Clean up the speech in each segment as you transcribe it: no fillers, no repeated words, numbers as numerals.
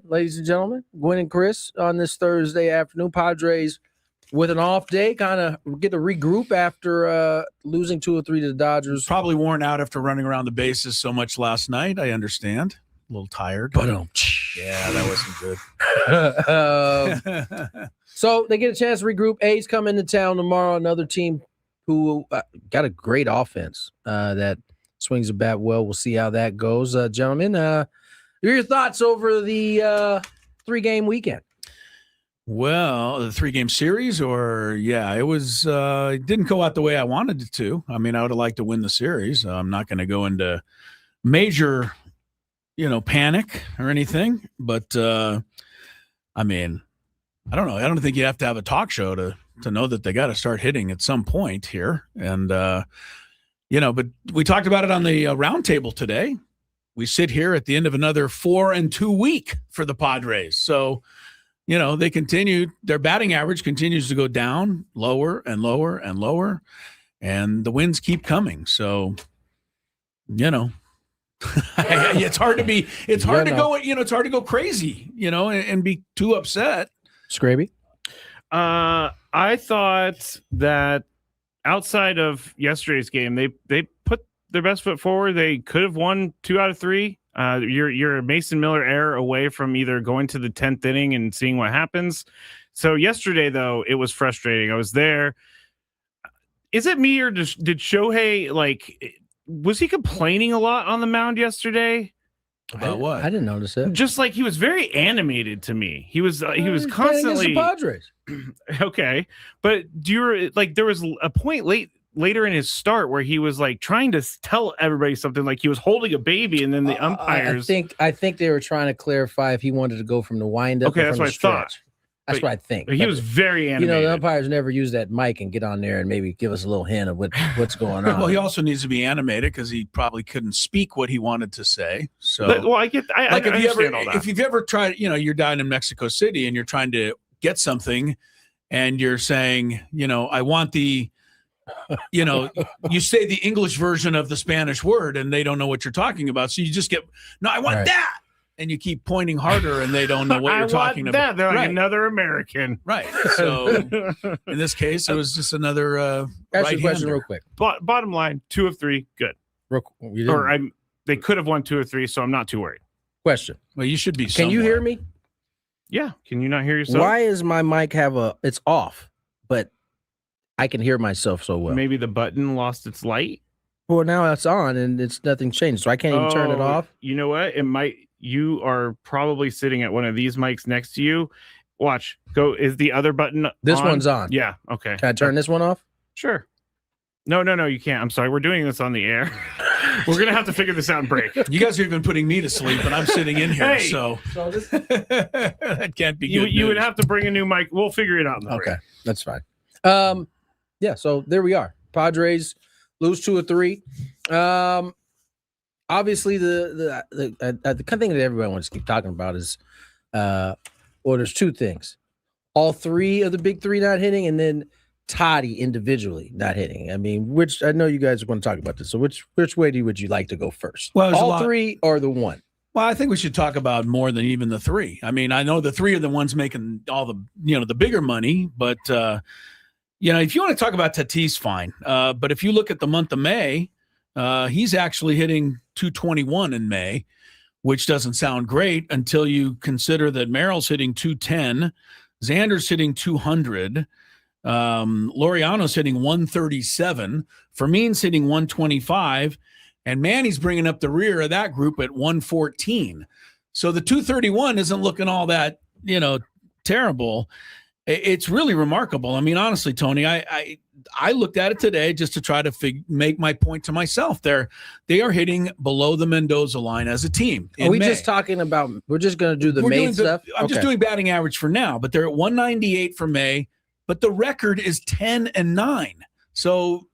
ladies and gentlemen. Gwynn and Chris on this Thursday afternoon. Padres with an off day, kind of get to regroup after losing 2 or 3 to the Dodgers. Probably worn out after running around the bases so much last night. I understand. A little tired. But yeah, that wasn't good. So they get a chance to regroup. A's come into town tomorrow. Another team who got a great offense that swings the bat well. We'll see how that goes. Gentlemen, your thoughts over the 3-game weekend? Well, the 3-game series, it didn't go out the way I wanted it to. I mean, I would have liked to win the series. I'm not going to go into major, panic or anything. But, I mean, I don't know. I don't think you have to have a talk show to know that they got to start hitting at some point here. And, but we talked about it on the roundtable today. We sit here at the end of another 4-2 week for the Padres. So, they continue, their batting average continues to go down lower and lower and lower, and the wins keep coming. So, it's hard to be, it's hard to go crazy, and be too upset. Skraby? I thought that outside of yesterday's game, they put their best foot forward. They could have won 2 out of 3. You're a Mason Miller error away from either going to the 10th inning and seeing what happens. So yesterday, though, it was frustrating. I was there. Is it me or did Shohei, was he complaining a lot on the mound yesterday? About what? I didn't notice it. Just like he was very animated to me. He was constantly the Padres. Okay, but there was a point later in his start where he was trying to tell everybody something, like he was holding a baby, and then the umpires. I think they were trying to clarify if he wanted to go from the windup. Okay, that's what I thought. That's what I think. He was very animated. The umpires never use that mic and get on there and maybe give us a little hint of what's going on. Well, he also needs to be animated because he probably couldn't speak what he wanted to say. So, I understand all that. If you've ever tried, you're down in Mexico City and you're trying to get something, and you're saying, I want the. You say the English version of the Spanish word and they don't know what you're talking about. So you just get, no, I want that. And you keep pointing harder and they don't know what you're talking about. They're like another American. Right. So in this case, it was just another Ask your question real quick. Bottom line, 2 of 3, good. They could have won 2 or 3, so I'm not too worried. Question. Well, you should be. Can you hear me? Yeah. Can you not hear yourself? Why is my mic it's off, but I can hear myself so well? Maybe the button lost its light. Well, now it's on and nothing changed, so I can't even turn it off. You know what? It might. You are probably sitting at one of these mics next to you. Watch. Go. Is the other button This on? one's on. Yeah. Okay. Can I turn this one off? Sure. No, you can't. I'm sorry. We're doing this on the air. We're going to have to figure this out and break. You guys are even putting me to sleep, and I'm sitting in here. Hey, so this, that can't be good. You would have to bring a new mic. We'll figure it out in the break. That's fine. Yeah, so there we are. Padres lose 2 or 3. Obviously, the kind of thing that everybody wants to keep talking about is, there's 2 things. All 3 of the big 3 not hitting, and then Toddy individually not hitting. I mean, which I know you guys are going to talk about this. So which way would you like to go first? Well, all 3 or the 1? Well, I think we should talk about more than even the 3. I mean, I know the 3 are the ones making all the the bigger money, but if you want to talk about Tatis, fine. But if you look at the month of May, he's actually hitting 221 in May, which doesn't sound great until you consider that Merrill's hitting 210, Xander's hitting 200, Laureano's hitting 137, Fermin's hitting 125, and Manny's bringing up the rear of that group at 114. So the 231 isn't looking all that, terrible. It's really remarkable. I mean, honestly, Tony, I looked at it today just to try to make my point to myself. They are hitting below the Mendoza line as a team. Are we just talking about? We're just going to do the May stuff. I'm just doing batting average for now, but they're at 198 for May. But the record is 10-9. So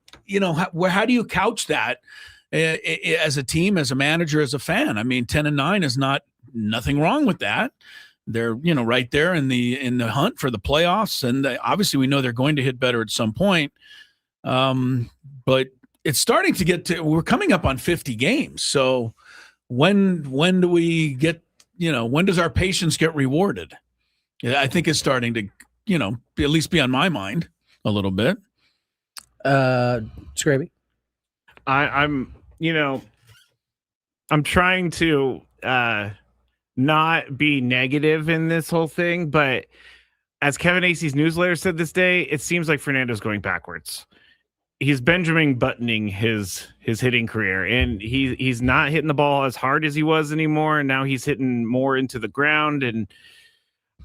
how do you couch that as a team, as a manager, as a fan? I mean, 10-9 is nothing wrong with that. They're, right there in the hunt for the playoffs. And obviously we know they're going to hit better at some point. But it's starting to we're coming up on 50 games. So when do we get, when does our patience get rewarded? I think it's starting to, at least be on my mind a little bit. Skraby? I'm trying to not be negative in this whole thing, but as Kevin Acey's newsletter said this day, it seems like Fernando's going backwards. He's Benjamin buttoning his hitting career, and he's not hitting the ball as hard as he was anymore, and now he's hitting more into the ground, and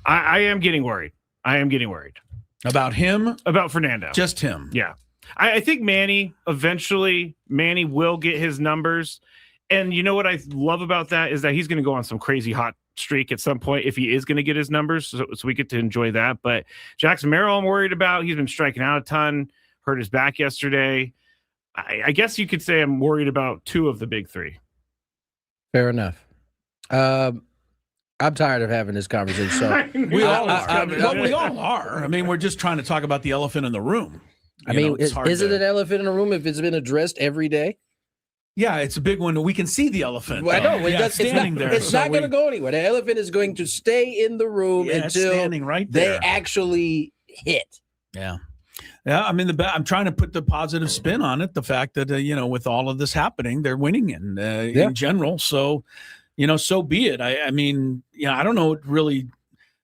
I am getting worried. About him? About Fernando. Just him. Yeah. I think Manny will get his numbers. And you know what I love about that is that he's going to go on some crazy hot streak at some point if he is going to get his numbers. So we get to enjoy that. But Jackson Merrill, I'm worried about. He's been striking out a ton, hurt his back yesterday. I guess you could say I'm worried about 2 of the big 3. Fair enough. I'm tired of having this conversation. So we all are. I mean, we're just trying to talk about the elephant in the room. Is it an elephant in the room if it's been addressed every day? Yeah, it's a big one. We can see the elephant. Well, I know. It's standing there. It's not going to go anywhere. The elephant is going to stay in the room until standing right there. They actually hit. Yeah. Yeah, I mean, I'm trying to put the positive spin on it. The fact that, with all of this happening, they're winning in general. So, so be it. I mean, I don't know. Really,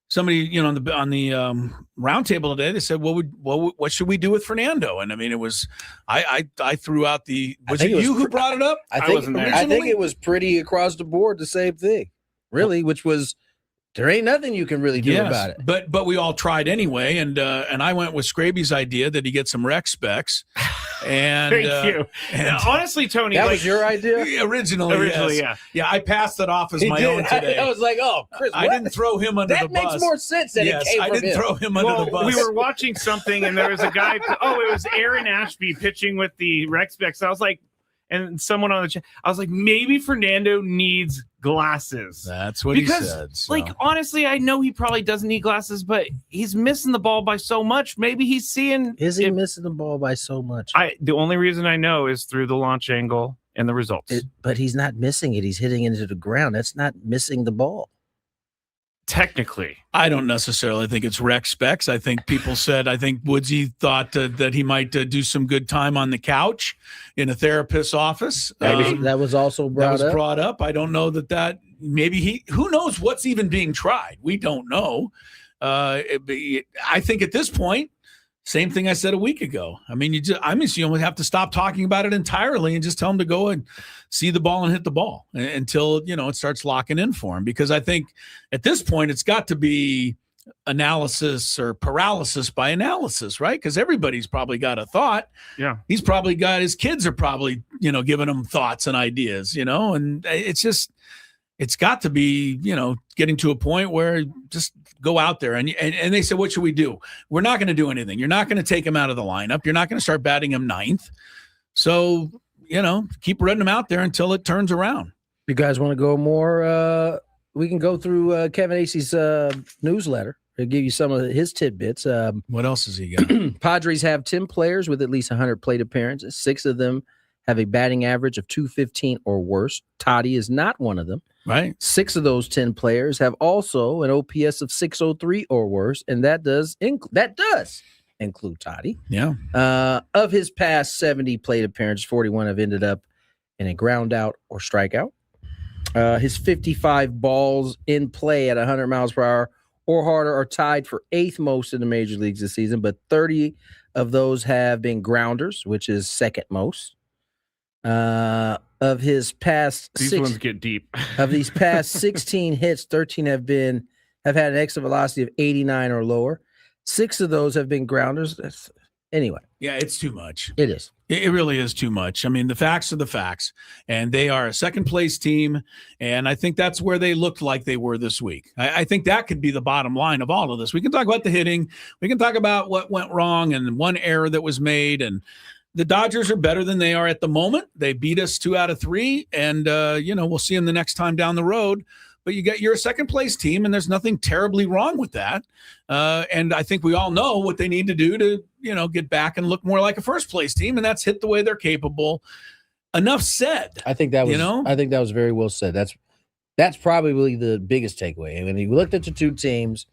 somebody, on the round table today, they said, what should we do with Fernando? And I mean, it was, I threw out was it you who brought it up? I think it was pretty across the board, the same thing, really, which was, there ain't nothing you can really do about it. But we all tried anyway, and I went with Skraby's idea that he get some rec specs. And thank you. And honestly, Tony, that was your idea originally. Yes. Yeah. I passed it off as my own today. I was like, oh, Chris, I didn't throw him under the bus. That makes more sense than it came from him. I didn't throw him under the bus. We were watching something, and there was a guy. It was Aaron Ashby pitching with the rec specs. I was like, and someone on the chat, I was like, maybe Fernando needs glasses. That's what he said. So. Honestly, I know he probably doesn't need glasses, but he's missing the ball by so much. Maybe he's seeing. Is he missing the ball by so much? The only reason I know is through the launch angle and the results. But he's not missing it. He's hitting into the ground. That's not missing the ball. Technically, I don't necessarily think it's rec specs. I think people said, I think Woodsy thought that he might do some good time on the couch in a therapist's office. That was also brought up. I don't know that maybe who knows what's even being tried. We don't know. I think at this point, same thing I said a week ago. I mean, you only have to stop talking about it entirely and just tell him to go and see the ball and hit the ball until, it starts locking in for him. Because I think at this point, it's got to be analysis or paralysis by analysis, right? Because everybody's probably got a thought. Yeah. His kids are probably, giving him thoughts and ideas, and it's got to be, getting to a point where just go out there. And they said, what should we do? We're not going to do anything. You're not going to take him out of the lineup. You're not going to start batting him ninth. So, keep running him out there until it turns around. You guys want to go more? We can go through Kevin Acey's newsletter. I'll give you some of his tidbits. What else has he got? Padres have 10 players with at least 100 plate appearances. 6 of them have a batting average of .215 or worse. Toddy is not one of them. Right. 6 of those 10 players have also an OPS of .603 or worse, and that does include Toddy. Yeah. Of his past 70 plate appearances, 41 have ended up in a ground out or strikeout. His 55 balls in play at 100 miles per hour or harder are tied for 8th most in the major leagues this season, but 30 of those have been grounders, which is 2nd most. Of his past ones get deep. Of these past 16 hits, 13 have had an exit velocity of 89 or lower. 6 of those have been grounders. Anyway. Yeah, it's too much. It is. It really is too much. I mean, the facts are the facts, and they are a second place team. And I think that's where they looked like they were this week. I think that could be the bottom line of all of this. We can talk about the hitting. We can talk about what went wrong and one error that was made. And the Dodgers are better than they are at the moment. They beat us 2 out of 3, and we'll see them the next time down the road. But you're a second place team, and there's nothing terribly wrong with that. And I think we all know what they need to do to get back and look more like a first place team, and that's hit the way they're capable. Enough said. I think that was very well said. That's probably the biggest takeaway. And when you looked at the two teams,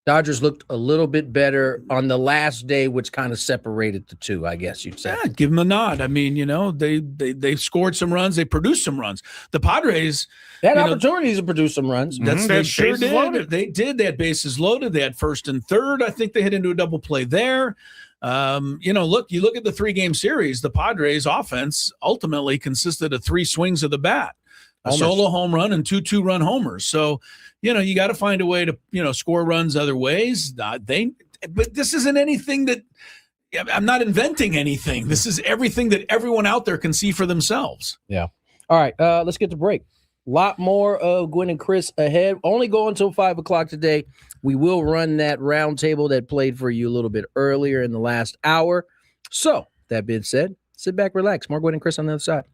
Dodgers looked a little bit better on the last day, which kind of separated the two, I guess you'd say. Yeah, give them a nod. I mean, they scored some runs. They produced some runs. The Padres had opportunities to produce some runs. They sure did. Loaded. They did. They had bases loaded. They had first and third. I think they hit into a double play there. You look at the 3-game series. The Padres offense ultimately consisted of 3 swings of the bat, a solo home run and 2 2-run homers. So, you got to find a way to, score runs other ways. But this isn't anything that I'm not inventing anything. This is everything that everyone out there can see for themselves. Yeah. All right. Let's get to break. A lot more of Gwynn and Chris ahead. Only go until 5 o'clock today. We will run that roundtable that played for you a little bit earlier in the last hour. So, that being said, sit back, relax. More Gwynn and Chris on the other side.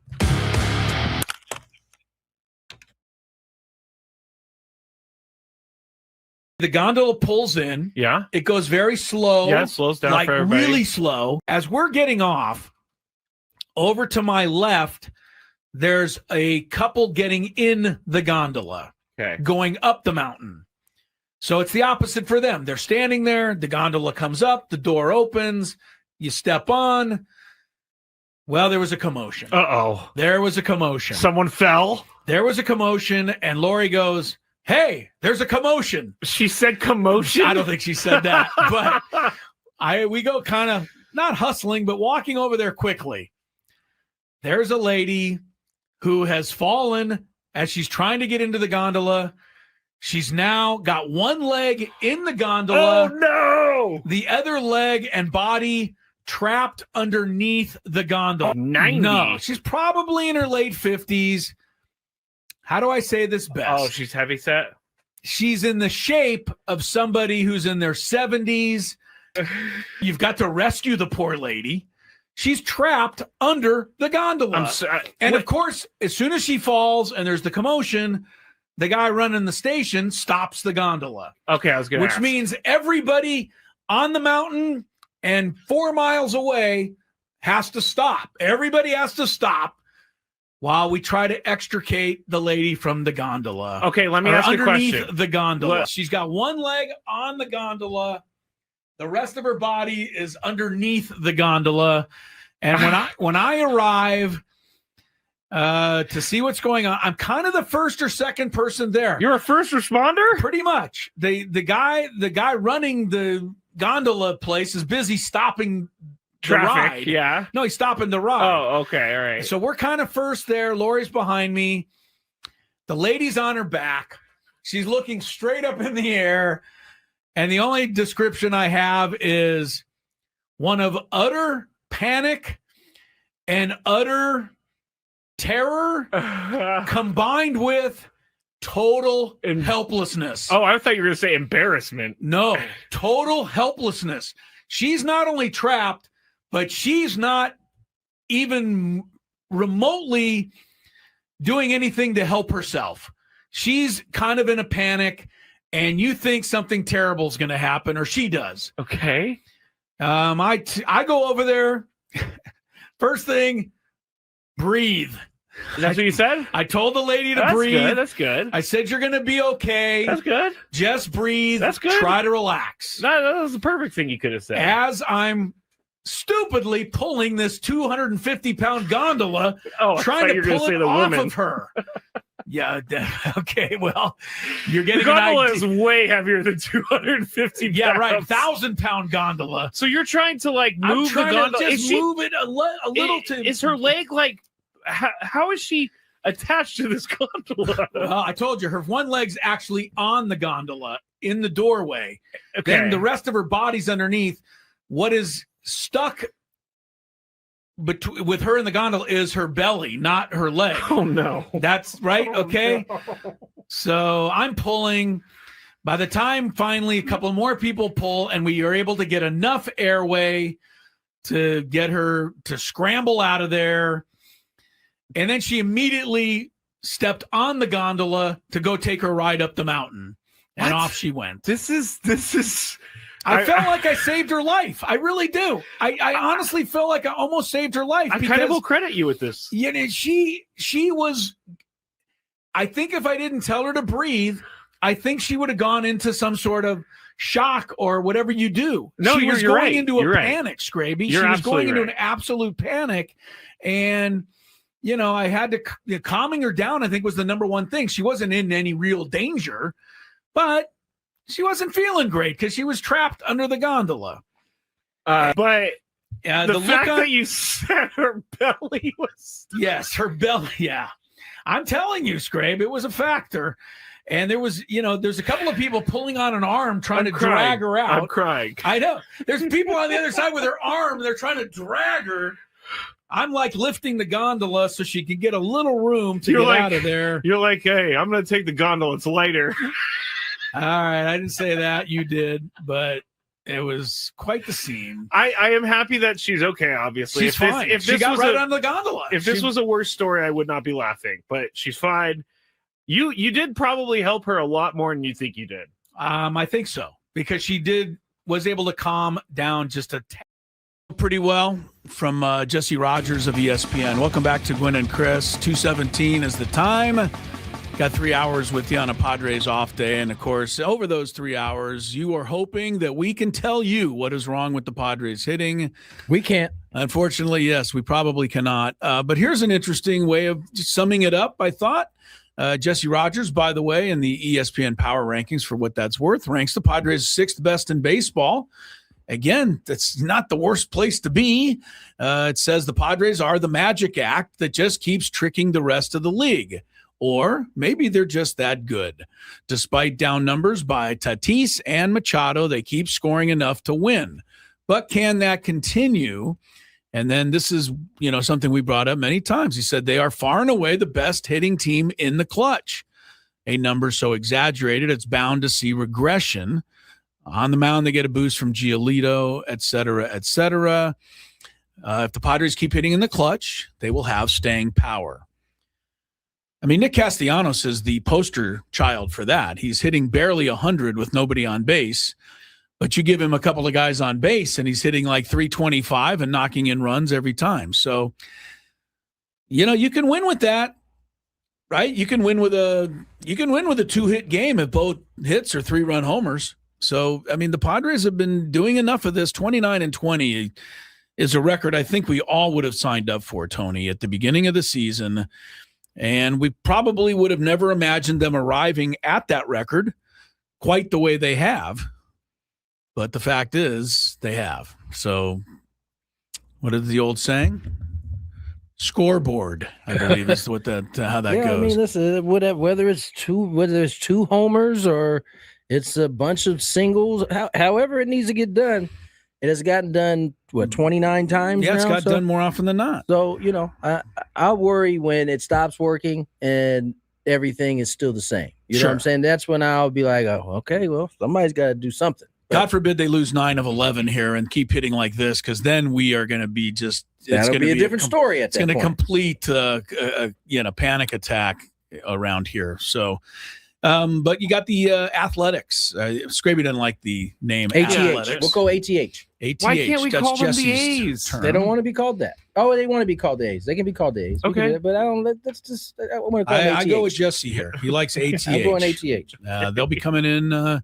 The gondola pulls in. Yeah. It goes very slow. Yeah, it slows down for everybody. Really slow. As we're getting off, over to my left, there's a couple getting in the gondola, going up the mountain. So it's the opposite for them. They're standing there. The gondola comes up. The door opens. You step on. Well, there was a commotion. Uh-oh. There was a commotion. Someone fell? There was a commotion, and Lori goes, "Hey, there's a commotion." She said commotion? I don't think she said that, but we go kind of not hustling, but walking over there quickly. There's a lady who has fallen as she's trying to get into the gondola. She's now got one leg in the gondola. Oh, no! The other leg and body trapped underneath the gondola. 90. No, she's probably in her late 50s. How do I say this best? Oh, she's heavy set? She's in the shape of somebody who's in their 70s. You've got to rescue the poor lady. She's trapped under the gondola. Of course, as soon as she falls and there's the commotion, the guy running the station stops the gondola. Okay, I was going to ask. Which means everybody on the mountain and 4 miles away has to stop. Everybody has to stop while we try to extricate the lady from the gondola. Okay, let me ask you a question. Underneath the gondola. She's got one leg on the gondola. The rest of her body is underneath the gondola. And when I arrive to see what's going on, I'm kind of the first or second person there. You're a first responder? Pretty much. The guy running the gondola place is busy stopping traffic. The ride. Yeah. No, he's stopping the ride. Oh, okay. All right. So we're kind of first there. Lori's behind me. The lady's on her back. She's looking straight up in the air. And the only description I have is one of utter panic and utter terror combined with total helplessness. Oh, I thought you were going to say embarrassment. No, total helplessness. She's not only trapped, but she's not even remotely doing anything to help herself. She's kind of in a panic, and you think something terrible is going to happen, or she does. Okay. I go over there. First thing, breathe. That's what you said? I told the lady to breathe. That's good. I said, you're going to be okay. That's good. Just breathe. That's good. Try to relax. That was the perfect thing you could have said. As I'm stupidly pulling this 250-pound gondola, trying to pull it off of her. Yeah. Okay. Well, you're getting the gondola is way heavier than 250 pounds. Yeah, right. 1,000-pound gondola. So you're trying to move the gondola. Just move it a little. Is her leg how is she attached to this gondola? Well, I told you her one leg's actually on the gondola in the doorway. Okay. Then the rest of her body's underneath. What is stuck with her in the gondola is her belly, not her leg. Oh no. That's right. Okay. No. So I'm pulling. By the time finally a couple more people pull and we are able to get enough airway to get her to scramble out of there. And then she immediately stepped on the gondola to go take her ride up the mountain. And off she went. This is I felt like I saved her life. I really do. I honestly feel like I almost saved her life. I kind of will credit you with this. You know, she was. I think if I didn't tell her to breathe, I think she would have gone into some sort of shock or whatever you do. No, she was you're going right. into a You're right. panic, Skraby. You're She was going absolutely into right. an absolute panic. And, I had to calming her down, I think, was the number one thing. She wasn't in any real danger, but she wasn't feeling great because she was trapped under the gondola. But the fact look on, that you said her belly was... Yes, her belly. Yeah. I'm telling you, Scrabe, it was a factor. And there was, there's a couple of people pulling on an arm trying to drag her out. I'm crying. I know. There's people on the other side with their arm. They're trying to drag her. I'm like lifting the gondola so she can get a little room to get out of there. You're like, hey, I'm going to take the gondola. It's lighter. All right. I didn't say that. You did. But it was quite the scene. I am happy that she's okay, obviously. She's fine. If she got right on the gondola. If this was a worse story, I would not be laughing. But she's fine. You did probably help her a lot more than you think you did. I think so. Because she was able to calm down just a tad. Pretty well from Jesse Rogers of ESPN. Welcome back to Gwynn and Chris. 2:17 is the time. Got 3 hours with you on a Padres off day. And, of course, over those 3 hours, you are hoping that we can tell you what is wrong with the Padres hitting. We can't. Unfortunately, yes, we probably cannot. But here's an interesting way of summing it up, I thought. Jesse Rogers, by the way, in the ESPN Power Rankings, for what that's worth, ranks the Padres sixth best in baseball. Again, that's not the worst place to be. It says the Padres are the magic act that just keeps tricking the rest of the league. Or maybe they're just that good. Despite down numbers by Tatis and Machado, they keep scoring enough to win. But can that continue? And then this is, something we brought up many times. He said they are far and away the best hitting team in the clutch. A number so exaggerated, it's bound to see regression. On the mound, they get a boost from Giolito, et cetera, et cetera. If the Padres keep hitting in the clutch, they will have staying power. I mean, Nick Castellanos is the poster child for that. He's hitting barely 100 with nobody on base, but you give him a couple of guys on base, and he's hitting like 325 and knocking in runs every time. So, you can win with that, right? You can win with a 2-hit game if both hits are 3-run homers. So, I mean, the Padres have been doing enough of this. 29-20 is a record I think we all would have signed up for, Tony, at the beginning of the season. And we probably would have never imagined them arriving at that record quite the way they have. But the fact is they have. So what is the old saying? Scoreboard, I believe, is what how that goes. I mean, listen, whether it's two homers or it's a bunch of singles, however it needs to get done, it has gotten done, 29 times now? Yeah, it's got done more often than not. So, I worry when it stops working and everything is still the same. You know what I'm saying? That's when I'll be like, oh, okay, well, somebody's got to do something. God forbid they lose 9 of 11 here and keep hitting like this, because then we are going to be just – it's going to be a different story at that point. It's going to complete panic attack around here. So – but you got the Athletics. Skraby doesn't like the name ATH. We'll go ATH. ATH. Why can't we call them the A's? Term. They don't want to be called that. Oh, they want to be called the A's. They can be called the A's. Okay. But I don't. That's just. I want to call them ATH. I go with Jesse here. He likes ATH. I'm going ATH. They'll be coming in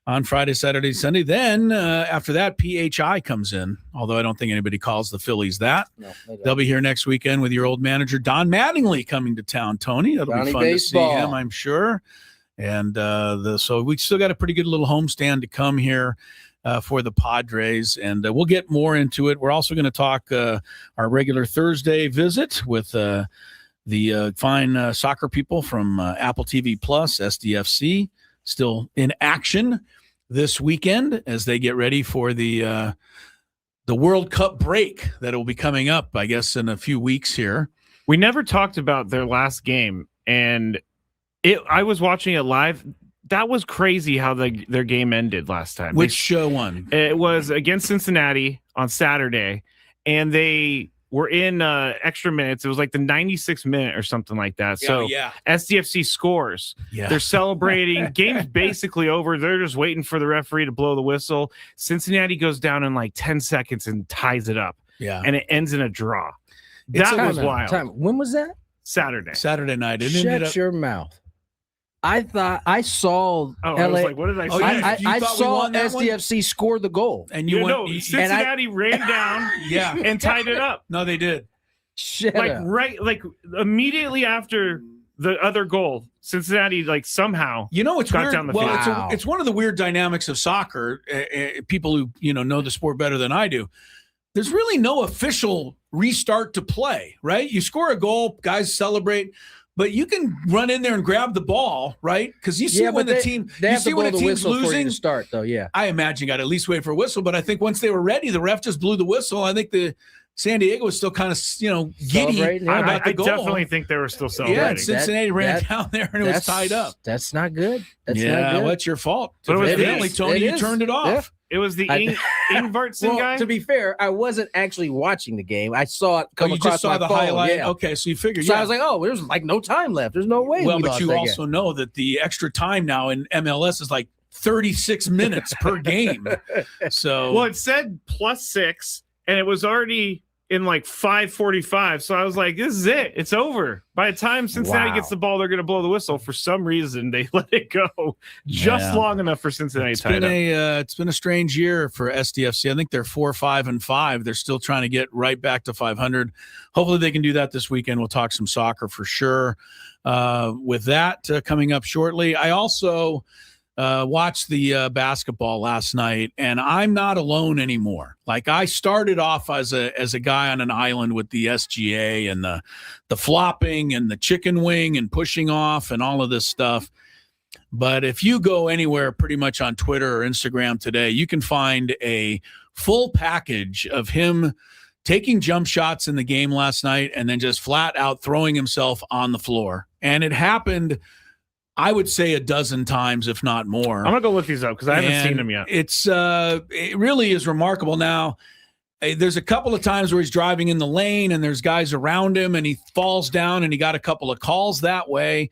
on Friday, Saturday, Sunday. Then after that, PHI comes in, although I don't think anybody calls the Phillies that. No, they'll be here next weekend with your old manager, Don Mattingly, coming to town, Tony. That'll be fun baseball. To see him, I'm sure. And so we still got a pretty good little homestand to come here for the Padres, and we'll get more into it. We're also going to talk our regular Thursday visit with the fine soccer people from Apple TV Plus, SDFC, still in action this weekend as they get ready for the World Cup break that will be coming up, I guess, in a few weeks here. We never talked about their last game, and I was watching it live. That was crazy how their game ended last time. Which one? It was against Cincinnati on Saturday, and they were in extra minutes. It was like the 96th minute or something like that. So SDFC scores. Yeah. They're celebrating. Game's basically over. They're just waiting for the referee to blow the whistle. Cincinnati goes down in like 10 seconds and ties it up. Yeah. And it ends in a draw. That was wild. When was that? Saturday night. Shut your mouth. I thought I saw Oh, LA. I was like, what did I say? yeah. I You thought we saw won that one? SDFC score the goal. And you went. Cincinnati ran down Yeah. and tied it up. No, they did. Shut Like up. like immediately after the other goal, Cincinnati somehow You know, it's got weird. down the Well, field. Wow. it's one of the weird dynamics of soccer. People who know the sport better than I do. There's really no official restart to play, right? You score a goal, guys celebrate, but you can run in there and grab the ball, right? Because you see when the team, they you have see to when blow a the team's whistle for you losing. to start, though. Yeah, I imagine you got to at least wait for a whistle, but I think once they were ready, the ref just blew the whistle. I think the San Diego was still kind of giddy Celebrating, yeah. about the I goal. definitely think they were still Yeah, celebrating. and Cincinnati ran down there and it was tied up. That's not good. That's Yeah, not good. well, it's your fault. But it was Evidently, his. Tony, It you is. turned it off. Yeah. It was the I- Ingvartsen Well, guy. to be fair, I wasn't actually watching the game. I saw it Oh, come you across just saw my the phone. highlight? Yeah. Okay, so you figured. So yeah. I was like, oh, there's no time left. There's no way. well, we but lost you that also game. know that the extra time now in MLS is like 36 minutes per game. So Well, it said +6, and it was already in 5:45. So I was like, this is it. It's over. By the time Cincinnati Wow. gets the ball, they're going to blow the whistle. For some reason, they let it go just Yeah. long enough for Cincinnati it's to tie been it up. it's been a strange year for SDFC. I think they're 4-5-5. They're still trying to get right back to 500. Hopefully they can do that this weekend. We'll talk some soccer for sure. With that coming up shortly, I also watched the basketball last night, and I'm not alone anymore. Like, I started off as a guy on an island with the SGA and the flopping and the chicken wing and pushing off and all of this stuff. But if you go anywhere pretty much on Twitter or Instagram today, you can find a full package of him taking jump shots in the game last night and then just flat out throwing himself on the floor. And it happened, I would say, a dozen times, if not more. I'm going to go look these up because I haven't And seen them yet. It really is remarkable. Now, there's a couple of times where he's driving in the lane and there's guys around him and he falls down and he got a couple of calls that way.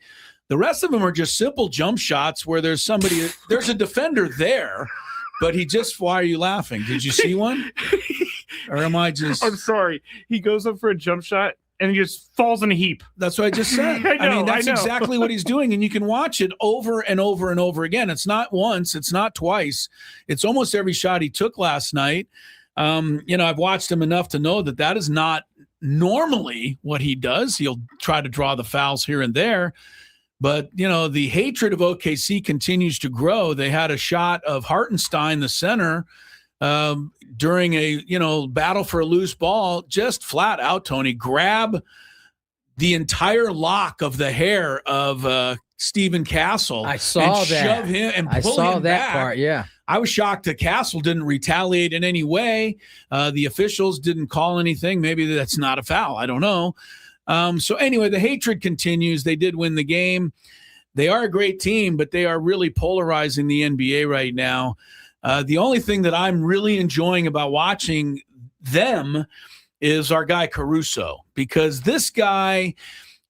The rest of them are just simple jump shots where there's a defender there, but why are you laughing? Did you see one? Or am I just... I'm sorry. He goes up for a jump shot and he just falls in a heap. That's what I just said. I know. That's exactly what he's doing. And you can watch it over and over and over again. It's not once. It's not twice. It's almost every shot he took last night. I've watched him enough to know that is not normally what he does. He'll try to draw the fouls here and there. But, the hatred of OKC continues to grow. They had a shot of Hartenstein, the center, during a, battle for a loose ball, just flat out, Tony, grab the entire lock of the hair of Stephen Castle. I saw and that. Shove him and I pull saw him that back. part. Yeah. I was shocked that Castle didn't retaliate in any way. The officials didn't call anything. Maybe that's not a foul. I don't know. So anyway, the hatred continues. They did win the game. They are a great team, but they are really polarizing the NBA right now. The only thing that I'm really enjoying about watching them is our guy Caruso, because this guy,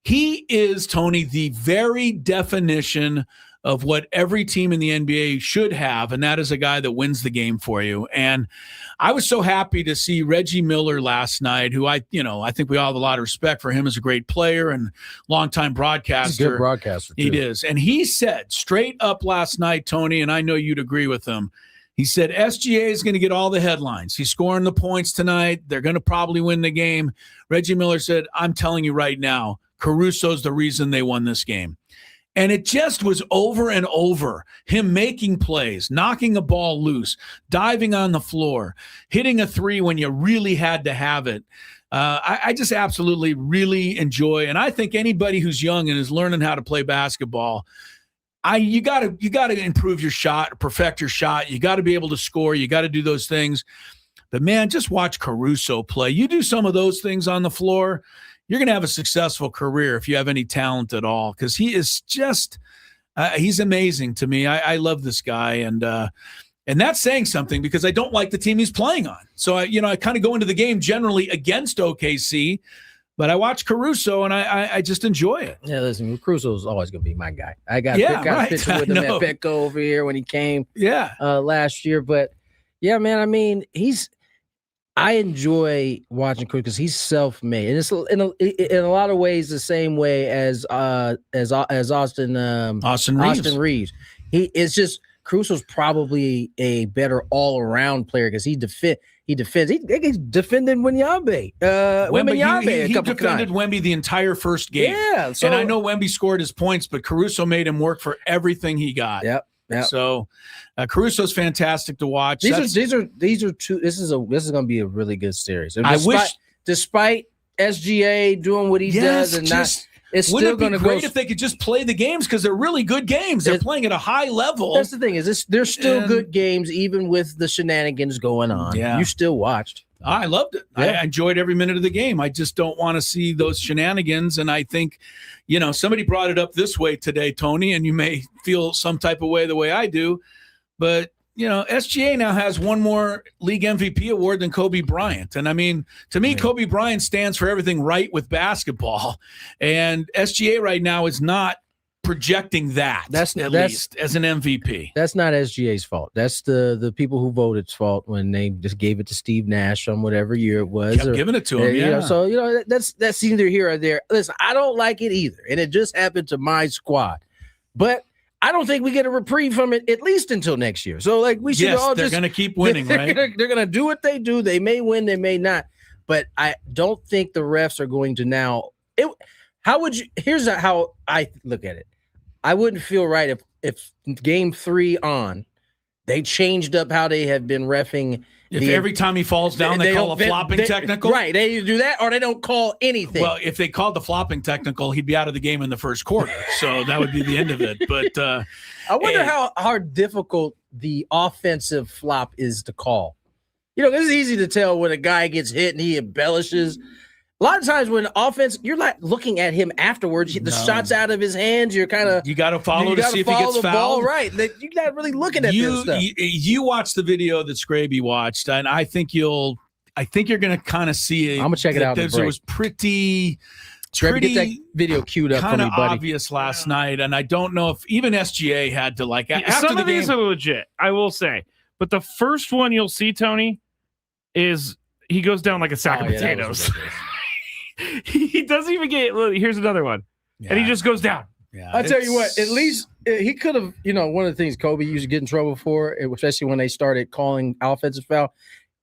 he is, Tony, the very definition of what every team in the NBA should have, and that is a guy that wins the game for you. And I was so happy to see Reggie Miller last night, who I think we all have a lot of respect for him as a great player and longtime broadcaster. He's a good broadcaster, too. He is. And he said straight up last night, Tony, and I know you'd agree with him, he said SGA is going to get all the headlines. He's scoring the points tonight. They're going to probably win the game. Reggie Miller said, I'm telling you right now, Caruso's the reason they won this game. And it just was over and over, him making plays, knocking a ball loose, diving on the floor, hitting a three when you really had to have it. I just absolutely really enjoy, and I think anybody who's young and is learning how to play basketball, you got to improve your shot, perfect your shot. You got to be able to score. You got to do those things. But man, just watch Caruso play. You do some of those things on the floor, you're going to have a successful career if you have any talent at all, because he is just he's amazing to me. I love this guy, and that's saying something because I don't like the team he's playing on. So I kind of go into the game generally against OKC, but I watch Caruso and I just enjoy it. Yeah, listen, Caruso is always going to be my guy. I got right. a picture with him at Petco over here when he came last year. But yeah, man, I mean, I enjoy watching Chris because he's self-made, and it's in a lot of ways the same way as Austin Reeves. It's just Caruso's probably a better all-around player because he defends. He's defended Wemby. He defended Wemby the entire first game. Yeah, and I know Wemby scored his points, but Caruso made him work for everything he got. Yep. So Caruso's fantastic to watch. These are two. This is going to be a really good series. Despite SGA doing what he does and it's still going to go. Great if they could just play the games because they're really good games. They're playing at a high level. That's the thing is they're still good games even with the shenanigans going on. Yeah. You still watched. I loved it. Yeah. I enjoyed every minute of the game. I just don't want to see those shenanigans. And I think, somebody brought it up this way today, Tony, and you may feel some type of way the way I do. But, SGA now has one more league MVP award than Kobe Bryant. And I mean, to me, Kobe Bryant stands for everything right with basketball. And SGA right now is not projecting that least as an MVP. That's not SGA's fault. That's the people who voted's fault when they just gave it to Steve Nash on whatever year it was. Kept giving it to him, So that's either here or there. Listen, I don't like it either, and it just happened to my squad, but I don't think we get a reprieve from it at least until next year. So we should all they're going to keep winning, right? They're going to do what they do. They may win, they may not, but I don't think the refs are going to now. Here's how I look at it. I wouldn't feel right if game 3 on, they changed up how they have been reffing. If every time he falls down, they call a flopping technical? Right. They either do that or they don't call anything. Well, if they called the flopping technical, he'd be out of the game in the first quarter. So that would be the end of it. But I wonder how difficult the offensive flop is to call. It's easy to tell when a guy gets hit and he embellishes. A lot of times when offense, you're like looking at him afterwards. The shot's out of his hands. You're kind of you got to follow to see if he gets fouled. Ball, right? You're not really looking at this stuff. You watched the video that Skraby watched, and I think you're going to kind of see it. I'm gonna check it out. It was pretty. Skraby, get that video queued up for me, buddy. Kind of obvious last night, and I don't know if even SGA had to after some the of game. These are legit, I will say, but the first one you'll see, Tony, is he goes down like a sack of potatoes. He doesn't even get. Here's another one, and he just goes down. Yeah, I tell you what. At least he could have. One of the things Kobe used to get in trouble for, especially when they started calling offensive foul,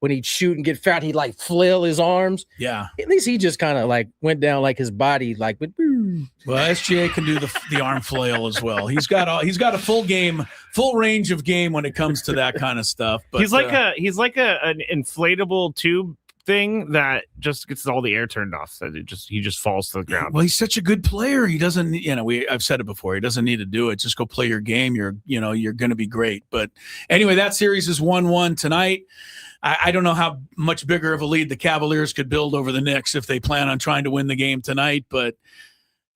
when he'd shoot and get fouled, he'd flail his arms. Yeah. At least he just kind of went down his body Well, SGA can do the arm flail as well. He's got a full range of game when it comes to that kind of stuff. But he's like an inflatable tube thing that just gets all the air turned off, so he just falls to the ground. Well, he's such a good player. He doesn't, I've said it before. He doesn't need to do it. Just go play your game. You're going to be great. But anyway, that series is 1-1 tonight. I don't know how much bigger of a lead the Cavaliers could build over the Knicks if they plan on trying to win the game tonight, but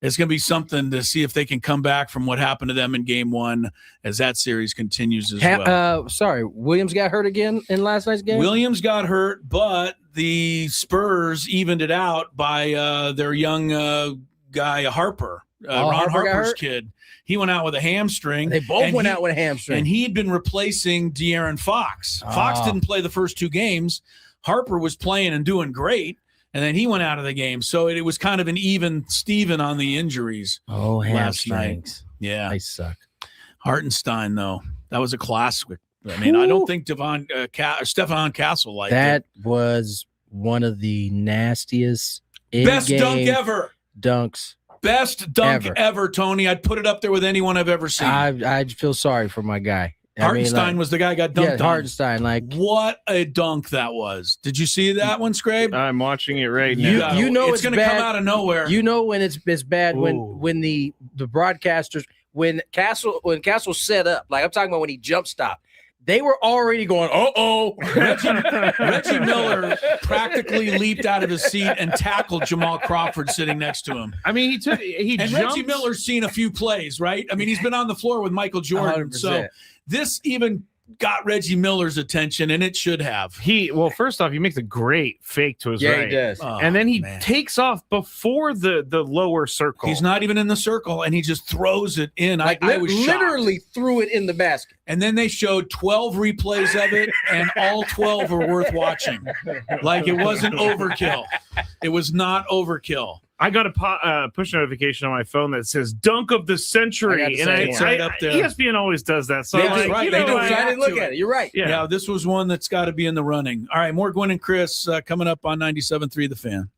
it's going to be something to see if they can come back from what happened to them in game 1 as that series continues as well. Williams got hurt again in last night's game? Williams got hurt, but the Spurs evened it out by their young guy, Harper. Ron Harper's kid. He went out with a hamstring. They both went out with a hamstring. And he'd been replacing De'Aaron Fox. Fox didn't play the first 2 games. Harper was playing and doing great. And then he went out of the game. So it was kind of an even Steven on the injuries last night. Yeah. They suck. Hartenstein, though. That was a classic. I mean, I don't think Stephon Castle liked that. That was one of the nastiest best dunk ever. Dunks. Best dunk ever, Tony. I'd put it up there with anyone I've ever seen. I feel sorry for my guy. Hartenstein was the guy who got dunked on. Hartenstein, what a dunk that was. Did you see that one, Scrape? I'm watching it right now. It's going to come out of nowhere. You know when it's bad when the broadcasters when Castle set up, I'm talking about when he jump stopped. They were already going, Reggie Miller practically leaped out of his seat and tackled Jamal Crawford sitting next to him. I mean, and Reggie Miller's seen a few plays, right? I mean, he's been on the floor with Michael Jordan. 100%. So this even got Reggie Miller's attention, and it should have. First off, he makes a great fake to his right. He does. And then he takes off before the lower circle. He's not even in the circle, and he just throws it in. I was literally threw it in the basket. And then they showed 12 replays of it, and all 12 were worth watching. Like, it wasn't overkill. It was not overkill. I got a push notification on my phone that says "Dunk of the Century," and it's right up there. ESPN always does that. So Yeah, right. They do. I didn't look at it. You're right. Yeah, this was one that's got to be in the running. All right, more Gwynn and Chris coming up on 97.3 The Fan.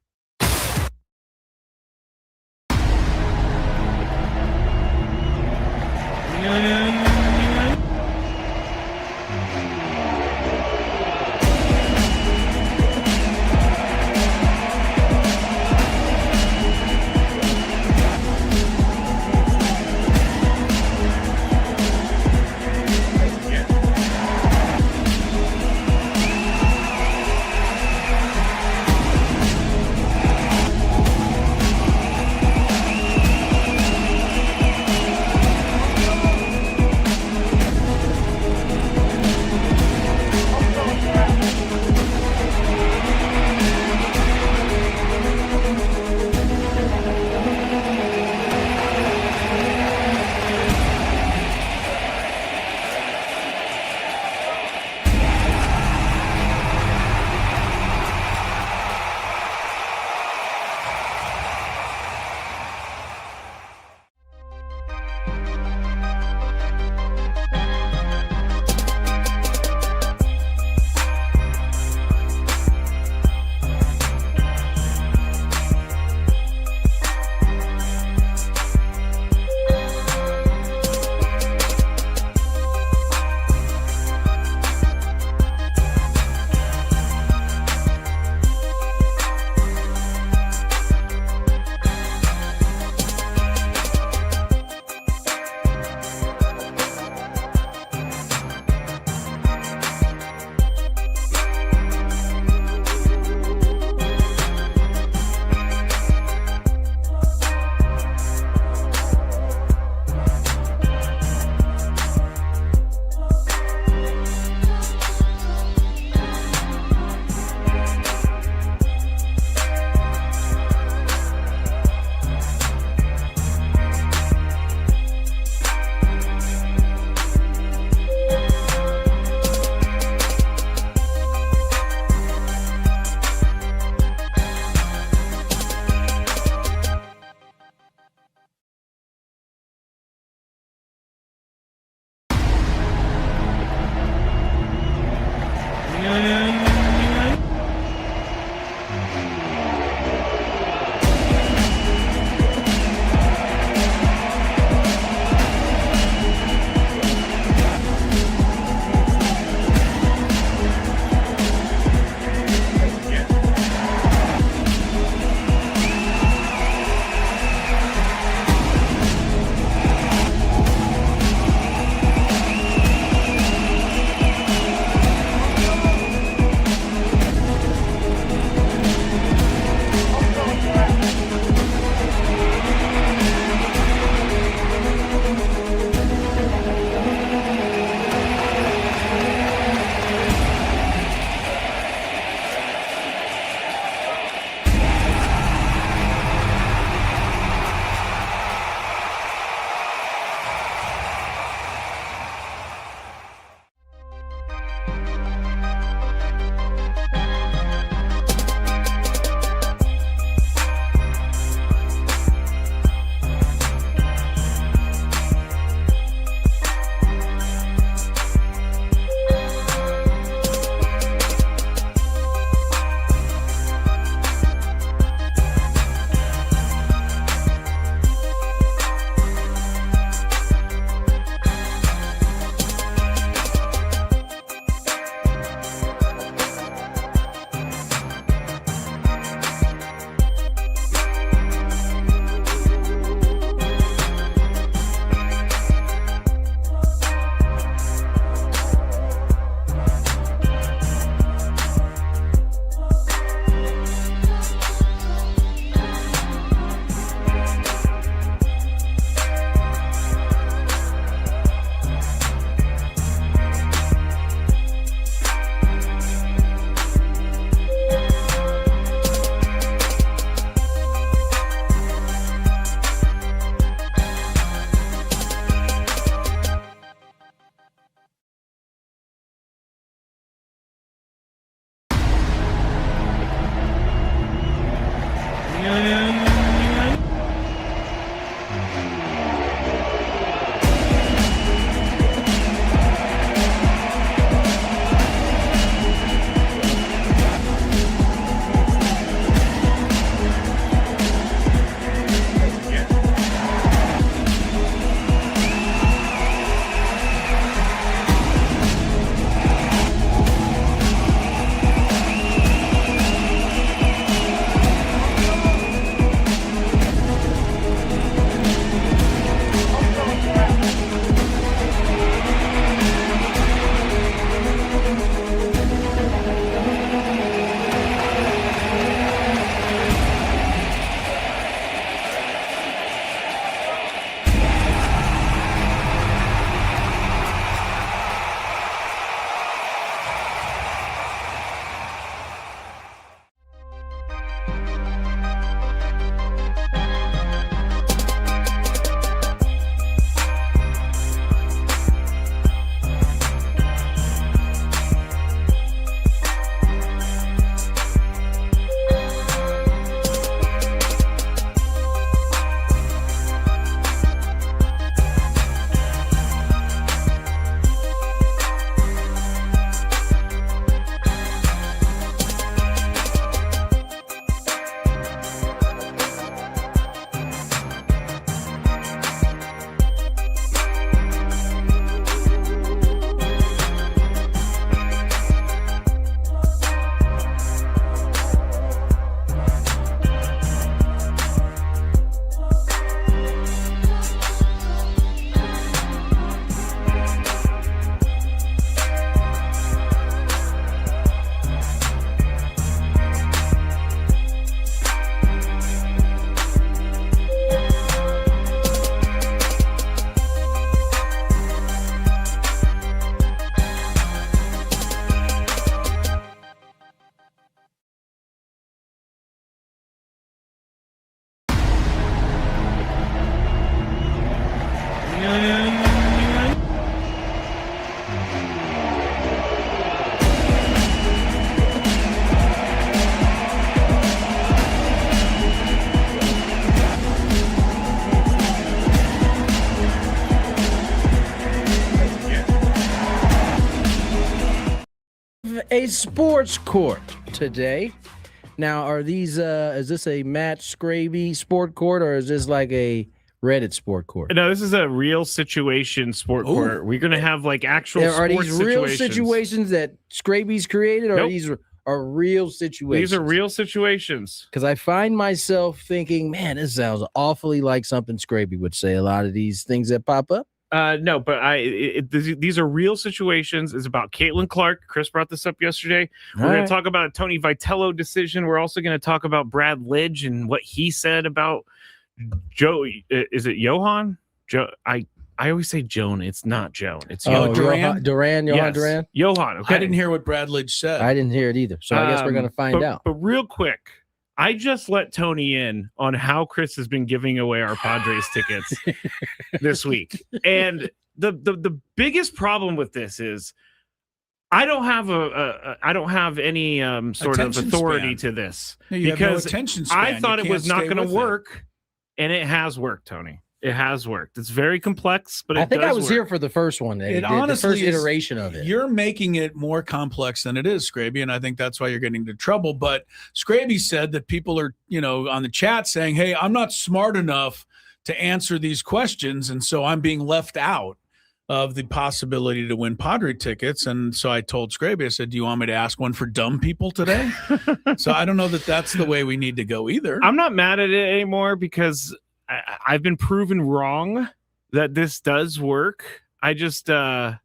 a sports court today. Now, are these? Is this a Matt Skraby sport court, or is this like a Reddit sport court? No, this is a real situation sport court. We're gonna have like actual. Are sports these real situations. situations that Skraby's created, or Nope. these are real situations? These are real situations. Because I find myself thinking, man, this sounds awfully like something Skraby would say. A lot of these things that pop up. No, but these are real situations. It's about Caitlin Clark. Chris brought this up yesterday. We're going to talk about a Tony Vitello decision. We're also going to talk about Brad Lidge and what he said about Joe. Is it Johan? Joe. I always say Joan. It's not Joan. It's Johan. Johan Yes. Duran. Johan. Okay. I didn't hear what Brad Lidge said. I didn't hear it either. So I guess we're going to find out. But real quick, I just let Tony in on how Chris has been giving away our Padres tickets this week. And the biggest problem with this is I don't have any sort of Attention authority span. to this You have no because attention span. I thought You it was can't not stay going to with it. work, and it has worked, Tony. It has worked. It's very complex, but I think does I was work. here for the first one. It the honestly first is- iteration of it. You're making it more complex than it is, Skraby, and I think that's why you're getting into trouble. But Skraby said that people are, on the chat saying, hey, I'm not smart enough to answer these questions, and so I'm being left out of the possibility to win Padre tickets. And so I told Skraby, I said, do you want me to ask one for dumb people today? So I don't know that that's the way we need to go either. I'm not mad at it anymore because I've been proven wrong that this does work. I just you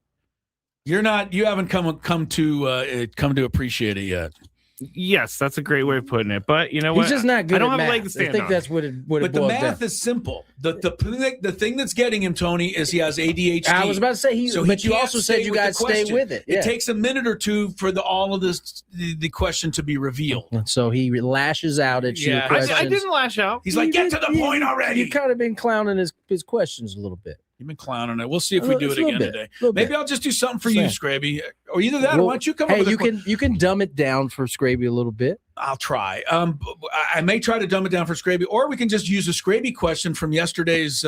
haven't come to appreciate it yet. yes, that's a great way of putting it. But you know He's what? just not good I don't at have a math. leg to stand I think on. that's what it But the boils math down. is simple. The thing that's getting him, Tony, is he has ADHD. I was about to say but you can't also stay said you with the guys stay question. with it. It takes a minute or two for all of this the question to be revealed. And so he lashes out at you. Yeah. Questions. I didn't lash out. He's like, get to the point already. You kind of been clowning his questions a little bit. You've been clowning it. We'll see if we do it again today. Maybe Maybe I'll just do something for you, Skraby. Or either that, or why don't you come up Hey, with you can dumb it down for Skraby a little bit. I'll try. I may try to dumb it down for Skraby, or we can just use a Skraby question from yesterday's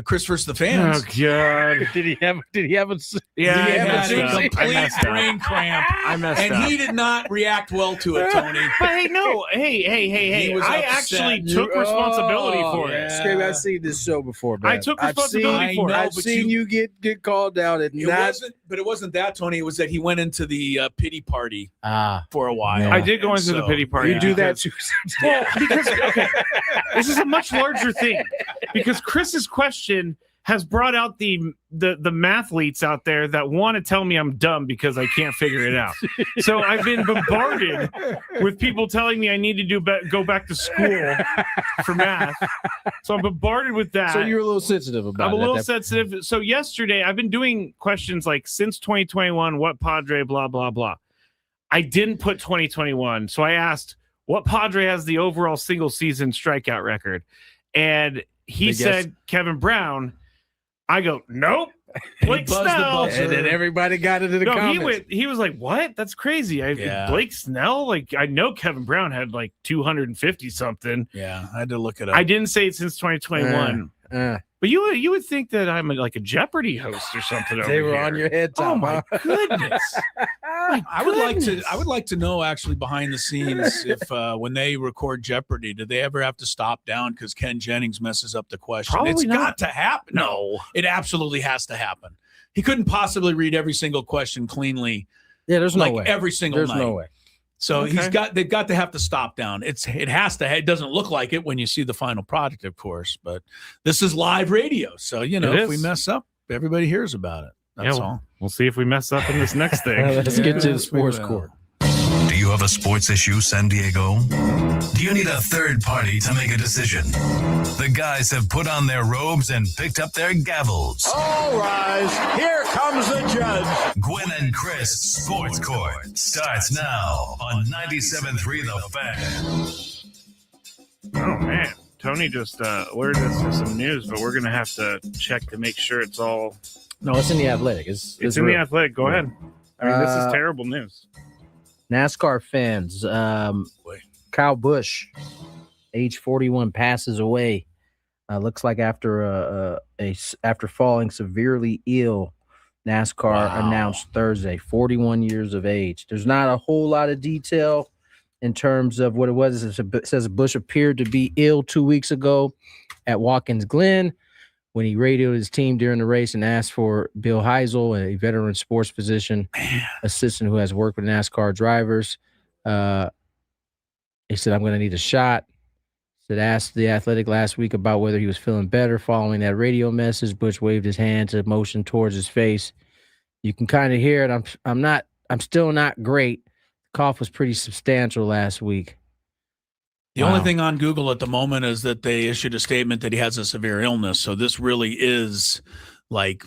Chris versus the fans. Oh God! Did he have a Yeah, He I had messed a up. I complete messed up. brain cramp, I messed and up. he did not react well to it, Tony. But hey, no, hey! He was I upset. actually took responsibility for it. Skraby, I've seen this show before, man. I took responsibility for it. I've but seen you get called down and It wasn't that, Tony. It was that he went into the pity party for a while. Yeah. I did go And into the so- pity party. You do that because- too. Well, because okay, this is a much larger thing. Because Chris's question has brought out the mathletes out there that want to tell me I'm dumb because I can't figure it out. So I've been bombarded with people telling me I need to go back to school for math. So I'm bombarded with that. So you're a little sensitive about it. I'm a little sensitive. So yesterday I've been doing questions like since 2021, what Padre, blah, blah, blah. I didn't put 2021. So I asked what Padre has the overall single season strikeout record. And he said Kevin Brown. I go, nope. Blake buzzed the Snell. buzzer. And then everybody got into the No, comments. he was like, what? That's crazy. Blake Snell? Like, I know Kevin Brown had like 250 something. Yeah, I had to look it up. I didn't say it since 2021. But you would think that I'm like a Jeopardy host or something. They over were here. on your head, Oh Tom. my goodness! I would like to know actually behind the scenes if when they record Jeopardy, do they ever have to stop down because Ken Jennings messes up the question? Probably It's not. got to happen. No, it absolutely has to happen. He couldn't possibly read every single question cleanly. Yeah, there's no way. Every single There's night. no way. So Okay. they've got to have to stop down. It has to. It doesn't look like it when you see the final product, of course. But this is live radio, so It if we is. mess up, everybody hears about it. That's all. We'll see if we mess up in this next thing. Let's get to the sports we will. court. Do you have a sports issue, San Diego? Do you need a third party to make a decision? The guys have put on their robes and picked up their gavels. All rise. Here comes the judge. Gwynn and Chris Sports Court starts now on 97.3 The Fan. Oh man, Tony just alerted us to some news, but we're gonna have to check to make sure it's all. No, it's in the Athletic. It's It's in real. the Athletic. Go ahead. I mean, this is terrible news. NASCAR fans. Kyle Busch, age 41, passes away. Looks like after falling severely ill NASCAR announced Thursday, 41 years of age. There's not a whole lot of detail in terms of what it was. It says Busch appeared to be ill 2 weeks ago at Watkins Glen when he radioed his team during the race and asked for Bill Heisel, a veteran sports physician assistant who has worked with NASCAR drivers. He said, I'm going to need a shot. Said, asked the Athletic last week about whether he was feeling better following that radio message. Busch waved his hand to motion towards his face. You can kind of hear it. I'm still not great. The cough was pretty substantial last week. The only thing on Google at the moment is that they issued a statement that he has a severe illness. So this really is like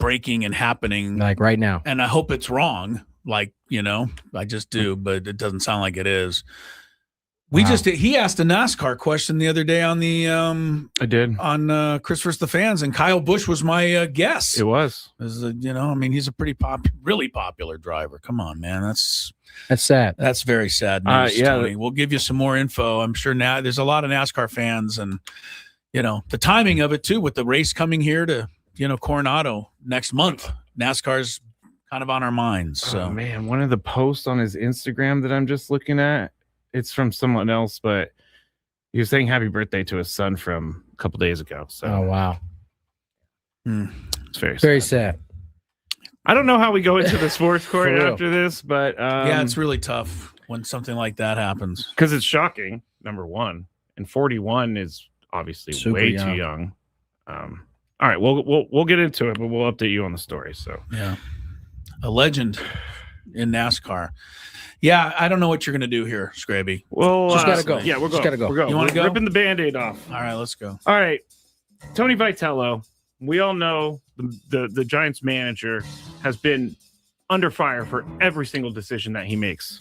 breaking and happening. Like right now. And I hope it's wrong. Like, I just do, but it doesn't sound like it is. He asked a NASCAR question the other day on the I did on Chris vs. the Fans, and Kyle Busch was my guess. It was. He's a pretty really popular driver. Come on, man. That's sad. That's very sad news, yeah. Tony. We'll give you some more info. I'm sure now there's a lot of NASCAR fans, and the timing of it too, with the race coming here to Coronado next month. NASCAR's kind of on our minds. So oh, man, one of the posts on his Instagram that I'm just looking at, it's from someone else, but he was saying happy birthday to his son from a couple days ago. So oh wow. It's very sad. I don't know how we go into the sports court after this, but yeah, it's really tough when something like that happens. Because it's shocking, number one. And 41 is obviously Super way young. too young. All right, we'll get into it, but we'll update you on the story. So yeah. A legend in NASCAR. Yeah, I don't know what you're going to do here, Skraby. Well, just got to go. Yeah, we're just going. got to go. We're going. You want to go? Ripping the Band-Aid off. All right, let's go. All right. Tony Vitello, we all know the Giants manager has been under fire for every single decision that he makes.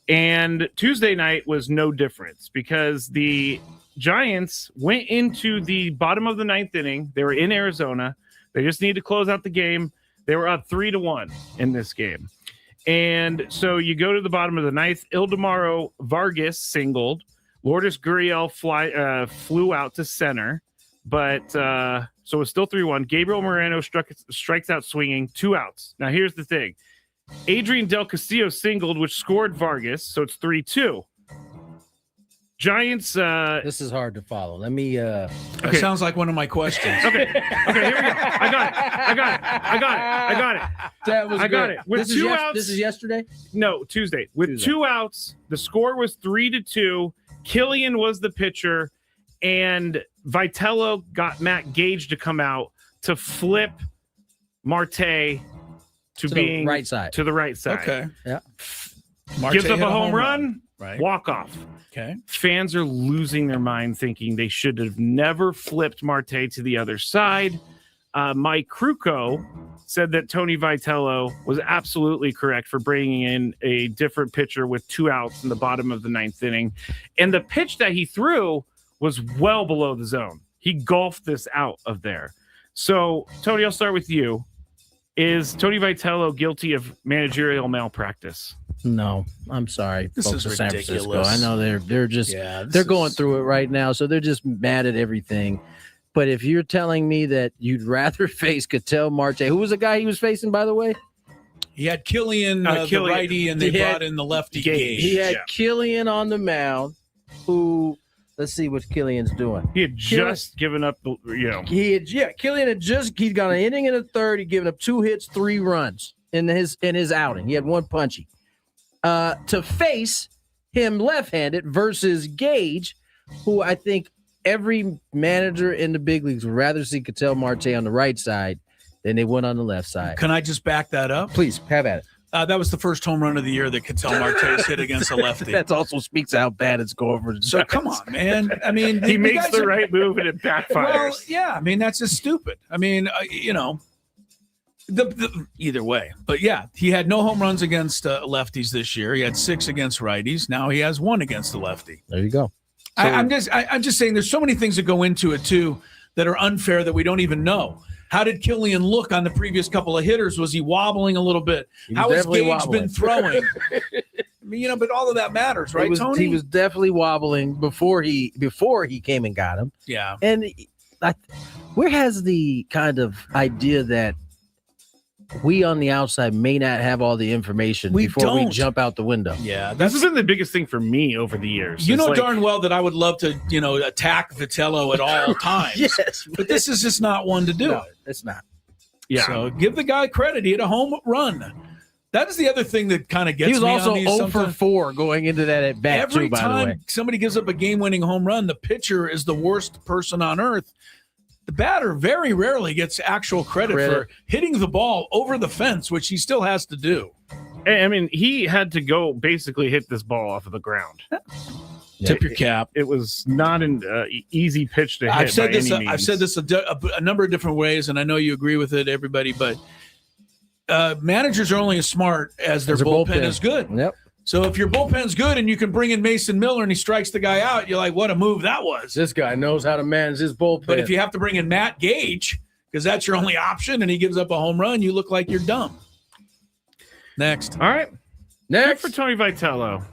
And Tuesday night was no difference because the Giants went into the bottom of the ninth inning. They were in Arizona. They just needed to close out the game. They were up 3-1 in this game. And so you go to the bottom of the ninth. Ildemaro Vargas singled. Lourdes Gurriel flew out to center. But so it was still 3-1. Gabriel Moreno strikes out swinging, 2 outs. Now here's the thing. Adrian Del Castillo singled, which scored Vargas. So it's 3-2. Giants. This is hard to follow. Let me. That sounds like one of my questions. Okay, here we go. I got it. That was I got it. With this 2 outs. This is yesterday? No, Tuesday. With 2 outs, the score was 3-2. Killian was the pitcher, and Vitello got Matt Gage to come out to flip Marte to being the right side. To the right side. Okay. Yeah. Gives up a home run. Right. Walk off. Okay. Fans are losing their mind thinking they should have never flipped Marte to the other side. Mike Krukow said that Tony Vitello was absolutely correct for bringing in a different pitcher with 2 outs in the bottom of the ninth inning. And the pitch that he threw was well below the zone. He golfed this out of there. So, Tony, I'll start with you. Is Tony Vitello guilty of managerial malpractice? No, I'm sorry. This folks is of San ridiculous. Francisco. I know they're just they're going through it right now, so they're just mad at everything. But if you're telling me that you'd rather face Ketel Marte, who was the guy he was facing, by the way? He had Killian, the righty, and they brought in the lefty Gage. He had Killian on the mound, who, let's see what Killian's doing. He had just given up, Killian had he'd got an inning and a third. He'd given up 2 hits, 3 runs in his outing. He had 1 punchy. To face him left-handed versus Gage, who I think every manager in the big leagues would rather see Ketel Marte on the right side than they would on the left side. Can I just back that up? Please, have at it. That was the first home run of the year that Ketel Marte's hit against a lefty. That also speaks how bad it's going for the So come on, man. I mean, he makes the right move and it backfires. Well, yeah. I mean, that's just stupid. I mean, either way. But yeah, he had no home runs against lefties this year. He had 6 against righties. Now he has 1 against the lefty. There you go. So, I'm just saying there's so many things that go into it too that are unfair that we don't even know. How did Killian look on the previous couple of hitters? Was he wobbling a little bit? How has Gage been throwing? I mean, but all of that matters, right, Tony? He was definitely wobbling before he came and got him. Yeah. And where has the kind of idea that we on the outside may not have all the information before we jump out the window. Yeah, This has been the biggest thing for me over the years. You It's know like- darn well that I would love to, attack Vitello at all times. Yes, but this is just not one to do no, it. it's not. Yeah. So give the guy credit. He had a home run. That is the other thing that kind of gets me. He was also on these 0 for sometimes. 4 going into that at bat Every too, by the way. time somebody gives up a game-winning home run, the pitcher is the worst person on earth. The batter very rarely gets actual credit for hitting the ball over the fence, which he still has to do. I mean, he had to go basically hit this ball off of the ground. Tip your cap. It was not an easy pitch to hit. I've said by this. any I've means. said this a number of different ways, and I know you agree with it, everybody. But managers are only as smart as their bullpen is good. Yep. So if your bullpen's good and you can bring in Mason Miller and he strikes the guy out, you're like, what a move that was. This guy knows how to manage his bullpen. But if you have to bring in Matt Gage because that's your only option and he gives up a home run, you look like you're dumb. Next. All right. Next Good for Tony Vitello.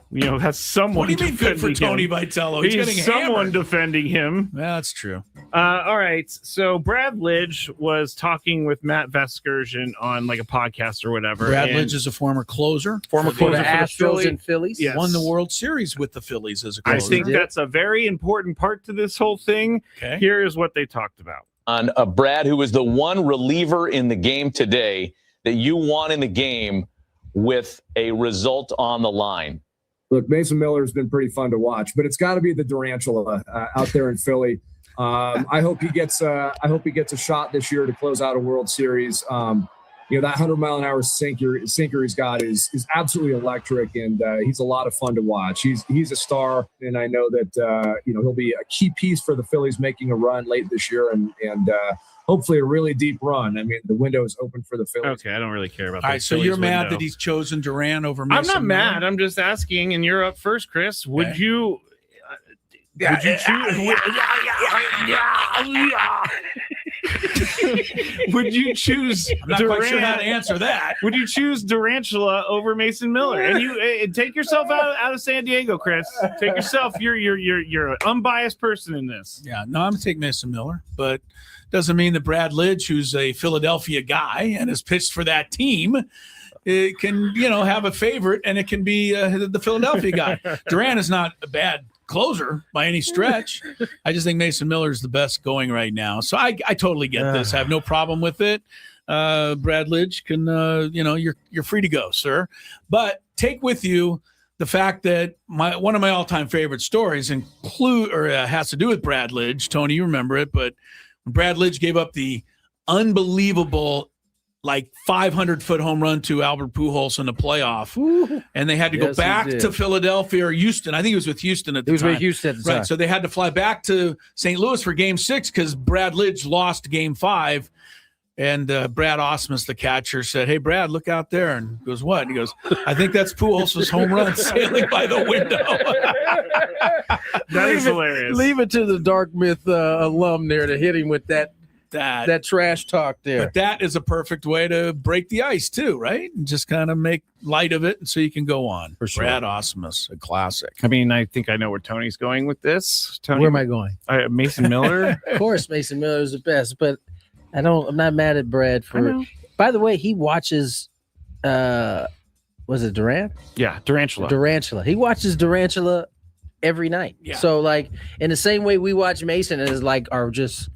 That's someone. What do you mean good for Tony Vitello? He's getting someone hammered. defending him. Yeah, that's true. All right. So Brad Lidge was talking with Matt Vescursion on like a podcast or whatever. Brad and Lidge is a former closer. Former for the closer for the Astros Phillies. and Phillies. Yes. Won the World Series with the Phillies as a I closer. think that's a very important part to this whole thing. Okay. Here is what they talked about. On Brad, who was the one reliever in the game today that you won in the game with a result on the line. Look, Mason Miller has been pretty fun to watch, but it's got to be the Durantula out there in Philly. I hope he gets a shot this year to close out a World Series. That 100-mile-an-hour sinker he's got is absolutely electric, and he's a lot of fun to watch. He's a star, and I know that he'll be a key piece for the Phillies making a run late this year, and hopefully a really deep run. I mean, the window is open for the Phillies. Okay, I don't really care about All that. right, so you're mad that he's chosen Durant over Mason I'm not Miller? mad. I'm just asking, and you're up first, Chris. Would Okay. you would you choose I'm not quite sure how to answer that. Would you choose Durantula over Mason Miller? And you take yourself out of San Diego, Chris. Take yourself. You're an unbiased person in this. Yeah, no, I'm going to take Mason Miller, but doesn't mean that Brad Lidge, who's a Philadelphia guy and has pitched for that team, it can, have a favorite, and it can be the Philadelphia guy. Durant is not a bad closer by any stretch. I just think Mason Miller is the best going right now. So I totally get this. I have no problem with it. Brad Lidge can, you're free to go, sir. But take with you the fact that one of my all-time favorite stories has to do with Brad Lidge. Tony, you remember it, but when Brad Lidge gave up the unbelievable 500-foot home run to Albert Pujols in the playoff, and they had to go back to Philadelphia or Houston. I think it was with Houston at the time. It was with Houston at the time. Right, so they had to fly back to St. Louis for Game 6 because Brad Lidge lost Game 5. And Brad Osmus, the catcher, said, "Hey, Brad, look out there." And he goes, "What?" And he goes, "I think that's Pujols' home run sailing by the window." That is hilarious. Leave it to the Dark Myth alum there to hit him with that trash talk there. But that is a perfect way to break the ice too, right? And just kind of make light of it, and so you can go on. For sure. Brad Osmus, a classic. I mean, I think I know where Tony's going with this. Tony, Where am I going? Mason Miller. Of course, Mason Miller is the best, but I'm not mad at Brad for. By the way, he watches. Was it Durant? Yeah, Durantula. He watches Durantula every night. Yeah. So in the same way we watch Mason and are just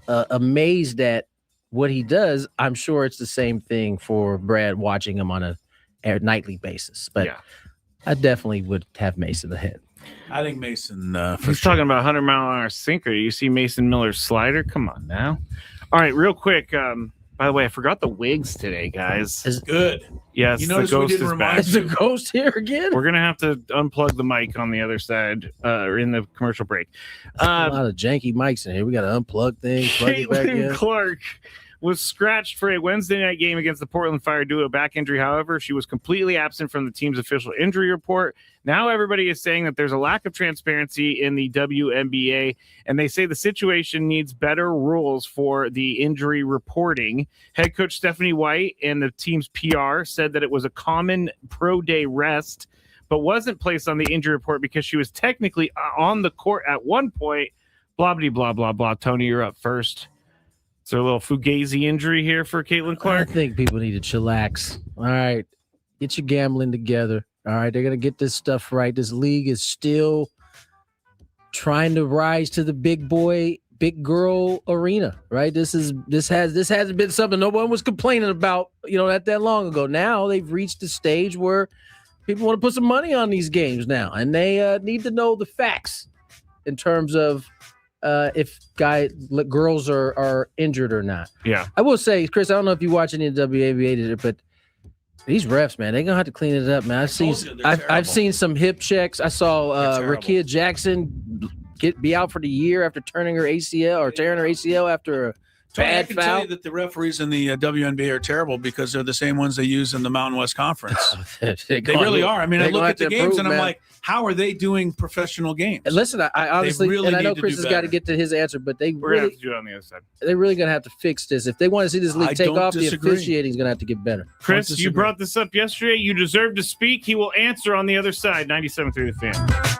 amazed at what he does. I'm sure it's the same thing for Brad watching him on a nightly basis. But I definitely would have Mason ahead. I think Mason. He's talking about 100-mile-an-hour sinker. You see Mason Miller's slider? Come on now. All right, real quick. By the way, I forgot the wigs today, guys. Is good. Yes, You the notice we ghost didn't is remind back. the ghost here again? We're gonna have to unplug the mic on the other side, or in the commercial break. A lot of janky mics in here. We got to unplug things, plug it back Caitlin in. Clark was scratched for a Wednesday night game against the Portland Fire due to a back injury. However, she was completely absent from the team's official injury report. Now everybody is saying that there's a lack of transparency in the WNBA, and they say the situation needs better rules for the injury reporting. Head coach Stephanie White and the team's PR said that it was a common pro day rest, but wasn't placed on the injury report because she was technically on the court at one point. Blah, blah, blah, blah, blah. Tony, you're up first. Is there a little Fugazi injury here for Caitlin Clark? I think people need to chillax. All right. Get your gambling together. All right. They're going to get this stuff right. This league is still trying to rise to the big girl arena, right? This hasn't been something no one was complaining about, not that long ago. Now they've reached a stage where people want to put some money on these games now, and they need to know the facts in terms of if girls are injured or not. Yeah. I will say, Chris, I don't know if you watch any of the WABA, but these refs, man, they're gonna have to clean it up, man. I've seen some hip checks. I saw Rakia Jackson be out for the year after tearing her ACL after a bad I can foul. tell you that the referees in the WNBA are terrible because they're the same ones they use in the Mountain West Conference. They really are. I mean, I look at the games and I'm like, how are they doing professional games? And listen, I honestly, really and I know need to Chris do has got to better. get to his answer, but We're going to have to do it on the other side. they're really going to have to fix this. If they want to see this league I take don't off, disagree. the officiating is going to have to get better. Chris, you brought this up yesterday. You deserve to speak. He will answer on the other side. 97.3 The Fan.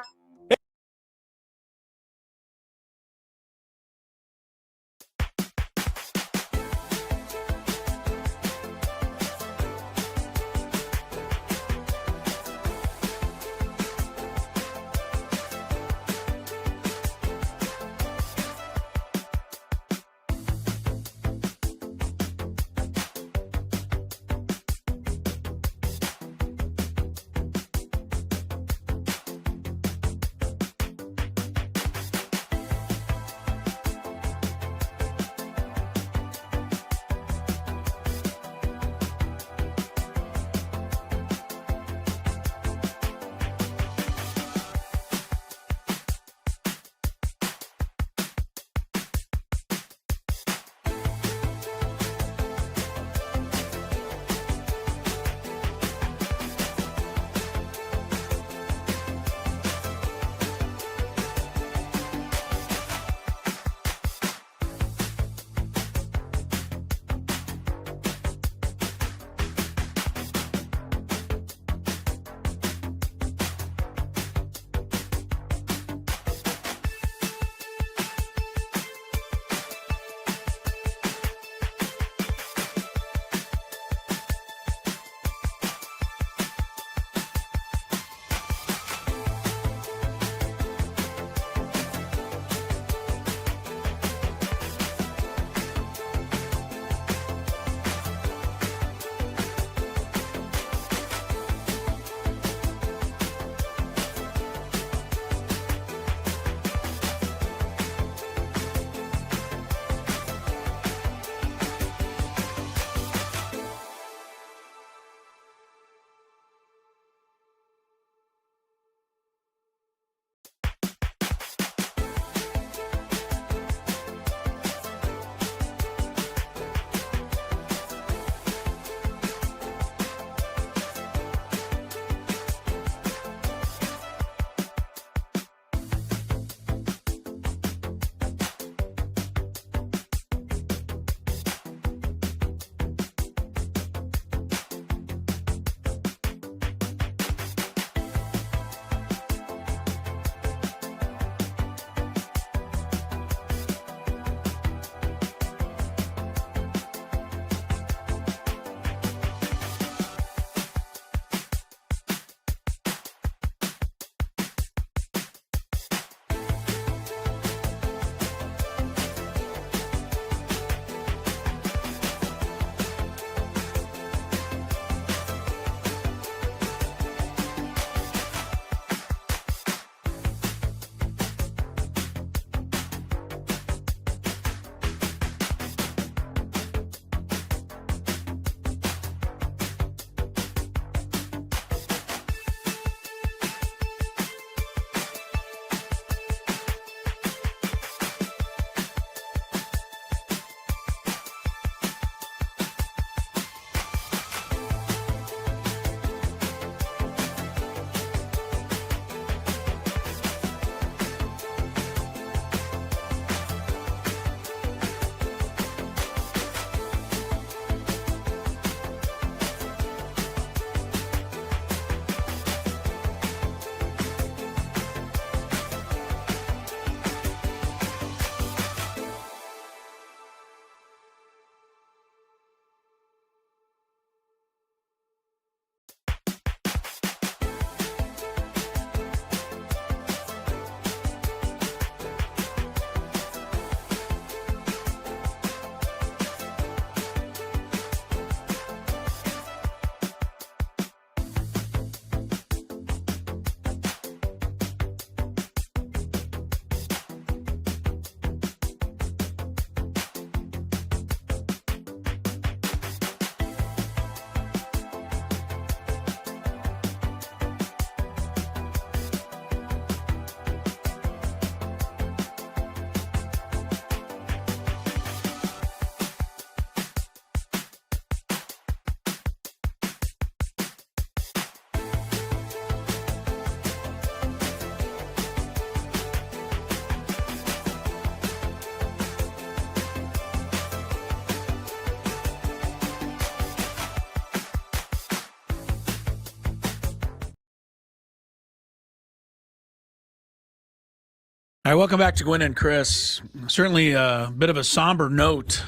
All right, welcome back to Gwynn and Chris. Certainly a bit of a somber note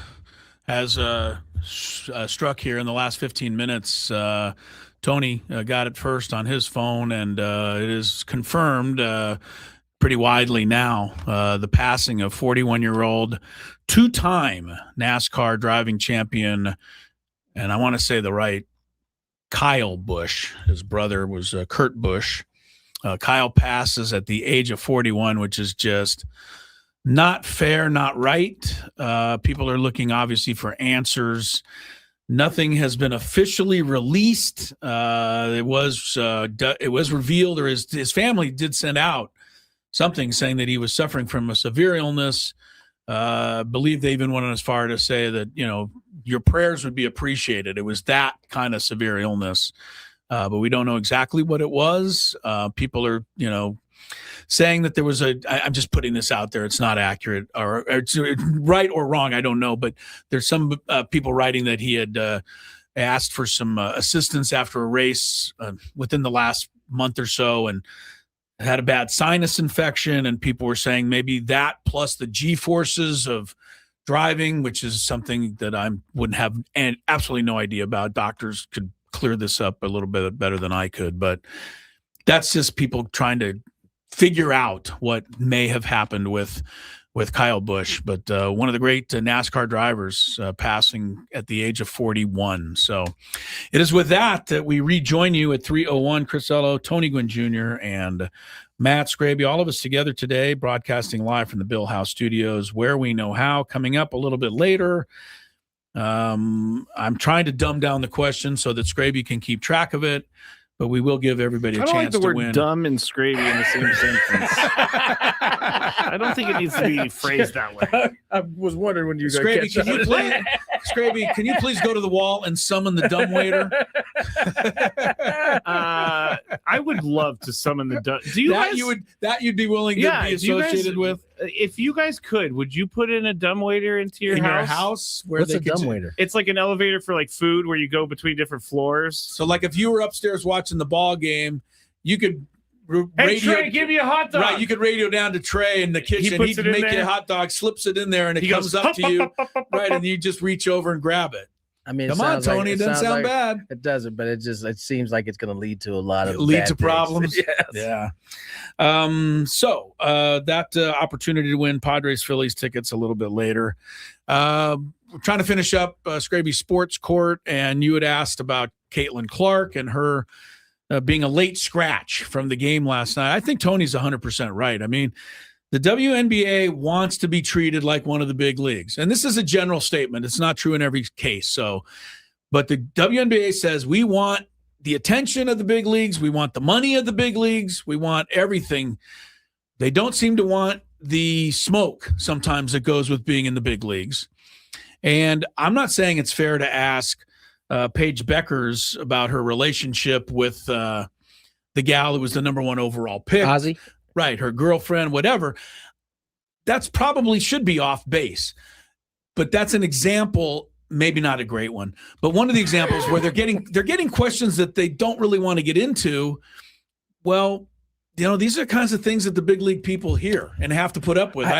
has struck here in the last 15 minutes. Tony got it first on his phone, and it is confirmed pretty widely now the passing of 41-year-old two-time NASCAR driving champion, and I want to say the right, Kyle Busch. His brother was Kurt Busch. Kyle passes at the age of 41, which is just not fair, not right. People are looking, obviously, for answers. Nothing has been officially released. It was revealed, or his family did send out something saying that he was suffering from a severe illness. Believe they even went as far to say that, your prayers would be appreciated. It was that kind of severe illness. But we don't know exactly what it was. People are, saying that there was I'm just putting this out there. It's not accurate or it's right or wrong. I don't know. But there's some people writing that he had asked for some assistance after a race within the last month or so and had a bad sinus infection. And people were saying maybe that plus the G-forces of driving, which is something that I wouldn't have absolutely no idea about. Doctors could clear this up a little bit better than I could, but that's just people trying to figure out what may have happened with Kyle Busch. But one of the great NASCAR drivers passing at the age of 41. So it is with that we rejoin you at 3:01. Chris Ello, Tony Gwynn Jr., and Matt Skraby, all of us together today, broadcasting live from the Bill House Studios, Where We Know How. Coming up a little bit later, I'm trying to dumb down the question so that Skraby can keep track of it, but we will give everybody a chance to win. I don't like the word dumb and Skraby in the same sentence. I don't think it needs to be phrased that way. I was wondering when you guys Skraby, can you please go to the wall and summon the dumb waiter? I would love to summon the dumb. Do you that guys, you'd be willing to be associated with? If you guys could, would you put in a dumb waiter into your house? Where What's a dumb waiter? It's like an elevator for like food where you go between different floors. So like if you were upstairs watching the ball game, you could Hey, Trey, give me a hot dog. Right, you could radio down to Trey in the kitchen. He'd make you a hot dog, slips it in there, and it comes up to you. Right, and you just reach over and grab it. I mean, come on, Tony. It doesn't sound bad. It doesn't, but it seems like it's going to lead to a lot of problems. Yes. Yeah. So that opportunity to win Padres Phillies tickets a little bit later. We're trying to finish up Skraby Sports Court, and you had asked about Caitlin Clark and her being a late scratch from the game last night. I think Tony's 100% right. I mean, the WNBA wants to be treated like one of the big leagues. And this is a general statement. It's not true in every case. But the WNBA says we want the attention of the big leagues. We want the money of the big leagues. We want everything. They don't seem to want the smoke sometimes that goes with being in the big leagues. And I'm not saying it's fair to ask Paige Beckers about her relationship with the gal who was the #1 overall pick. Ozzy? Right, her girlfriend, whatever. That's probably should be off base. But that's an example, maybe not a great one, but one of the examples where they're getting questions that they don't really want to get into. Well, these are the kinds of things that the big league people hear and have to put up with.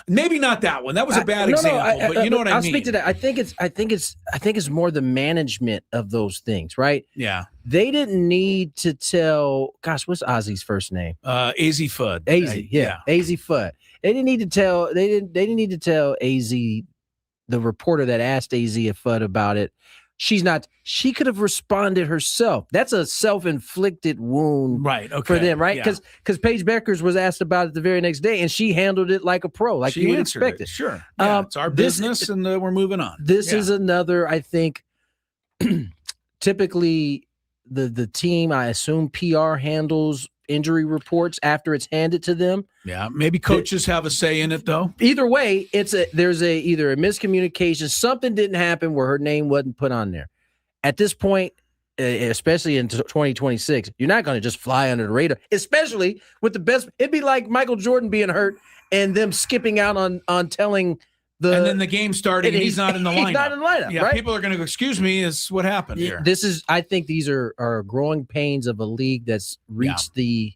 Maybe not that one. That was a bad example, but you know what I mean. I'll speak to that. I think it's more the management of those things, right? Yeah. They didn't need to tell. Gosh, what's Ozzy's first name? AZ Fudd. AZ, yeah. AZ Fudd. They didn't need to tell. They didn't need to tell AZ, the reporter that asked AZ Fudd about it. She could have responded herself. That's a self-inflicted wound, right? Okay. For them, right? Because Paige Beckers was asked about it the very next day, and she handled it like a pro, like you would expect it. Sure, it's our business, and we're moving on. This is another, I think. Typically, the team, I assume PR handles injury reports after it's handed to them. Yeah, maybe coaches have a say in it, though. Either way, there's either a miscommunication. Something didn't happen where her name wasn't put on there. At this point, especially in 2026, you're not going to just fly under the radar, especially with the best. It'd be like Michael Jordan being hurt and them skipping out on telling and then the game starting and he's not in the lineup. He's not in the lineup, yeah, right? People are going to go, excuse me, is what happened here. I think these are growing pains of a league that's reached the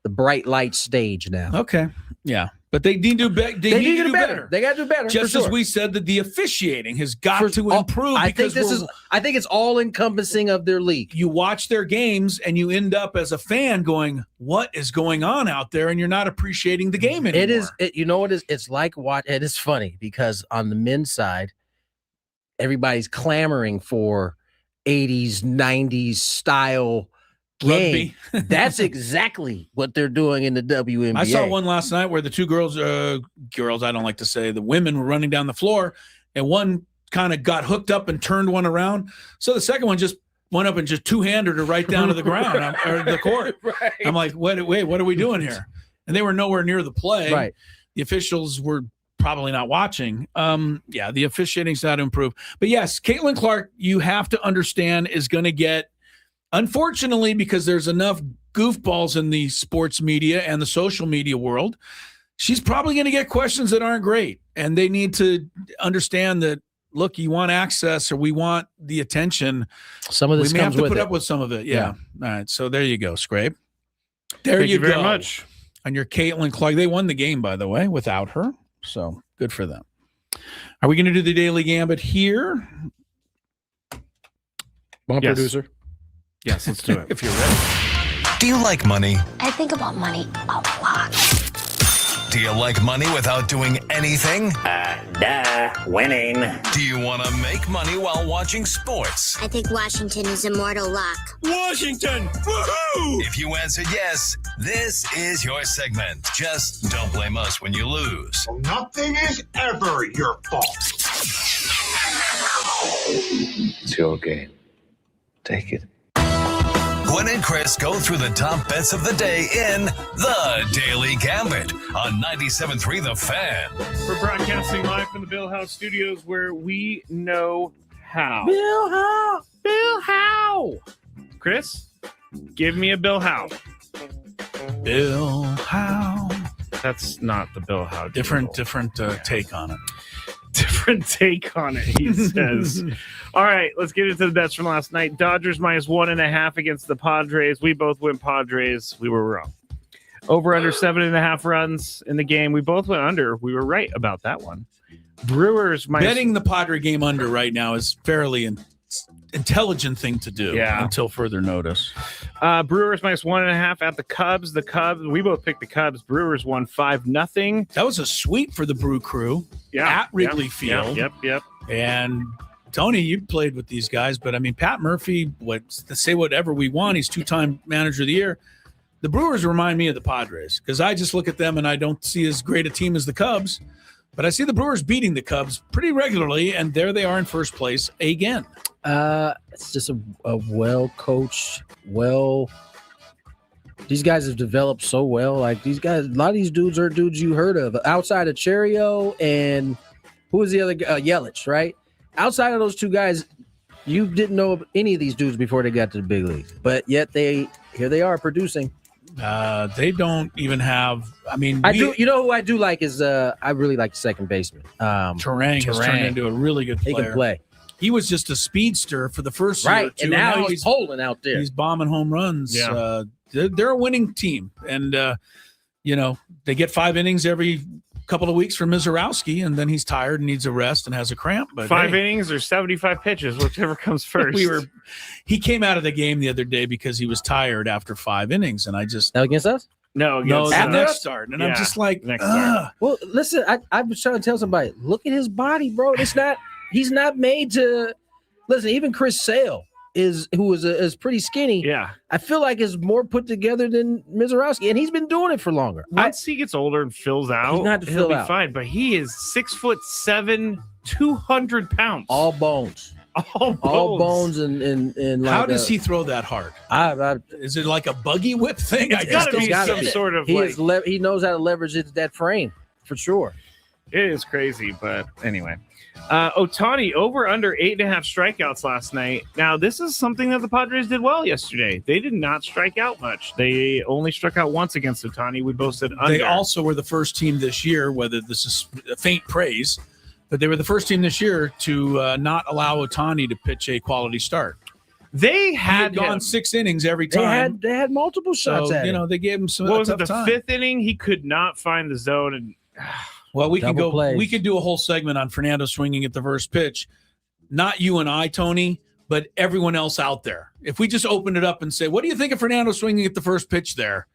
the bright light stage now. Okay. Yeah. But they need to do better. They need to do better. They got to do better. Just as we said that the officiating has got to improve. I think it's all encompassing of their league. You watch their games and you end up as a fan going, what is going on out there? And you're not appreciating the game anymore. You know what it is? It's like it is funny because on the men's side, everybody's clamoring for 80s, 90s style game. That's exactly what they're doing in the WNBA. I saw one last night where the two girls, I don't like to say, the women were running down the floor, and one kind of got hooked up and turned one around. So the second one just went up and just two-handed her right down to the ground or the court. Right. I'm like, wait, what are we doing here? And they were nowhere near the play. Right. The officials were probably not watching. The officiating's got to improve. But yes, Caitlin Clark, you have to understand, is going to get, unfortunately, because there's enough goofballs in the sports media and the social media world, she's probably going to get questions that aren't great. And they need to understand that, look, you want access or we want the attention. Some of this we may have comes to put with up with some of it. Yeah. All right. So there you go, Scrape. Thank you very much. And your Caitlin Clark. They won the game, by the way, without her. So good for them. Are we going to do the Daily Gambit here? Yes. Producer. Yes, let's do it. If you're ready. Do you like money? I think about money a lot. Do you like money without doing anything? Winning. Do you want to make money while watching sports? I think Washington is a mortal lock. Washington! Woohoo! If you answered yes, this is your segment. Just don't blame us when you lose. Nothing is ever your fault. It's your game. Take it. Gwynn and Chris go through the top bets of the day in The Daily Gambit on 97.3 The Fan. We're broadcasting live from the Bill House Studios where we know how. Bill Howe. Chris, give me a Bill Howe. Bill Howe. That's not the Bill Howe. Different take on it. Different take on it, he says. All right, let's get into the bets from last night. Dodgers minus 1.5 against the Padres. We both went Padres. We were wrong. Over under 7.5 runs in the game. We both went under. We were right about that one. Brewers minus... Betting the Padre game under right now is fairly intelligent thing to do until further notice. Brewers minus 1.5 at the Cubs. The Cubs, we both picked the Cubs. Brewers won 5-0. That was a sweep for the Brew Crew at Wrigley Field. Yep. And Tony, you played with these guys, but I mean, Pat Murphy, say whatever we want. He's 2-time manager of the year. The Brewers remind me of the Padres because I just look at them and I don't see as great a team as the Cubs, but I see the Brewers beating the Cubs pretty regularly, and there they are in first place again. It's just a well-coached, these guys have developed so well. Like these guys, a lot of these dudes are dudes you heard of outside of Cherio and who was the other guy? Yelich, right? Outside of those two guys, you didn't know of any of these dudes before they got to the big leagues, but yet here they are producing. They don't even have. I mean, You know who I do like is I really like the second baseman. Terang has turned into a really good player. He can play. He was just a speedster for the first year, and now he's holding out there. He's bombing home runs. Yeah. They're a winning team, and they get 5 innings every couple of weeks from Mizorowski, and then he's tired and needs a rest and has a cramp. But 5 innings or 75 pitches, whichever comes first. He came out of the game the other day because he was tired after 5 innings, and I just against us. No, the next start, and I'm just like, next start. Well, listen, I was trying to tell somebody, look at his body, bro. He's not made to listen. Even Chris Sale is pretty skinny. Yeah, I feel like is more put together than Mizorowski, and he's been doing it for longer. Once he gets older and fills out, he'll be fine. But he is 6'7", 200 pounds. All bones. All bones and like how does he throw that hard? Is it like a buggy whip thing? It's got to be some sort of. He knows how to leverage that frame for sure. It is crazy, but anyway. Ohtani over under 8.5 strikeouts last night. Now, this is something that the Padres did well yesterday. They did not strike out much. They only struck out once against Ohtani. We both said under. They also were the first team this year, whether this is faint praise, but they were the first team this year to not allow Ohtani to pitch a quality start. They He had gone him. 6 innings every time. They had multiple shots So, at him. they gave him some. What was a it? The tough time. 5th inning, he could not find the zone, and Well, we Double plays. We could do a whole segment on Fernando swinging at the first pitch. Not you and I, Tony, but everyone else out there. If we just opened it up and say, what do you think of Fernando swinging at the first pitch there?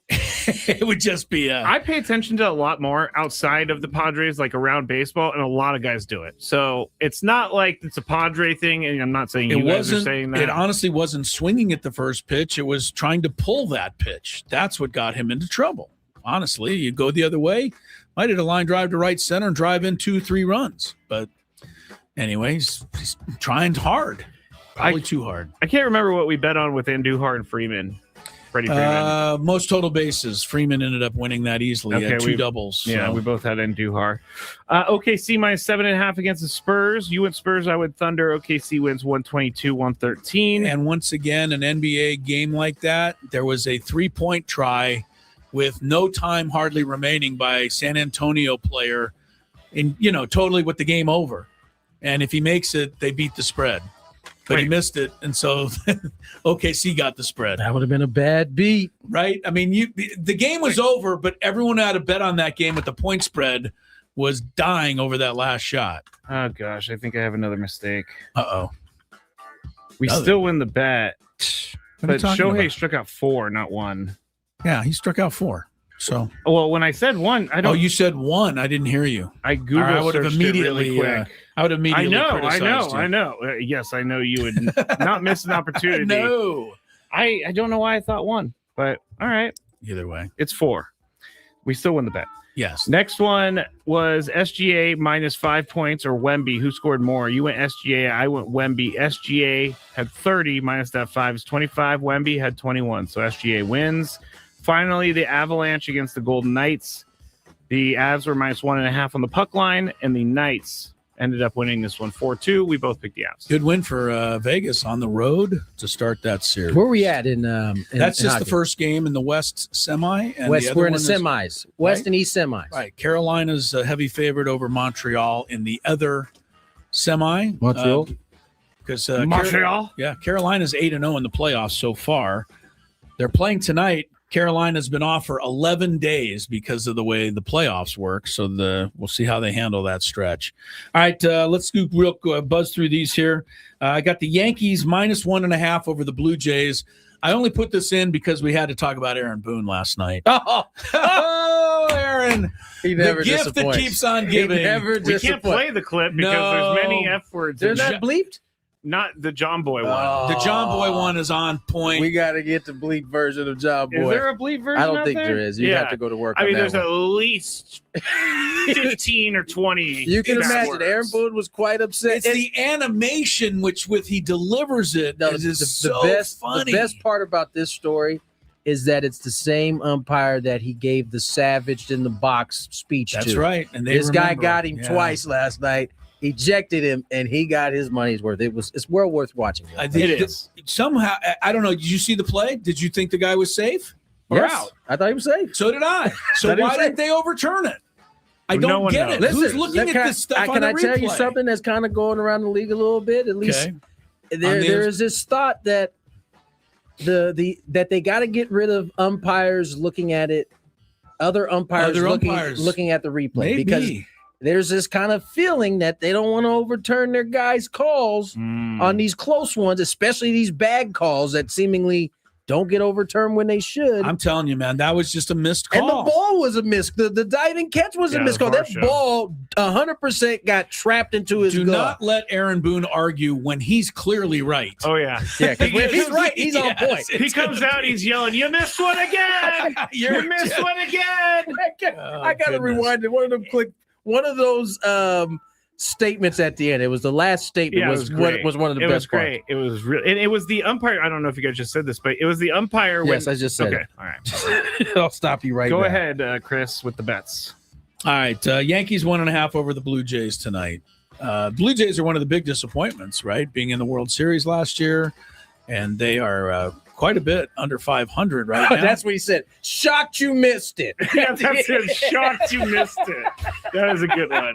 It would just be I pay attention to a lot more outside of the Padres, like around baseball, and a lot of guys do it. So it's not like it's a Padre thing, and I'm not saying you guys are saying that. It honestly wasn't swinging at the first pitch. It was trying to pull that pitch. That's what got him into trouble. Honestly, you go the other way, might hit a line drive to right center and drive in 2-3 runs. But anyways, he's trying hard. Probably too hard. I can't remember what we bet on with Andujar and Freeman. Freddie Freeman. Most total bases. Freeman ended up winning that easily. Had 2 doubles. Yeah, so. we both had Andujar. OKC minus 7.5 against the Spurs. You went Spurs, I went Thunder. OKC wins 122-113. And once again, an NBA game like that, there was a 3-point try with no time hardly remaining by a San Antonio player, in totally with the game over. And if he makes it, they beat the spread. But he missed it, and so OKC got the spread. That would have been a bad beat. Right? I mean, the game was over, but everyone who had a bet on that game with the point spread was dying over that last shot. Oh, gosh, I think I have another mistake. Uh-oh. We still win the bet. What are you But talking Shohei about? struck out 4, not 1. Yeah, he struck out 4. So, well, when I said 1, I don't. Oh, you said 1. I didn't hear you. I Google I would have searched immediately. it really quick. I would have immediately. I criticized know. Yes, I know you would not miss an opportunity. No. I don't know why I thought 1, but all right. Either way, it's 4. We still win the bet. Yes. Next one was SGA minus 5 points or Wemby. Who scored more? You went SGA. I went Wemby. SGA had 30 minus that 5 is 25. Wemby had 21. So SGA wins. Finally, the Avalanche against the Golden Knights. The Avs were minus 1.5 on the puck line, and the Knights ended up winning this one 4-2. We both picked the Avs. Good win for Vegas on the road to start that series. Where are we at in That's in just hockey? the first game in the West semi. And West, the other we're in the one is- semis. West right? and East semis. Right. Carolina's a heavy favorite over Montreal in the other semi. Montreal? Because Montreal? Carolina's 8-0 in the playoffs so far. They're playing tonight. Carolina's been off for 11 days because of the way the playoffs work. So we'll see how they handle that stretch. All right, let's do real buzz through these here. I got the Yankees minus 1.5 over the Blue Jays. I only put this in because we had to talk about Aaron Boone last night. Oh, Aaron. He never the gift that disappoints. keeps on giving. He never We can't play the clip because there's many F words. They're in not it. bleeped? Not the John Boy one. The John Boy one is on point. We got to get the bleep version of John Boy. Is there a bleep version? I don't out think there? there is. You have to go to work I on mean, that there's one. at least 15 or 20. You can bad imagine words. Aaron Boone was quite upset. It's the animation with he delivers it. No, It is the so best funny. The best part about this story is that it's the same umpire that he gave the savaged in the box speech That's to. right. And This guy remember. got him Yeah. twice last night, ejected him, and he got his money's worth. It's well worth watching. I think It is. somehow I don't know. Did you see the play? Did you think the guy was safe or Yes, out? I thought he was safe. So did I. So Thought he was why safe. didn't they overturn it? I No don't one get knows. it. Listen, Who's looking at this stuff on can the I tell you replay? something that's kind of going around the league a little bit? At least Okay. there is this thought that that they got to get rid of umpires looking at it, other umpires looking at the replay Maybe. because there's this kind of feeling that they don't want to overturn their guys' calls on these close ones, especially these bad calls that seemingly don't get overturned when they should. I'm telling you, man, that was just a missed call. And the ball was a miss. The diving catch was a Yeah, missed the call. VAR That show. ball 100% got trapped into his Do glove. not let Aaron Boone argue when he's clearly right. Oh, yeah. Yeah, because when he's right, he's on Yes, point. He comes out, he's yelling, "You missed one again! You missed one again!" I got to rewind it. One of those statements at the end. It was the last statement. Yeah, was it was great. was one of the It best was great. It was real, and it was the umpire. I don't know if you guys just said this, but it was the umpire. Yes, I just said okay. it. All right. I'll stop you right Go there. ahead, Chris, with the bets. All right, Yankees 1.5 over the Blue Jays tonight. Blue Jays are one of the big disappointments, right? Being in the World Series last year, and they are quite a bit under 500 right now. That's what he said. Shocked you missed it. Yeah, that's it. Shocked you missed it. That is a good one.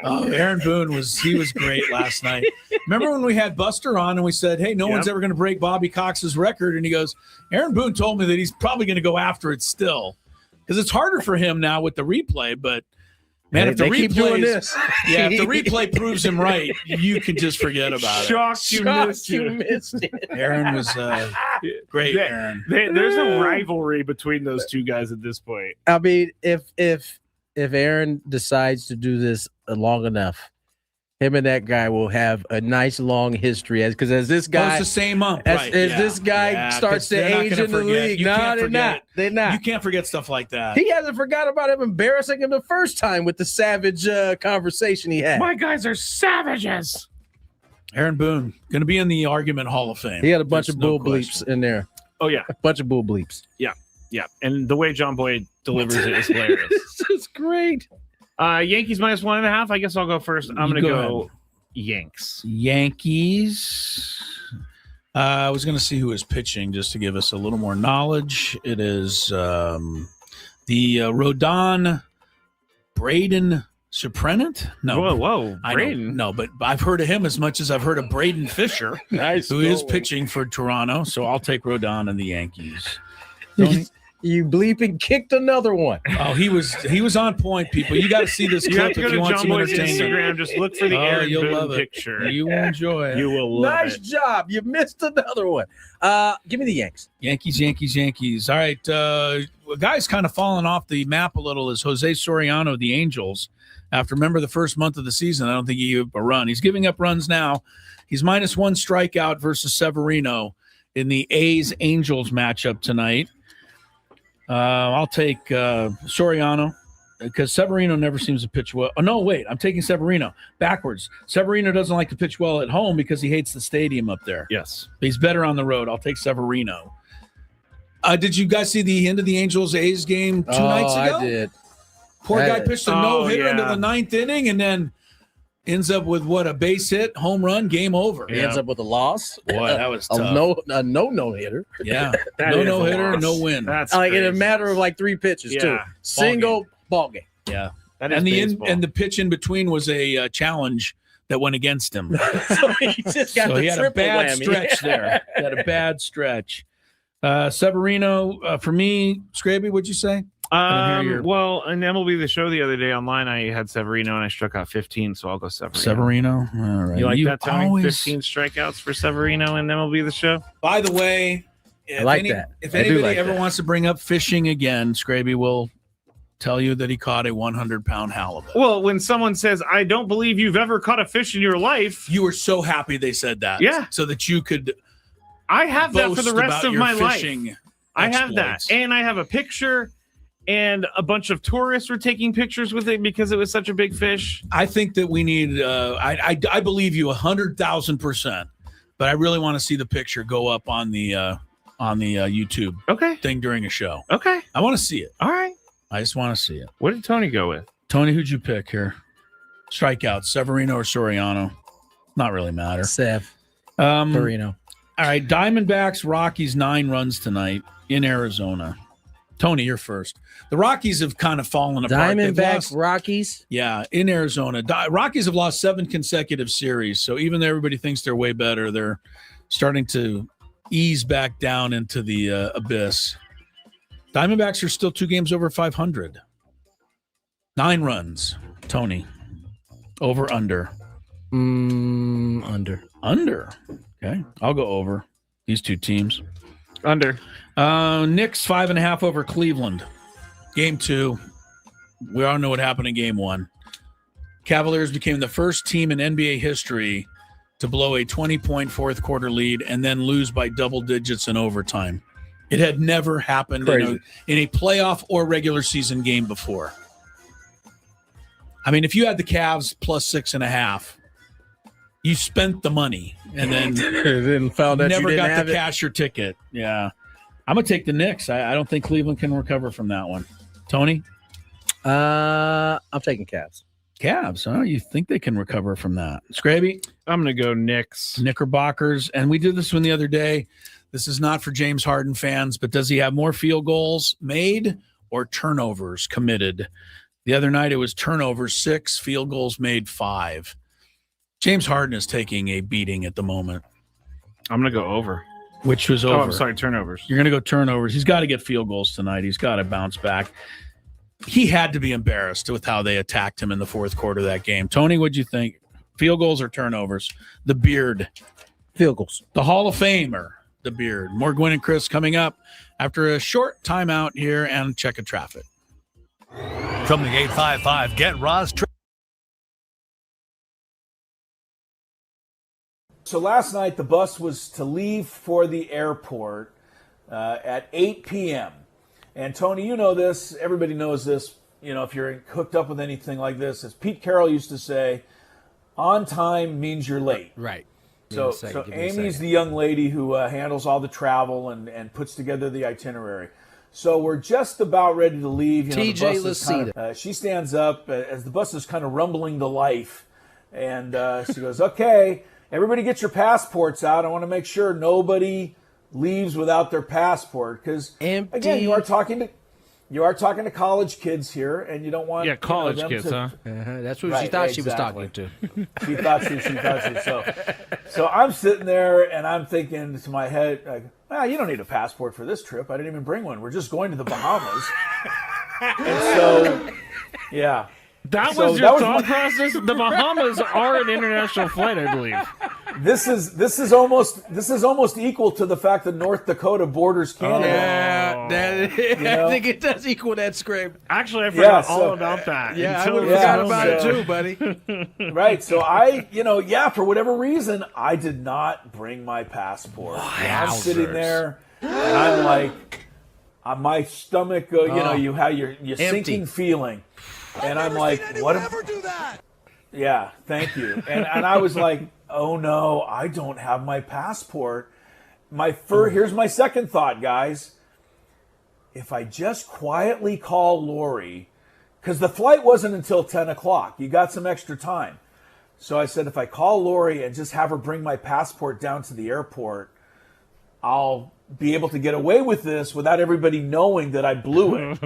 Oh, Aaron Boone was great last night. Remember when we had Buster on and we said, hey, no one's ever going to break Bobby Cox's record? And he goes, Aaron Boone told me that he's probably going to go after it still because it's harder for him now with the replay. But, man, if the replay proves him right, you can just forget about it. Shocked you missed it. Aaron was great, Aaron. There's a rivalry between those two guys at this point. I mean, if Aaron decides to do this long enough, him and that guy will have a nice long history as this guy the same up, as this guy starts to age in the league. No, they're not. They're not. You can't forget stuff like that. He hasn't forgot about him embarrassing him the first time with the savage conversation he had. My guys are savages. Aaron Boone going to be in the Argument Hall of Fame. He had a bunch of bull bleeps in there. Oh yeah, a bunch of bull bleeps. Yeah, and the way John Boyd delivers it is hilarious. This is great. Yankees -1.5. I guess I'll go first. I'm going to go Yanks. Yankees. I was going to see who is pitching just to give us a little more knowledge. It is the Rodon Braden Surprenant? No. Whoa. Braden. No, but I've heard of him as much as I've heard of Braden Fisher, who is pitching for Toronto. So I'll take Rodon and the Yankees. You bleeping kicked another one. Oh, he was on point, people. You got to see this clip if you want some entertainment. Instagram, just look for the Aaron Boone picture. You will enjoy it. You will love it. Nice job. You missed another one. Give me the Yanks. Yankees. All right. A guy's kind of fallen off the map a little is Jose Soriano, the Angels. After, remember, the first month of the season, I don't think he gave up a run. He's giving up runs now. He's -1 strikeout versus Severino in the A's-Angels matchup tonight. I'll take Soriano because Severino never seems to pitch well. Oh, no, wait. I'm taking Severino. Backwards. Severino doesn't like to pitch well at home because he hates the stadium up there. Yes. He's better on the road. I'll take Severino. Did you guys see the end of the Angels-A's game 2 nights ago? I did. Poor guy pitched a no-hitter into the 9th inning and then ends up with, a base hit, home run, game over. He ends up with a loss. Boy, that was tough. A no-hitter. Yeah. No-hitter, no win. That's like in a matter of like 3 pitches, too. Single ball game. Yeah. And the pitch in between was a challenge that went against him. So he just got he had a bad stretch there. He had a bad stretch. Severino, for me, Skraby, what'd you say? Well, in MLB The Show the other day online, I had Severino and I struck out 15, so I'll go Severino. All right. You like that, Tony? 15 strikeouts for Severino in MLB The Show? By the way, I like that. If anybody ever wants to bring up fishing again, Skraby will tell you that he caught a 100-pound halibut. Well, when someone says, I don't believe you've ever caught a fish in your life. You were so happy they said that. Yeah. So that you could I have that for the rest of my life. Exploits. I have that. And I have a picture. And a bunch of tourists were taking pictures with it because it was such a big fish. I think that we need. I believe you 100,000%, but I really want to see the picture go up on the YouTube thing during a show. Okay, I want to see it. All right, I just want to see it. What did Tony go with? Tony, who'd you pick here? Strikeouts, Severino or Soriano? Not really matter. Severino. All right, Diamondbacks, Rockies 9 runs tonight in Arizona. Tony, you're first. The Rockies have kind of fallen apart. Diamondbacks, Rockies? Yeah, in Arizona. Rockies have lost 7 consecutive series. So even though everybody thinks they're way better, they're starting to ease back down into the abyss. Diamondbacks are still 2 games over 500. 9 runs. Tony, over, under? Under. Under. Okay, I'll go over these 2 teams. Under. Knicks 5.5 over Cleveland. Game 2. We all know what happened in game 1. Cavaliers became the first team in NBA history to blow a 20-point fourth quarter lead and then lose by double digits in overtime. It had never happened in a playoff or regular season game before. I mean, if you had the Cavs plus 6.5, you spent the money and then found out never you didn't got have to cash your ticket. Yeah. I'm going to take the Knicks. I don't think Cleveland can recover from that one. Tony? I'm taking Cavs. Cavs, huh? You think they can recover from that? Skraby? I'm going to go Knicks. Knickerbockers. And we did this one the other day. This is not for James Harden fans, but does he have more field goals made or turnovers committed? The other night it was turnovers 6, field goals made 5. James Harden is taking a beating at the moment. I'm going to go over. Which was over. Oh, I'm sorry, turnovers. You're going to go turnovers. He's got to get field goals tonight. He's got to bounce back. He had to be embarrassed with how they attacked him in the fourth quarter of that game. Tony, what'd you think? Field goals or turnovers? The beard. Field goals. The Hall of Famer, the beard. More Gwynn and Chris coming up after a short timeout here and check of traffic. From the 855 Get Ross. So last night the bus was to leave for the airport at 8 p.m. And Tony, you know this. Everybody knows this. You know, if you're hooked up with anything like this, as Pete Carroll used to say, on time means you're late. Right. So Amy's the young lady who handles all the travel and puts together the itinerary. So we're just about ready to leave. You know, TJ Lacita. She stands up as the bus is kind of rumbling to life. And she goes, okay, everybody get your passports out. I want to make sure nobody leaves without their passport. Because, again, you are talking to college kids here, and you don't want college them kids, to, That's who she thought she was talking to. She thought she. So I'm sitting there, and I'm thinking to my head, like, you don't need a passport for this trip. I didn't even bring one. We're just going to the Bahamas. And so, yeah. That was your thought process? The Bahamas are an international flight, I believe. This is almost equal to the fact that North Dakota borders Canada. I think it does equal that, Skraby. Actually, I forgot all about that. Yeah, I forgot about it too, buddy. Right. So for whatever reason, I did not bring my passport. I'm sitting there, and I'm like, my stomach, you have your sinking feeling. And I'm like, what? Never do that. Yeah, thank you. And I was like, oh no, I don't have my passport. Here's my second thought, guys. If I just quietly call Lori, because the flight wasn't until 10 o'clock. You got some extra time. So I said, if I call Lori and just have her bring my passport down to the airport, I'll be able to get away with this without everybody knowing that I blew it.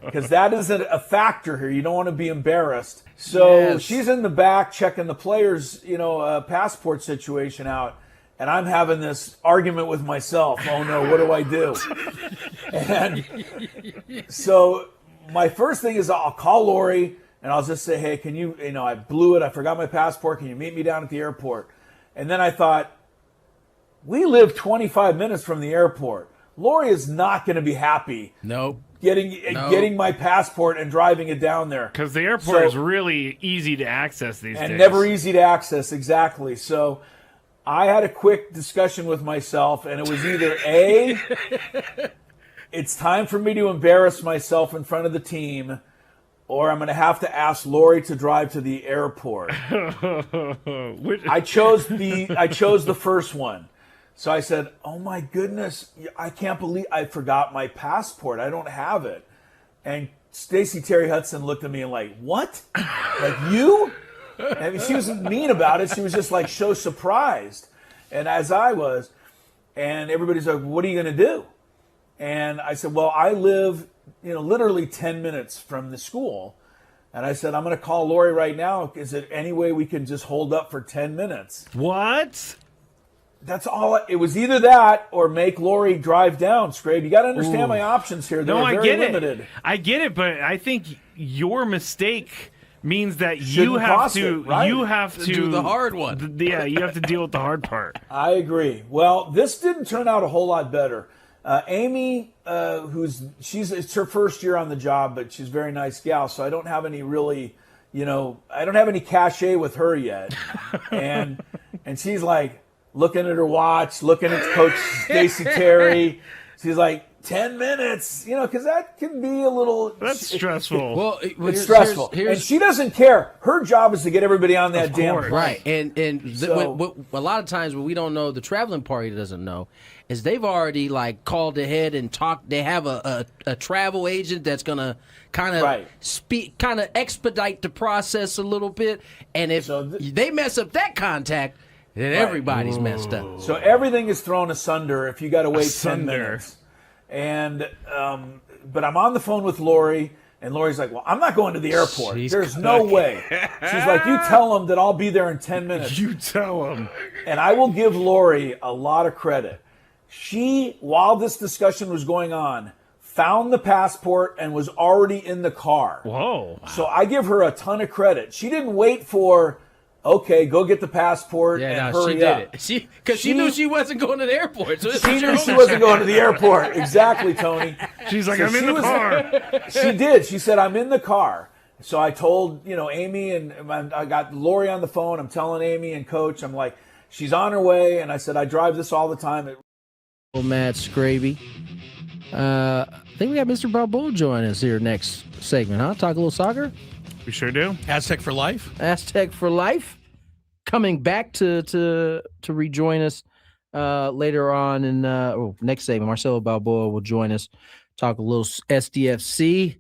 Because that isn't a factor here. You don't want to be embarrassed. So she's in the back checking the players, passport situation out. And I'm having this argument with myself. Oh no, what do I do? And so my first thing is I'll call Lori and I'll just say, hey, can you, I blew it. I forgot my passport. Can you meet me down at the airport? And then I thought, we live 25 minutes from the airport. Lori is not going to be happy. Nope. Getting my passport and driving it down there. Because the airport is really easy to access these days. And never easy to access, exactly. So I had a quick discussion with myself, and it was either A, it's time for me to embarrass myself in front of the team, or I'm going to have to ask Lori to drive to the airport. I chose the first one. So I said, oh my goodness, I can't believe I forgot my passport. I don't have it. And Stacey Terry Hudson looked at me and like, what? Like you? I mean, she wasn't mean about it. She was just like so surprised. And as I was, and everybody's like, what are you going to do? And I said, well, I live, literally 10 minutes from the school. And I said, I'm going to call Lori right now. Is there any way we can just hold up for 10 minutes? What? That's all. It was either that or make Lori drive down, Scrape. You got to understand my options here. They're very limited. I get it, but I think your mistake means that you have to do the hard one. Yeah, you have to deal with the hard part. I agree. Well, this didn't turn out a whole lot better. Amy, it's her first year on the job, but she's a very nice gal, so I don't have any really, I don't have any cachet with her yet. And she's like, looking at her watch, looking at Coach Stacey Terry. She's like, 10 minutes, because that can be a little... That's stressful. Well, it's stressful. And she doesn't care. Her job is to get everybody on that damn plane. Right. And a lot of times what we don't know, the traveling party doesn't know, is they've already called ahead and talked. They have a travel agent that's going to kind of expedite the process a little bit. And if they mess up that contact... And everybody's messed up. So everything is thrown asunder if you got to wait 10 minutes. And but I'm on the phone with Lori, and Lori's like, well, I'm not going to the airport. There's no way. She's like, you tell them that I'll be there in 10 minutes. You tell them. And I will give Lori a lot of credit. She, while this discussion was going on, found the passport and was already in the car. Whoa. So I give her a ton of credit. She didn't wait for, okay, go get the passport and hurry up. Because she knew she wasn't going to the airport. So she knew she wasn't going to the airport. Exactly, Tony. She's like, I'm in the car. She did. She said, I'm in the car. So I told, Amy, and I got Lori on the phone. I'm telling Amy and Coach, I'm like, she's on her way. And I said, I drive this all the time. Matt Skraby. I think we got Mr. Balboa joining us here next segment, huh? Talk a little soccer? We sure do. Aztec for life. Aztec for life. Coming back to rejoin us later on in next segment. Marcelo Balboa will join us. Talk a little SDFC.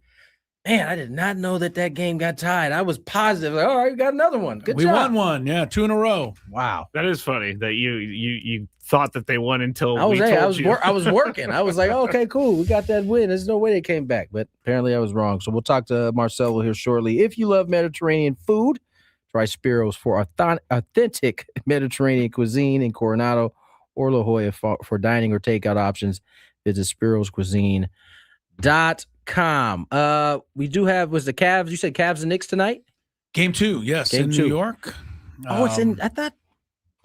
Man, I did not know that game got tied. I was positive. Like, all right, we got another one. Good job. We won one. Yeah, 2 in a row. Wow. That is funny that you thought that they won until I was working. I was like, oh, okay, cool. We got that win. There's no way they came back. But apparently I was wrong. So we'll talk to Marcelo here shortly. If you love Mediterranean food, try Spiro's for authentic Mediterranean cuisine in Coronado or La Jolla for dining or takeout options. Visit spiroscuisine.com. We do have, was the Cavs, you said Cavs and Knicks tonight? Game 2, yes, Game in 2. New York. Oh, it's in, I thought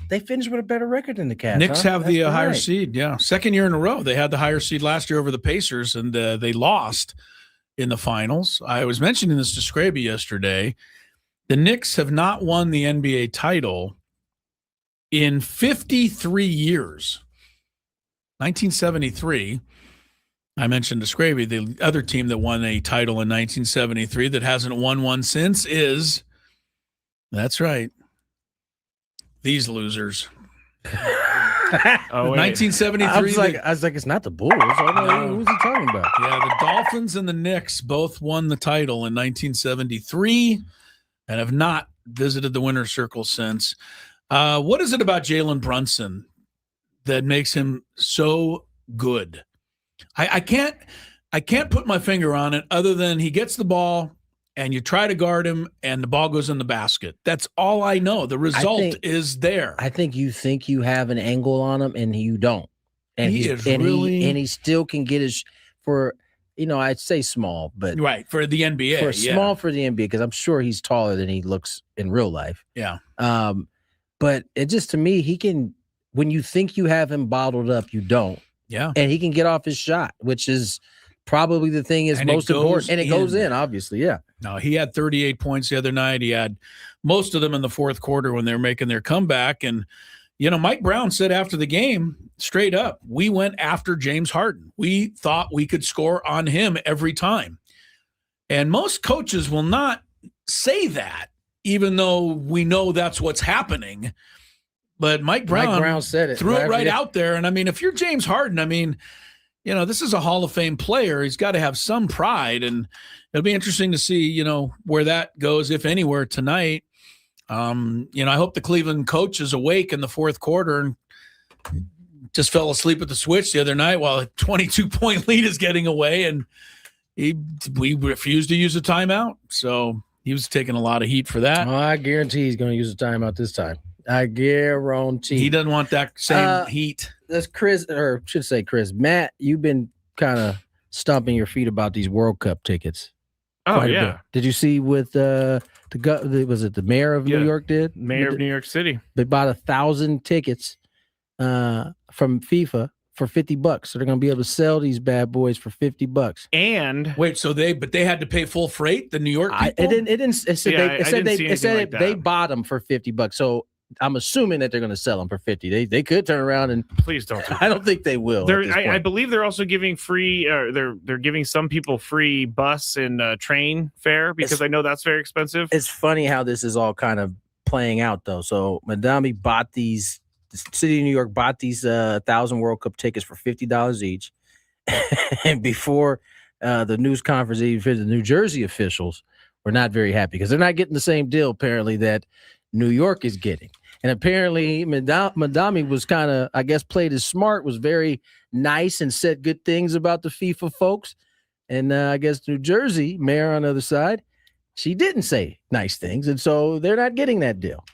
they finished with a better record than the Cavs. Knicks have the higher right. seed, yeah. Second year in a row. They had the higher seed last year over the Pacers, and they lost in the finals. I was mentioning this to Skraby yesterday. The Knicks have not won the NBA title in 53 years. 1973. I mentioned to Skraby, the other team that won a title in 1973 that hasn't won one since is, that's right, these losers. 1973. I was like, it's not the Bulls. Who's he talking about? Yeah, the Dolphins and the Knicks both won the title in 1973 and have not visited the winner's circle since. What is it about Jalen Brunson that makes him so good? I can't put my finger on it other than he gets the ball and you try to guard him and the ball goes in the basket. That's all I know. The result is there. I think you have an angle on him and you don't. And he still can get his for, I'd say small, but right for the NBA. Small for the NBA, because I'm sure he's taller than he looks in real life. Yeah. But it just, to me, he can, when you think you have him bottled up, you don't. Yeah. And he can get off his shot, which is probably the thing is most important. And it goes in, obviously. Yeah. No, he had 38 points the other night. He had most of them in the fourth quarter when they were making their comeback. And, Mike Brown said after the game, straight up, we went after James Harden. We thought we could score on him every time. And most coaches will not say that, even though we know that's what's happening. But Mike Brown said it. Threw it right out there. And, if you're James Harden, this is a Hall of Fame player. He's got to have some pride. And it'll be interesting to see, where that goes, if anywhere, tonight. I hope the Cleveland coach is awake in the fourth quarter and just fell asleep at the switch the other night while a 22-point lead is getting away. And we refused to use a timeout. So he was taking a lot of heat for that. Oh, I guarantee he's going to use a timeout this time. I guarantee. He doesn't want that same heat. That's Chris, or should say Chris. Matt, you've been kind of stomping your feet about these World Cup tickets. Oh, yeah. Did you see with was it the mayor of New York did? Mayor of New York City. They bought 1,000 tickets from FIFA for $50. So they're going to be able to sell these bad boys for $50. And wait, so they had to pay full freight, the New York people? It said they bought them for $50. So I'm assuming that they're going to sell them for $50. They could turn around and please don't. I don't think they will. I believe they're also giving free. They're giving some people free bus and train fare because I know that's very expensive. It's funny how this is all kind of playing out, though. So Madami bought these. The city of New York bought these 1,000 World Cup tickets for $50 each, and before the news conference, even the New Jersey officials were not very happy because they're not getting the same deal apparently that New York is getting. And apparently Madami was kind of, I guess, played as smart, was very nice and said good things about the FIFA folks. And I guess New Jersey, mayor on the other side, she didn't say nice things. And so they're not getting that deal.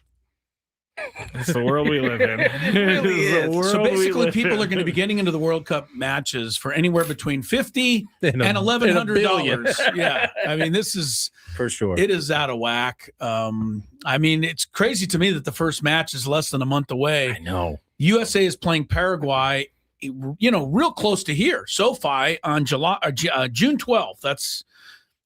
It's the world we live in. It really is. So basically, people are going to be getting into the World Cup matches for anywhere between $50 and $1,100. Yeah, I mean, this is for sure. It is out of whack. I mean, it's crazy to me that the first match is less than a month away. I know. USA is playing Paraguay, real close to here. SoFi on June 12th. That's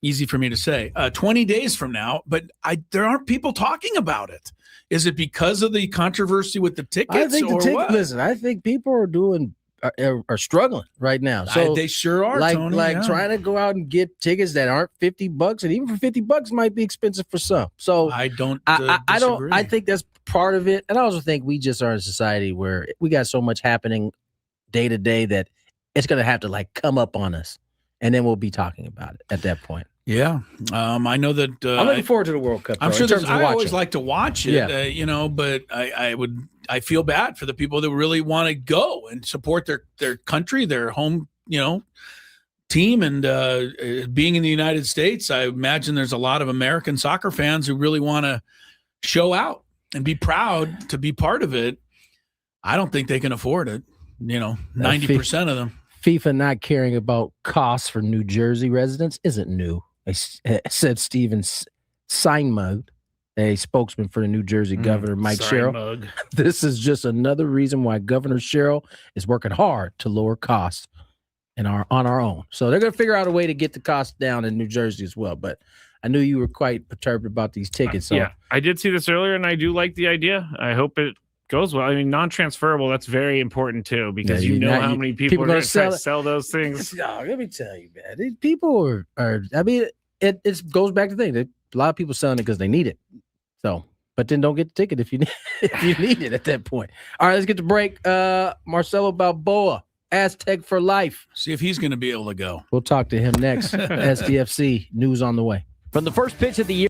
easy for me to say. 20 days from now, but there aren't people talking about it. Is it because of the controversy with the tickets? I think what? Listen, I think people are struggling right now. So they sure are, Tony, trying to go out and get tickets that aren't $50, and even for $50 might be expensive for some. So I don't. I think that's part of it, and I also think we just are in a society where we got so much happening day to day that it's going to have to come up on us, and then we'll be talking about it at that point. Yeah, I know that. I'm looking forward to the World Cup. I'm sure I always like to watch it, but I feel bad for the people that really want to go and support their country, their home, team, and being in the United States. I imagine there's a lot of American soccer fans who really want to show out and be proud to be part of it. I don't think they can afford it. 90% of them. FIFA not caring about costs for New Jersey residents isn't new. Said Steven Steinmug, a spokesman for the New Jersey governor, Mike Sherrill. This is just another reason why Governor Sherrill is working hard to lower costs on our own. So they're going to figure out a way to get the cost down in New Jersey as well. But I knew you were quite perturbed about these tickets. So. Yeah, I did see this earlier, and I do like the idea. I hope it goes well. I mean, non-transferable, that's very important too, because how many people are going to try to sell those things. No, let me tell you, man. These people are I mean, it goes back to the thing that a lot of people selling it because they need it. So, but then don't get the ticket if you need it at that point. All right, let's get to break. Marcelo Balboa, Aztec for life. See if he's going to be able to go. We'll talk to him next. SDFC news on the way. From the first pitch of the year.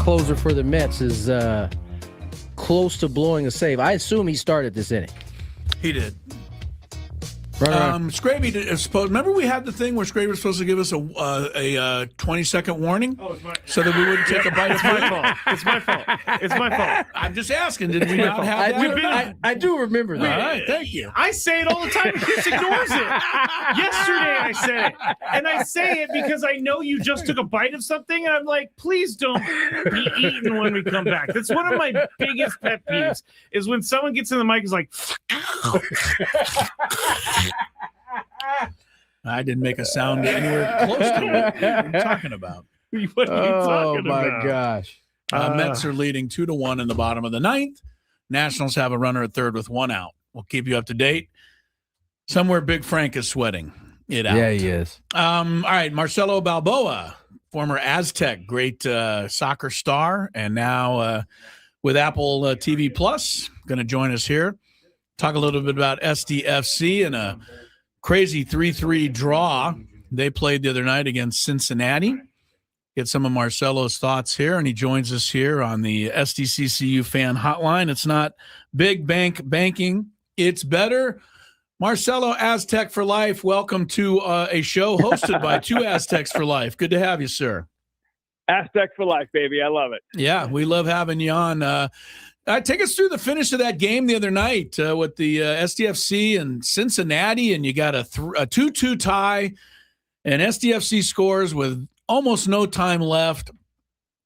closer for the Mets, is close to blowing a save. I assume he started this inning. He did. Skraby remember we had the thing where Skraby was supposed to give us a 20-second warning so that we wouldn't take a bite of food? It's my fault. I'm just asking, did we not have that? I do remember that. All right, thank you. I say it all the time. Chris ignores it. Yesterday I said it. And I say it because I know you just took a bite of something. And I'm like, please don't be eaten when we come back. That's one of my biggest pet peeves is when someone gets in the mic and is like, I didn't make a sound anywhere close to what you're talking about. What are you talking about? Oh, my gosh. Mets are leading 2-1 in the bottom of the ninth. Nationals have a runner at third with one out. We'll keep you up to date. Somewhere Big Frank is sweating it out. Yeah, he is. All right, Marcelo Balboa, former Aztec, great soccer star, and now with Apple TV Plus, going to join us here. Talk a little bit about SDFC and a crazy 3-3 draw they played the other night against Cincinnati. Get some of Marcelo's thoughts here, and he joins us here on the SDCCU fan hotline. It's not big banking. It's better. Marcelo, Aztec for Life, welcome to a show hosted by two Aztecs for Life. Good to have you, sir. Aztec for Life, baby. I love it. Yeah, we love having you on. Take us through the finish of that game the other night with the SDFC and Cincinnati, and you got a 2-2 tie, and SDFC scores with almost no time left.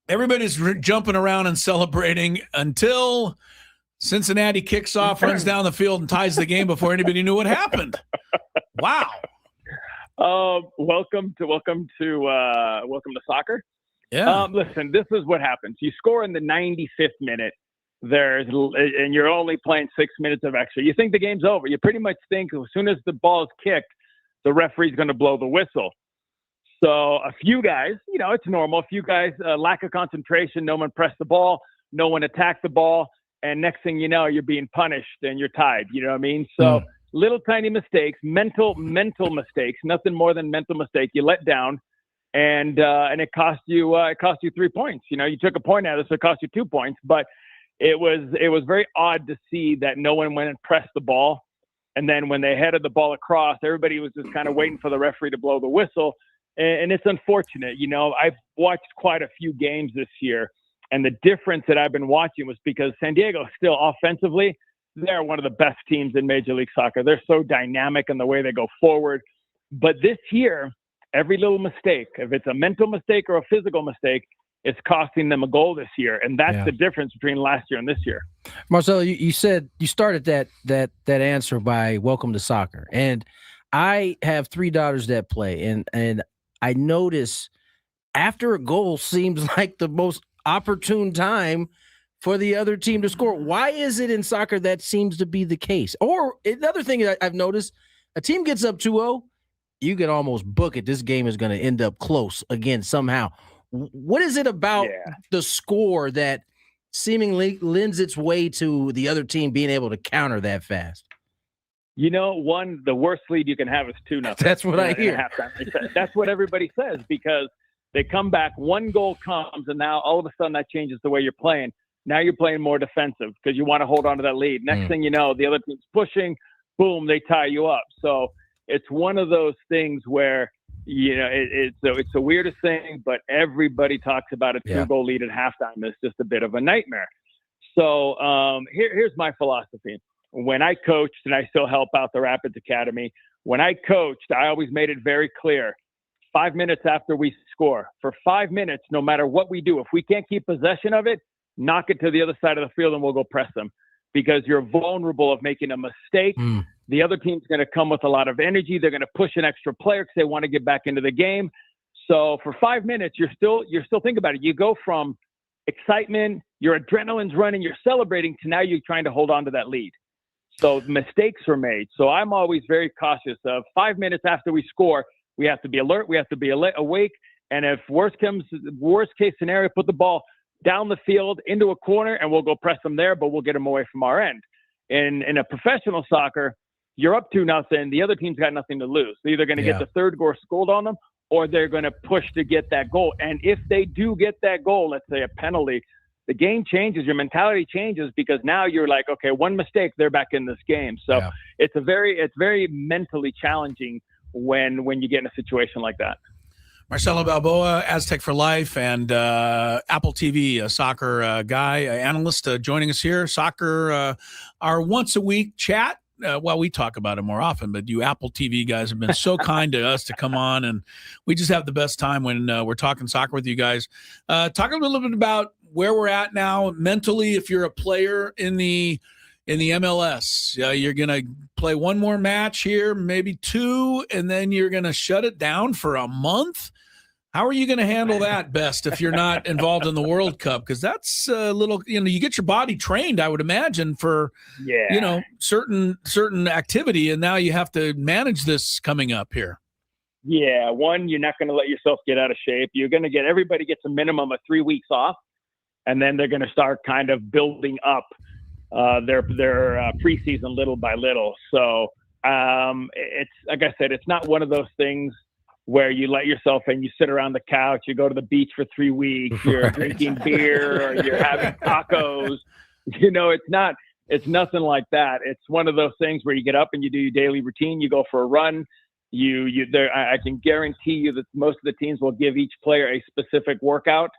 Everybody's jumping around and celebrating until Cincinnati kicks off, runs down the field, and ties the game before anybody knew what happened. Wow. Welcome to soccer. Yeah. Listen, this is what happens. You score in the 95th minute. And you're only playing 6 minutes of extra. You think the game's over. You pretty much think as soon as the ball is kicked, the referee's going to blow the whistle. So a few guys, it's normal. A few guys, lack of concentration. No one pressed the ball. No one attacked the ball. And next thing you know, you're being punished and you're tied. You know what I mean? So little tiny mistakes, mental mistakes, nothing more than mental mistake. You let down, and it cost you 3 points. You took a point out of it, so it cost you 2 points. But it was very odd to see that no one went and pressed the ball. And then when they headed the ball across, everybody was just kind of waiting for the referee to blow the whistle. And it's unfortunate. I've watched quite a few games this year, and the difference that I've been watching was because San Diego still offensively, they're one of the best teams in Major League Soccer. They're so dynamic in the way they go forward. But this year, every little mistake, if it's a mental mistake or a physical mistake, it's costing them a goal this year, and that's the difference between last year and this year. Marcelo, you said you started that answer by welcome to soccer, and I have 3 daughters that play, and I notice after a goal seems like the most opportune time for the other team to score. Why is it in soccer that seems to be the case? Or another thing I've noticed, a team gets up 2-0, you can almost book it. This game is going to end up close again somehow. What is it about the score that seemingly lends its way to the other team being able to counter that fast? The worst lead you can have is 2-0. That's what I hear. That's what everybody says, because they come back, 1 goal comes, and now all of a sudden that changes the way you're playing. Now you're playing more defensive because you want to hold on to that lead. Next thing you know, the other team's pushing, boom, they tie you up. So it's one of those things where it's the weirdest thing, but everybody talks about a 2-goal lead at halftime. It's just a bit of a nightmare. So here's my philosophy. When I coached, and I still help out the Rapids Academy, when I coached, I always made it very clear, 5 minutes after we score, for 5 minutes, no matter what we do, if we can't keep possession of it, knock it to the other side of the field and we'll go press them, because you're vulnerable of making a mistake. The other team's going to come with a lot of energy. They're going to push an extra player because they want to get back into the game. So for 5 minutes, you're still thinking about it. You go from excitement, your adrenaline's running, you're celebrating, to now you're trying to hold on to that lead. So mistakes were made. So I'm always very cautious of 5 minutes after we score, we have to be alert. We have to be awake. And if worst case scenario, put the ball down the field into a corner and we'll go press them there, but we'll get them away from our end. In a professional soccer, you're up 2-0. The other team's got nothing to lose. They're either going to get the third goal scored on them, or they're going to push to get that goal. And if they do get that goal, let's say a penalty, the game changes, your mentality changes, because now you're like, okay, one mistake, they're back in this game. So it's very mentally challenging when you get in a situation like that. Marcelo Balboa, Aztec for Life, and Apple TV, a soccer guy, analyst, joining us here. Soccer, our once-a-week chat. Well, we talk about it more often, but you Apple TV guys have been so kind to us to come on, and we just have the best time when we're talking soccer with you guys. Talk a little bit about where we're at now mentally. If you're a player in the MLS, you're going to play one more match here, maybe two, and then you're going to shut it down for a month. How are you going to handle that best if you're not involved in the World Cup? Because that's a little, you get your body trained, I would imagine, for, certain activity, and now you have to manage this coming up here. Yeah, one, you're not going to let yourself get out of shape. You're going to everybody gets a minimum of 3 weeks off, and then they're going to start kind of building up their preseason little by little. So it's like I said, it's not one of those things where you let yourself and you sit around the couch, you go to the beach for 3 weeks, you're drinking beer, or you're having tacos. It's nothing like that. It's one of those things where you get up and you do your daily routine, you go for a run. I can guarantee you that most of the teams will give each player a specific workout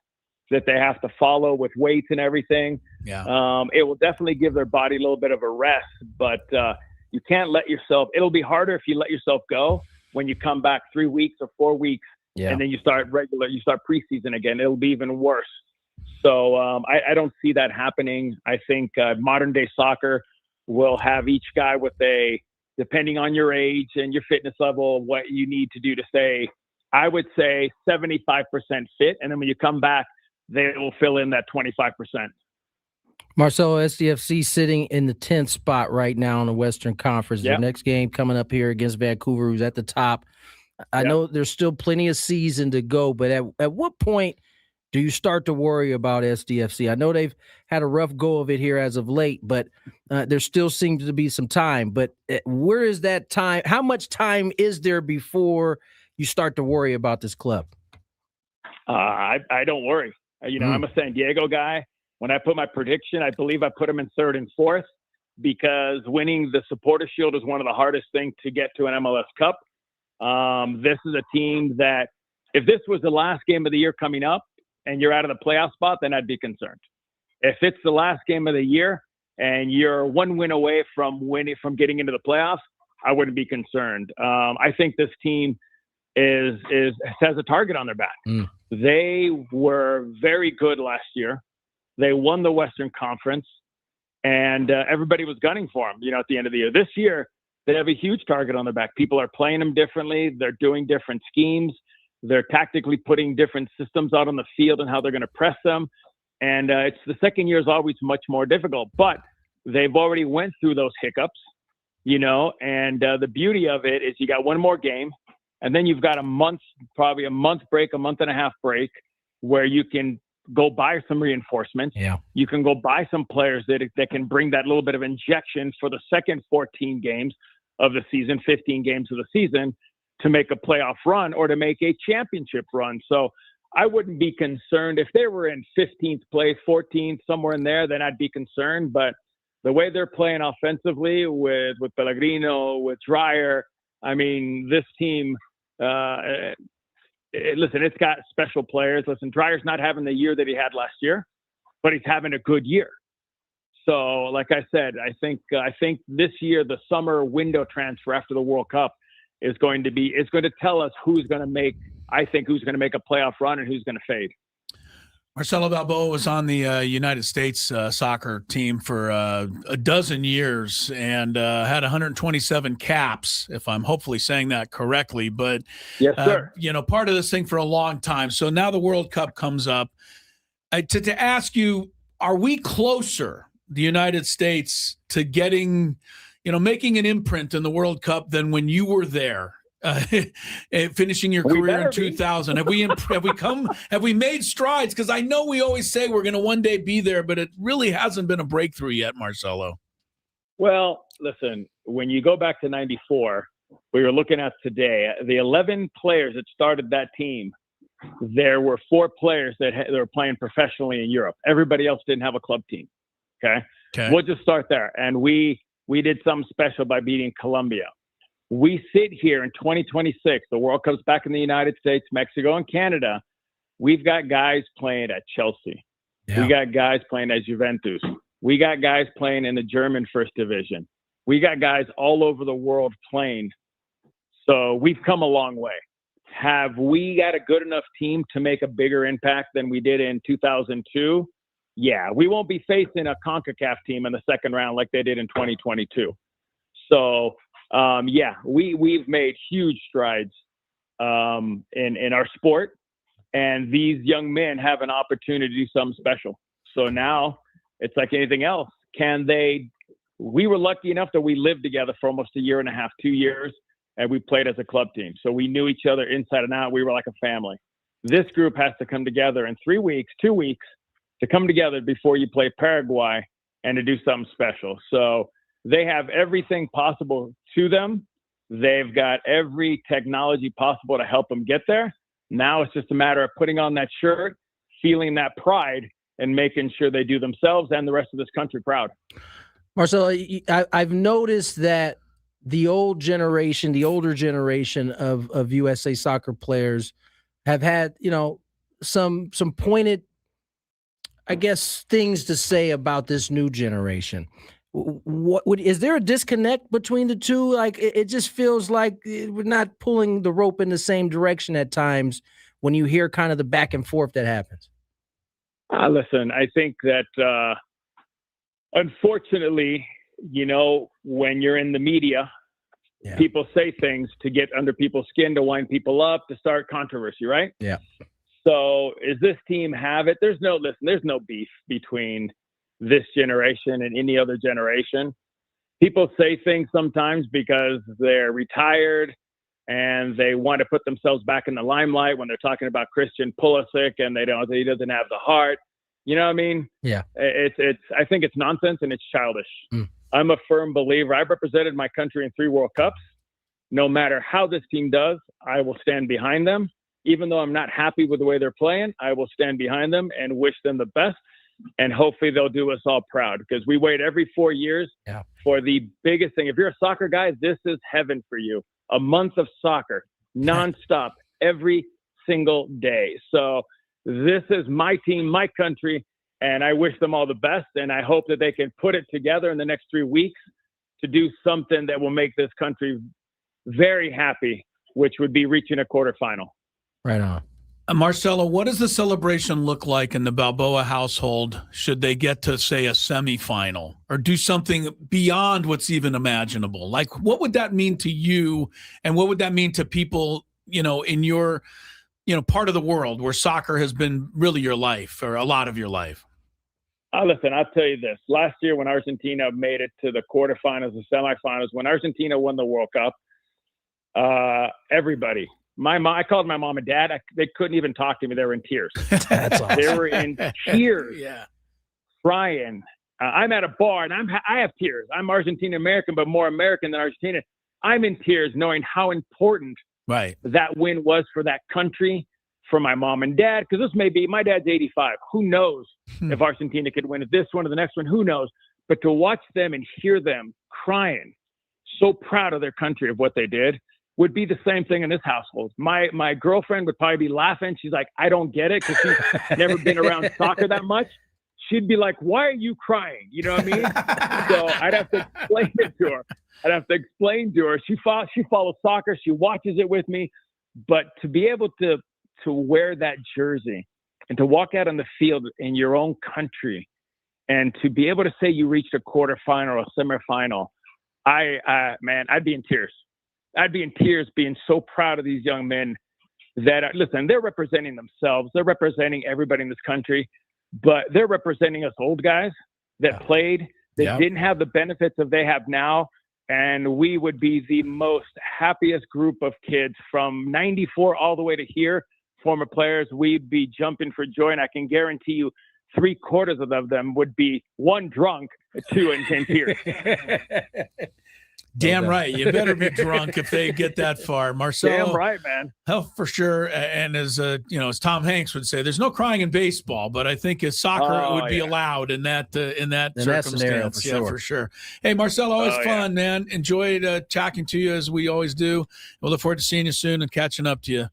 that they have to follow with weights and everything. Yeah. It will definitely give their body a little bit of a rest, but you can't let yourself, it'll be harder if you let yourself go when you come back 3 weeks or 4 weeks, and then you start preseason again. It'll be even worse. So I don't see that happening. I think modern day soccer will have each guy with depending on your age and your fitness level, what you need to do to stay, I would say 75% fit. And then when you come back, they will fill in that 25%. Marcelo, SDFC sitting in the 10th spot right now in the Western Conference. The next game coming up here against Vancouver, who's at the top. I know there's still plenty of season to go, but at what point do you start to worry about SDFC? I know they've had a rough go of it here as of late, but there still seems to be some time. But where is that time? How much time is there before you start to worry about this club? I don't worry. I'm a San Diego guy. When I put my prediction, I believe I put them in third and fourth, because winning the Supporters Shield is one of the hardest things to get to an MLS Cup. This is a team that, if this was the last game of the year coming up and you're out of the playoff spot, then I'd be concerned. If it's the last game of the year and you're one win away from getting into the playoffs, I wouldn't be concerned. I think this team has a target on their back. They were very good last year. They won the Western Conference, and everybody was gunning for them, at the end of the year. This year, they have a huge target on their back. People are playing them differently. They're doing different schemes. They're tactically putting different systems out on the field and how they're going to press them. And it's the second year is always much more difficult, but they've already went through those hiccups, and the beauty of it is you got one more game, and then you've got probably a month break, a month and a half break, where you can go buy some reinforcements. You can go buy some players that can bring that little bit of injection for the second 14 games of the season, 15 games of the season, to make a playoff run or to make a championship run. So I wouldn't be concerned if they were in 15th place, 14th, somewhere in there, then I'd be concerned. But the way they're playing offensively with Pellegrino, with Dreyer, I mean, this team, listen, it's got special players. Listen, Dreyer's not having the year that he had last year, but he's having a good year. So, like I said, I think this year, the summer window transfer after the World Cup is going to tell us who's going to make a playoff run and who's going to fade. Marcelo Balboa was on the United States soccer team for a dozen years and had 127 caps, if I'm hopefully saying that correctly. But, yes, sir. Part of this thing for a long time. So now the World Cup comes up. To ask you, are we closer, the United States, to getting, making an imprint in the World Cup than when you were there? Finishing your career in 2000, have we made strides? Because I know we always say we're going to one day be there, but it really hasn't been a breakthrough yet, Marcelo. Well, listen, when you go back to 94, we were looking at today, the 11 players that started that team, there were 4 players that were playing professionally in Europe. Everybody else didn't have a club team. Okay. We'll just start there. And we did something special by beating Colombia. We sit here in 2026. The World Cup's back in the United States, Mexico, and Canada. We've got guys playing at Chelsea. Yeah. We got guys playing at Juventus. We got guys playing in the German first division. We got guys all over the world playing. So we've come a long way. Have we got a good enough team to make a bigger impact than we did in 2002? Yeah, we won't be facing a CONCACAF team in the second round like they did in 2022. So, yeah, we've made huge strides in our sport, and these young men have an opportunity to do something special. So now it's like anything else. We were lucky enough that we lived together for almost a year and a half, 2 years, and we played as a club team. So we knew each other inside and out. We were like a family. This group has to come together in 2 weeks, to come together before you play Paraguay and to do something special. So they have everything possible to them. They've got every technology possible to help them get there. Now it's just a matter of putting on that shirt, feeling that pride, and making sure they do themselves and the rest of this country proud. Marcelo, I've noticed that the older generation of USA soccer players have had, some pointed, I guess, things to say about this new generation. Is there a disconnect between the two? Like, it just feels like we're not pulling the rope in the same direction at times when you hear kind of the back and forth that happens. Listen, I think that, unfortunately, when you're in the media, people say things to get under people's skin, to wind people up, to start controversy, right? Yeah. So is this team have it? There's no beef between this generation and any other generation. People say things sometimes because they're retired and they want to put themselves back in the limelight when they're talking about Christian Pulisic and he doesn't have the heart. You know what I mean? Yeah. I think it's nonsense and it's childish. I'm a firm believer. I've represented my country in 3 World Cups. No matter how this team does, I will stand behind them. Even though I'm not happy with the way they're playing, I will stand behind them and wish them the best. And hopefully they'll do us all proud, because we wait every 4 years for the biggest thing. If you're a soccer guy, this is heaven for you. A month of soccer, nonstop, every single day. So this is my team, my country, and I wish them all the best. And I hope that they can put it together in the next 3 weeks to do something that will make this country very happy, which would be reaching a quarterfinal. Right on. Marcelo, what does the celebration look like in the Balboa household should they get to, say, a semifinal or do something beyond what's even imaginable? Like, what would that mean to you, and what would that mean to people, in your, part of the world where soccer has been really your life, or a lot of your life? Listen, I'll tell you this. Last year when Argentina made it to the quarterfinals and semifinals, when Argentina won the World Cup, everybody, I called my mom and dad. They couldn't even talk to me. They were in tears. That's awesome. They were in tears, crying. I'm at a bar and I have tears. I'm Argentine American, but more American than Argentina. I'm in tears knowing how important that win was for that country, for my mom and dad. Because this may be, my dad's 85. Who knows if Argentina could win this one or the next one? Who knows? But to watch them and hear them crying, so proud of their country, of what they did, would be the same thing in this household. My girlfriend would probably be laughing. She's like, I don't get it, because she's never been around soccer that much. She'd be like, why are you crying? You know what I mean? So I'd have to explain it to her. She follows soccer. She watches it with me. But to be able to wear that jersey and to walk out on the field in your own country and to be able to say you reached a quarterfinal or a semifinal, I'd be in tears. I'd be in tears being so proud of these young men that, listen, they're representing themselves. They're representing everybody in this country, but they're representing us old guys that played, that didn't have the benefits that they have now. And we would be the most happiest group of kids from 94 all the way to here, former players. We'd be jumping for joy. And I can guarantee you 3/4 of them would be, 1, drunk, 2, in tears. Damn right. You better be drunk if they get that far. Marcelo. Damn right, man. Oh, for sure. And as as Tom Hanks would say, there's no crying in baseball, but I think as soccer would be allowed in that circumstance. For sure. Hey, Marcelo, always fun, man. Enjoyed talking to you as we always do. We'll look forward to seeing you soon and catching up to you.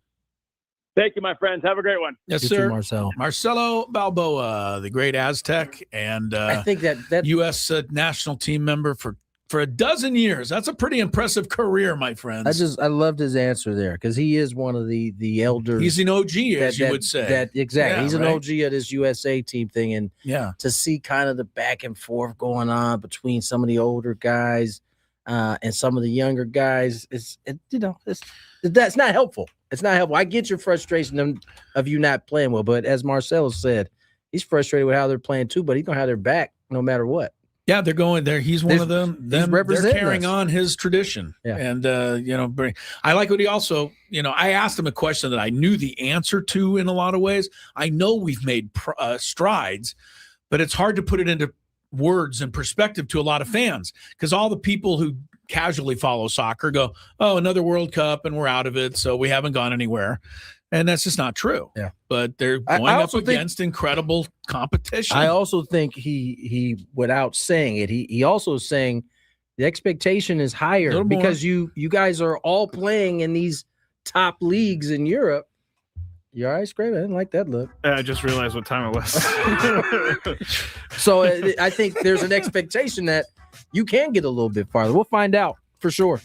Thank you, my friends. Have a great one. Yes, You sir. too, Marcelo. Marcelo Balboa, the great Aztec and I think that U.S. National team member for a dozen years. That's a pretty impressive career, my friends. I loved his answer there because he is one of the elders. He's an OG, as you would say. Exactly. Yeah, He's an OG of this USA team thing. And to see kind of the back and forth going on between some of the older guys and some of the younger guys, that's not helpful. It's not helpful. I get your frustration of you not playing well, but as Marcelo said, he's frustrated with how they're playing too, but he's going to have their back no matter what. Yeah, they're going there. He's one of them. They're carrying on his tradition. Yeah. And, I like what he also, I asked him a question that I knew the answer to in a lot of ways. I know we've made strides, but it's hard to put it into words and perspective to a lot of fans because all the people who casually follow soccer go, oh, another World Cup and we're out of it, so we haven't gone anywhere. And that's just not true. Yeah. But they're going up against incredible competition. I also think he without saying it, he also is saying the expectation is higher because you guys are all playing in these top leagues in Europe. You all right, Skraby? I didn't like that look. I just realized what time it was. So I think there's an expectation that you can get a little bit farther. We'll find out for sure.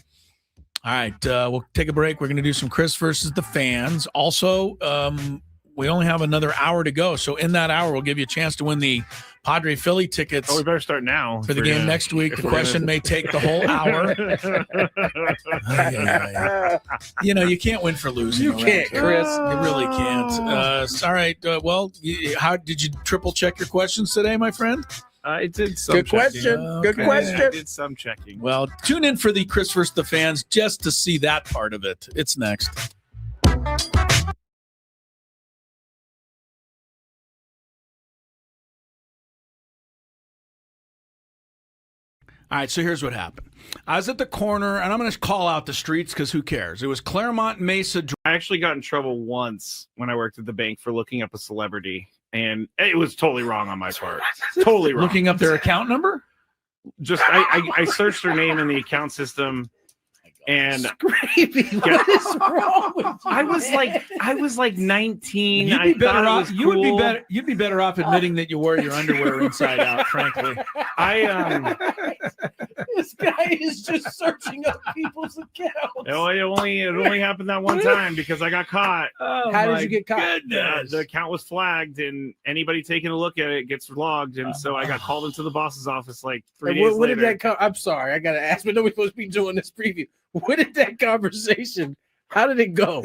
All right, we'll take a break. We're going to do some Chris versus the fans. Also, we only have another hour to go. So in that hour, we'll give you a chance to win the Padre Philly tickets. Oh, we better start now. For the game next week. The question may take the whole hour. You can't win for losing. You can't, Chris. You really can't. All right. How did you triple check your questions today, my friend? I did some Good question. Okay. Good question. I did some checking. Well, tune in for the Chris versus the fans just to see that part of it. It's next. All right, so here's what happened. I was at the corner, and I'm going to call out the streets because who cares? It was Claremont Mesa. I actually got in trouble once when I worked at the bank for looking up a celebrity, and it was totally wrong on my part. Totally wrong. Looking up their account number? Just I searched their name in the account system, and Skraby, what is wrong with you? I was like 19. You'd be better off. You'd be better off admitting that you wore your underwear inside out. Frankly, This guy is just searching up people's accounts. It only happened that one time because I got caught. How did you get caught? The account was flagged, and anybody taking a look at it gets logged. And so I got called into the boss's office like 3 days later. What did that come? I'm sorry, I gotta ask, but nobody's supposed to be doing this preview. What did that conversation? How did it go?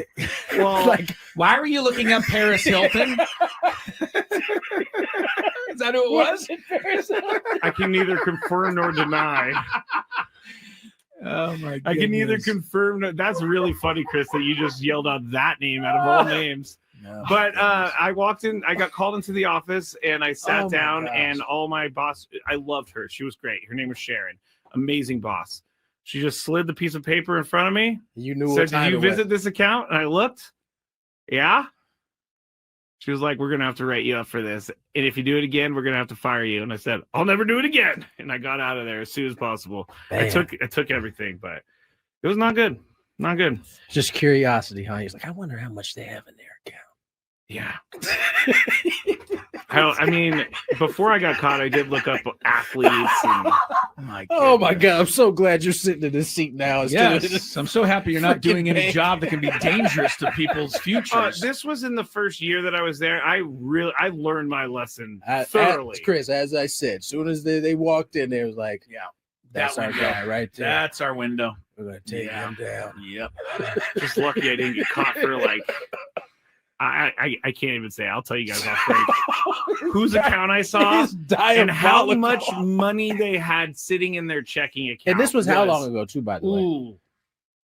Well, why were you looking up Paris Hilton? Is that who it was? I can neither confirm nor deny. Oh my goodness. I can neither confirm. That's really funny, Chris, that you just yelled out that name out of all names. No. But I walked in, I got called into the office, and I sat down, and all my boss, I loved her. She was great. Her name was Sharon. Amazing boss. She just slid the piece of paper in front of me. You knew. Said, "Did you visit this account?" And I looked. Yeah. She was like, "We're gonna have to write you up for this, and if you do it again, we're gonna have to fire you." And I said, "I'll never do it again." And I got out of there as soon as possible. I took everything, but it was not good. Not good. Just curiosity, huh? He's like, I wonder how much they have in their account. Yeah. I mean, before I got caught, I did look up athletes. And, oh my God! I'm so glad you're sitting in this seat now. Yes, I'm so happy you're not doing any job that can be dangerous to people's futures. This was in the first year that I was there. I learned my lesson thoroughly. Chris, as I said, as soon as they walked in, there was like, yeah, that's our guy right there. That's our window. We're gonna take him down. Yep. Just lucky I didn't get caught for like. I can't even say. I'll tell you guys off break whose account I saw and how much money they had sitting in their checking account. And this was how long ago, too, by the way?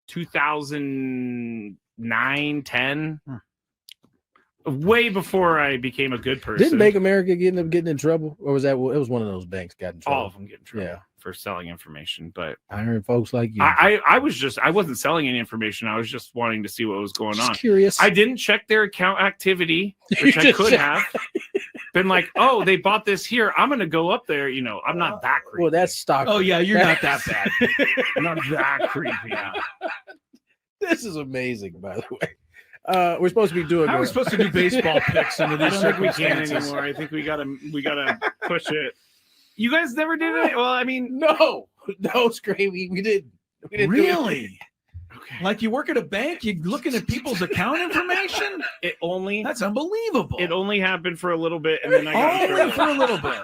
2009, 10. Way before I became a good person. Didn't Bank America get in trouble? Or was that it was one of those banks got in trouble? All of them get in trouble. Yeah. for selling information, but I heard folks like you. I wasn't selling any information. I was just wanting to see what was going on. Curious. I didn't check their account activity, which I could have been like, oh, they bought this here. I'm going to go up there. You know, I'm not that creepy. Well, that's stock. Oh yeah, you're not that bad. I'm not that creepy. This is amazing, by the way. We're supposed to be doing. How are we supposed to do baseball picks under I these don't think we can circumstances? anymore. I think we gotta push it. You guys never did it. Well, I mean, No, Skraby, we didn't. We didn't do it. Really? okay. Like you work at a bank, you're looking at people's account information? That's unbelievable. It only happened for a little bit, and then I got in Only trouble. for a little bit.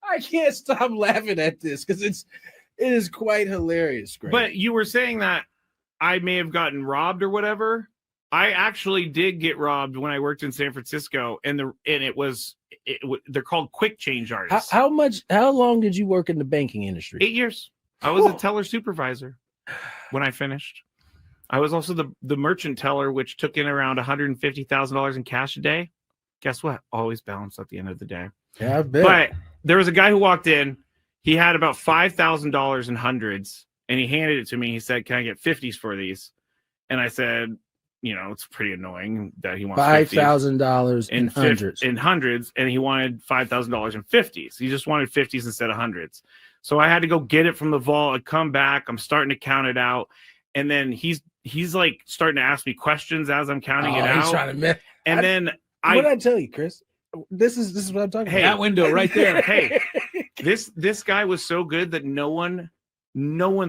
I can't stop laughing at this because it is quite hilarious, Skraby. But you were saying that I may have gotten robbed or whatever. I actually did get robbed when I worked in San Francisco, and they're called quick change artists. How long did you work in the banking industry? 8 years. I was a teller supervisor when I finished. I was also the merchant teller, which took in around $150,000 in cash a day. Guess what? Always balanced at the end of the day. Yeah, I bet. But there was a guy who walked in. He had about $5,000 in hundreds, and he handed it to me. He said, "Can I get 50s for these?" And I said, you know, it's pretty annoying that he wants $5,000 in hundreds. In hundreds, and he wanted $5,000 in 50s. He just wanted 50s instead of hundreds. So I had to go get it from the vault. I come back. I'm starting to count it out, and then he's like starting to ask me questions as I'm counting it out. He's trying to and then what did I tell you, Chris? This is what I'm talking Hey, about. That window right there. Hey, this guy was so good that no one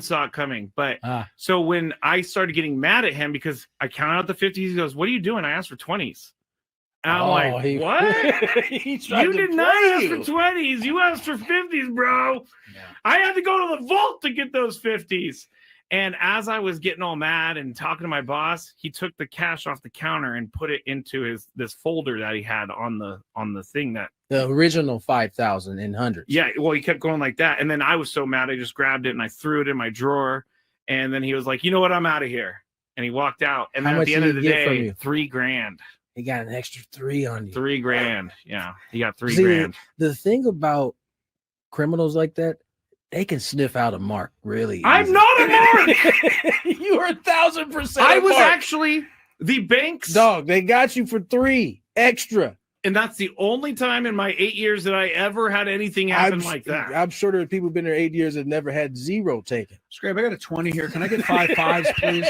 saw it coming. But so when I started getting mad at him because I counted out the 50s, he goes, "What are you doing?" I asked for 20s. And I'm like, what? You did not ask for 20s. You asked for 50s, bro. Yeah. I had to go to the vault to get those 50s. And as I was getting all mad and talking to my boss, he took the cash off the counter and put it into this folder that he had on the thing that the original 5,000 in hundreds. Yeah, well, he kept going like that, and then I was so mad, I just grabbed it and I threw it in my drawer. And then he was like, "You know what? I'm out of here." And he walked out. And then at the end of the day, $3,000. He got an extra 3 on you. $3,000. Yeah, he got $3,000. The thing about criminals like that, they can sniff out a mark really. I'm not a mark. You are 1,000%. I was actually the bank's dog. They got you for 3 extra. And that's the only time in my 8 years that I ever had anything happen like that. I'm sure there are people who've been there 8 years that never had 0 taken. Scrape, I got a 20 here. Can I get 5 5s, please?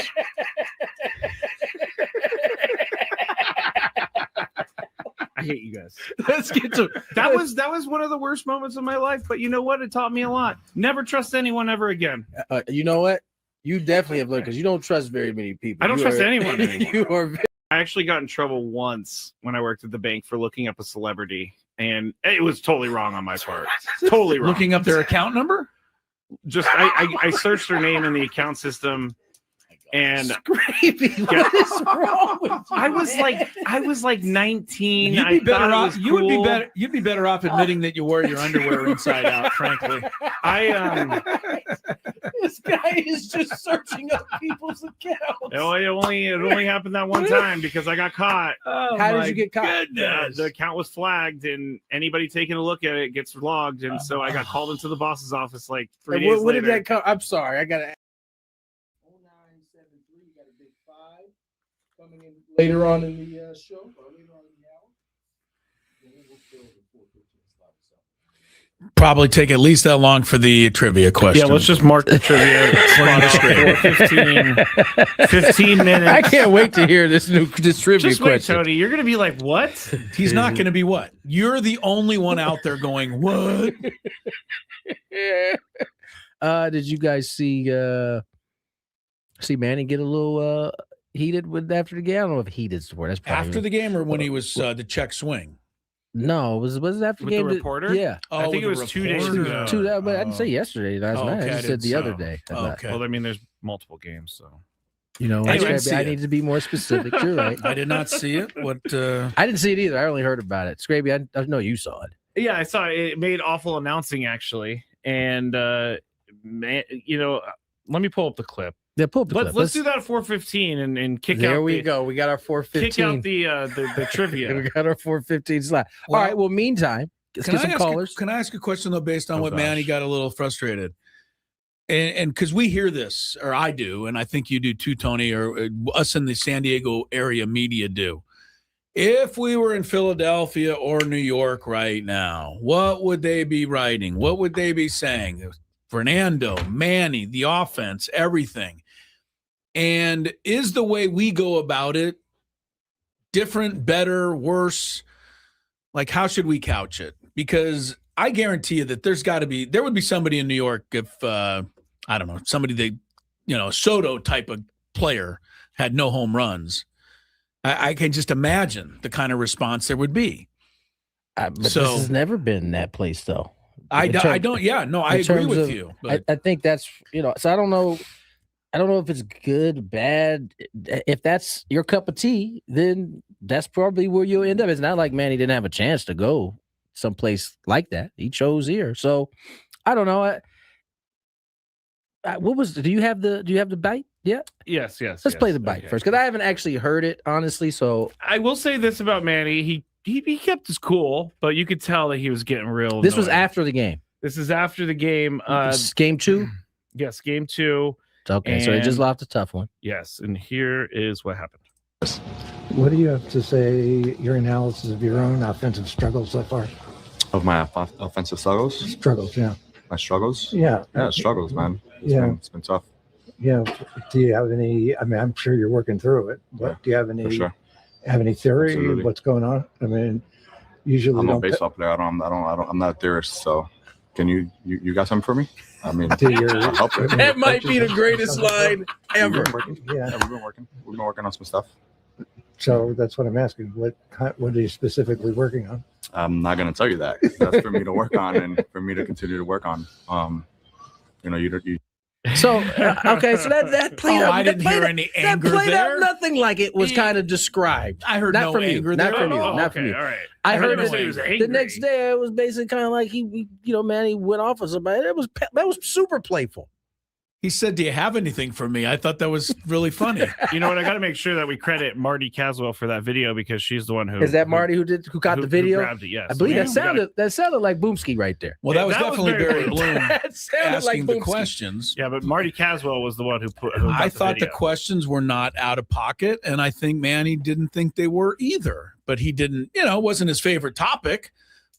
I hate you guys. Let's get to that was one of the worst moments of my life, but you know what? It taught me a lot. Never trust anyone ever again. You know what? You definitely have learned because you don't trust very many people. I don't trust anyone anymore. I actually got in trouble once when I worked at the bank for looking up a celebrity, and it was totally wrong on my part. Totally wrong. Looking up their account number? Just I searched their name in the account system. And Skraby, what is wrong with you? I was like 19. You'd be better off. You would be better. You'd be better off admitting that you wear your underwear inside out. Frankly, this guy is just searching up people's accounts. It only happened that one time because I got caught. Oh, how did you get caught? The account was flagged, and anybody taking a look at it gets logged, and so I got called into the boss's office like 3 days later. What did that come? I'm sorry, I got to. Coming in later on in the show, or later on in the hour. Probably take at least that long for the trivia question. Yeah, let's just mark the trivia. 15 minutes. I can't wait to hear this trivia just wait, question. Tony. You're gonna be like, what? He's not gonna be what? You're the only one out there going, what? Did you guys see Manny get a little heated with after the game? I don't know if heated sport. That's probably after the game or when he was the check swing. No, was it after the game? The reporter? Yeah. I think it was 2 days ago. But I didn't say yesterday. Last night. I just said the other day. Okay. Well, I mean, there's multiple games, so you know, I need to be more specific. You're right. I did not see it. What? I didn't see it either. I only heard about it. Skraby, I know you saw it. Yeah, I saw it. It made awful announcing actually, and man, you know, let me pull up the clip. Yeah, pull up the clip. Let's do that at 4:15 and kick out. There we go. We got our 4:15. Kick out the trivia. We got our 4:15 slot. All right. Well, meantime, Let's get some callers. Can I ask a question though, based on what Manny got a little frustrated? And because we hear this, or I do, and I think you do too, Tony, or us in the San Diego area media do. If we were in Philadelphia or New York right now, what would they be writing? What would they be saying? Fernando, Manny, the offense, everything. And is the way we go about it different, better, worse? Like, how should we couch it? Because I guarantee you that there would be somebody in New York if, I don't know, somebody a Soto type of player had no home runs. I can just imagine the kind of response there would be. But this has never been that place, though. I agree with you. But I think that's, so I don't know if it's good, bad. If that's your cup of tea, then that's probably where you'll end up. It's not like Manny didn't have a chance to go someplace like that. He chose here. So I don't know. Do you have the bite? Yeah. Yes. Let's play the bite first, because I haven't actually heard it, honestly. So I will say this about Manny. He kept his cool, but you could tell that he was getting real. This was after the game. This is after the game. Game 2? Yes, game 2. Okay, so he just lost a tough one. Yes, and here is what happened. What do you have to say, your analysis of your own offensive struggles so far? Of my offensive struggles? Struggles, yeah. My struggles? Yeah. Yeah, struggles, man. It's been tough. Yeah. Do you have any, I'm sure you're working through it, but do you have any, have any theory of what's going on? I mean, usually I'm a baseball player. I'm not a theorist, so can you got something for me? I mean, that might be the greatest line ever. We've been working on some stuff. So that's what I'm asking. What are you specifically working on? I'm not going to tell you that. That's for me to work on and for me to continue to work on. So okay, so that played out. I didn't hear any anger there. That played out nothing like it was kind of described. I heard not no anger there. Not from you. All right. I heard it was angry. The next day. It was basically kind of like he Manny went off on somebody. That was super playful. He said, "Do you have anything for me?" I thought that was really funny. You know what? I got to make sure that we credit Marty Caswell for that video, because she's the one who is that Marty who got the video. Who grabbed it, yes. I believe that sounded like Boomski right there. Well, that was definitely Barry Bloom asking like the questions. Yeah, but Marty Caswell was the one who put. I thought the questions were not out of pocket, and I think Manny didn't think they were either. But he didn't. It wasn't his favorite topip.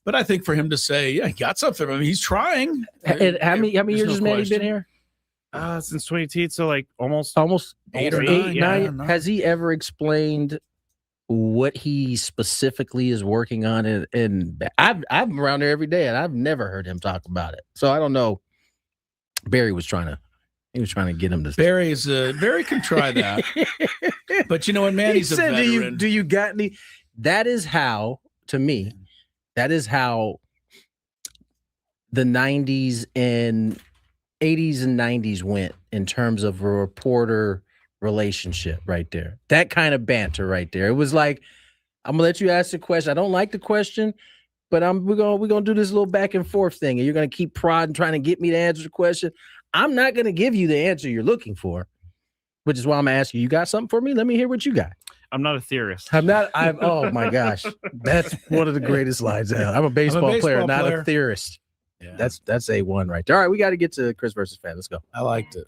But I think for him to say, "Yeah, he got something," I mean, he's trying. And how many years has Manny been here? Since 2018, so like almost 8 or 9. Yeah, has he ever explained what he specifically is working on? And I'm around there every day, and I've never heard him talk about it. So I don't know. Barry was trying to get him to. Barry can try that, but you know what, Manny's a veteran. Do you got any? That is how, to me, that is how the 90s and 80s and 90s went in terms of a reporter relationship right there. That kind of banter right there. It was like, I'm gonna let you ask the question. I don't like the question, but we're gonna do this little back and forth thing, and you're gonna keep prodding, trying to get me to answer the question. I'm not gonna give you the answer you're looking for, which is why I'm asking you. You got something for me? Let me hear what you got. I'm not a theorist. Oh my gosh, that's one of the greatest lines ever. I'm a baseball player, not a theorist. Yeah. That's A1 right there. All right, we got to get to Chris versus Fan. Let's go. I liked it.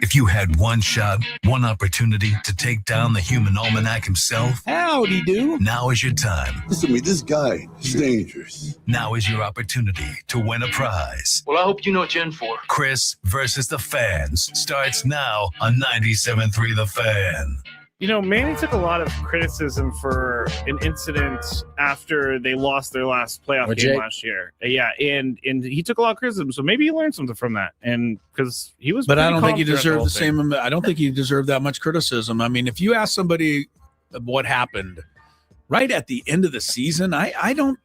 If you had one shot, one opportunity to take down the human almanac himself, howdy do. Now is your time. Listen to me, this guy is dangerous. Now is your opportunity to win a prize. Well, I hope you know what you're in for. Chris versus the Fans starts now on 97.3 The Fan. Manny took a lot of criticism for an incident after they lost their last playoff game last year. Yeah, and he took a lot of criticism, so maybe he learned something from that. And because he was, but I don't think he deserved the same. I don't think he deserved that much criticism. I mean, if you ask somebody what happened right at the end of the season, I'm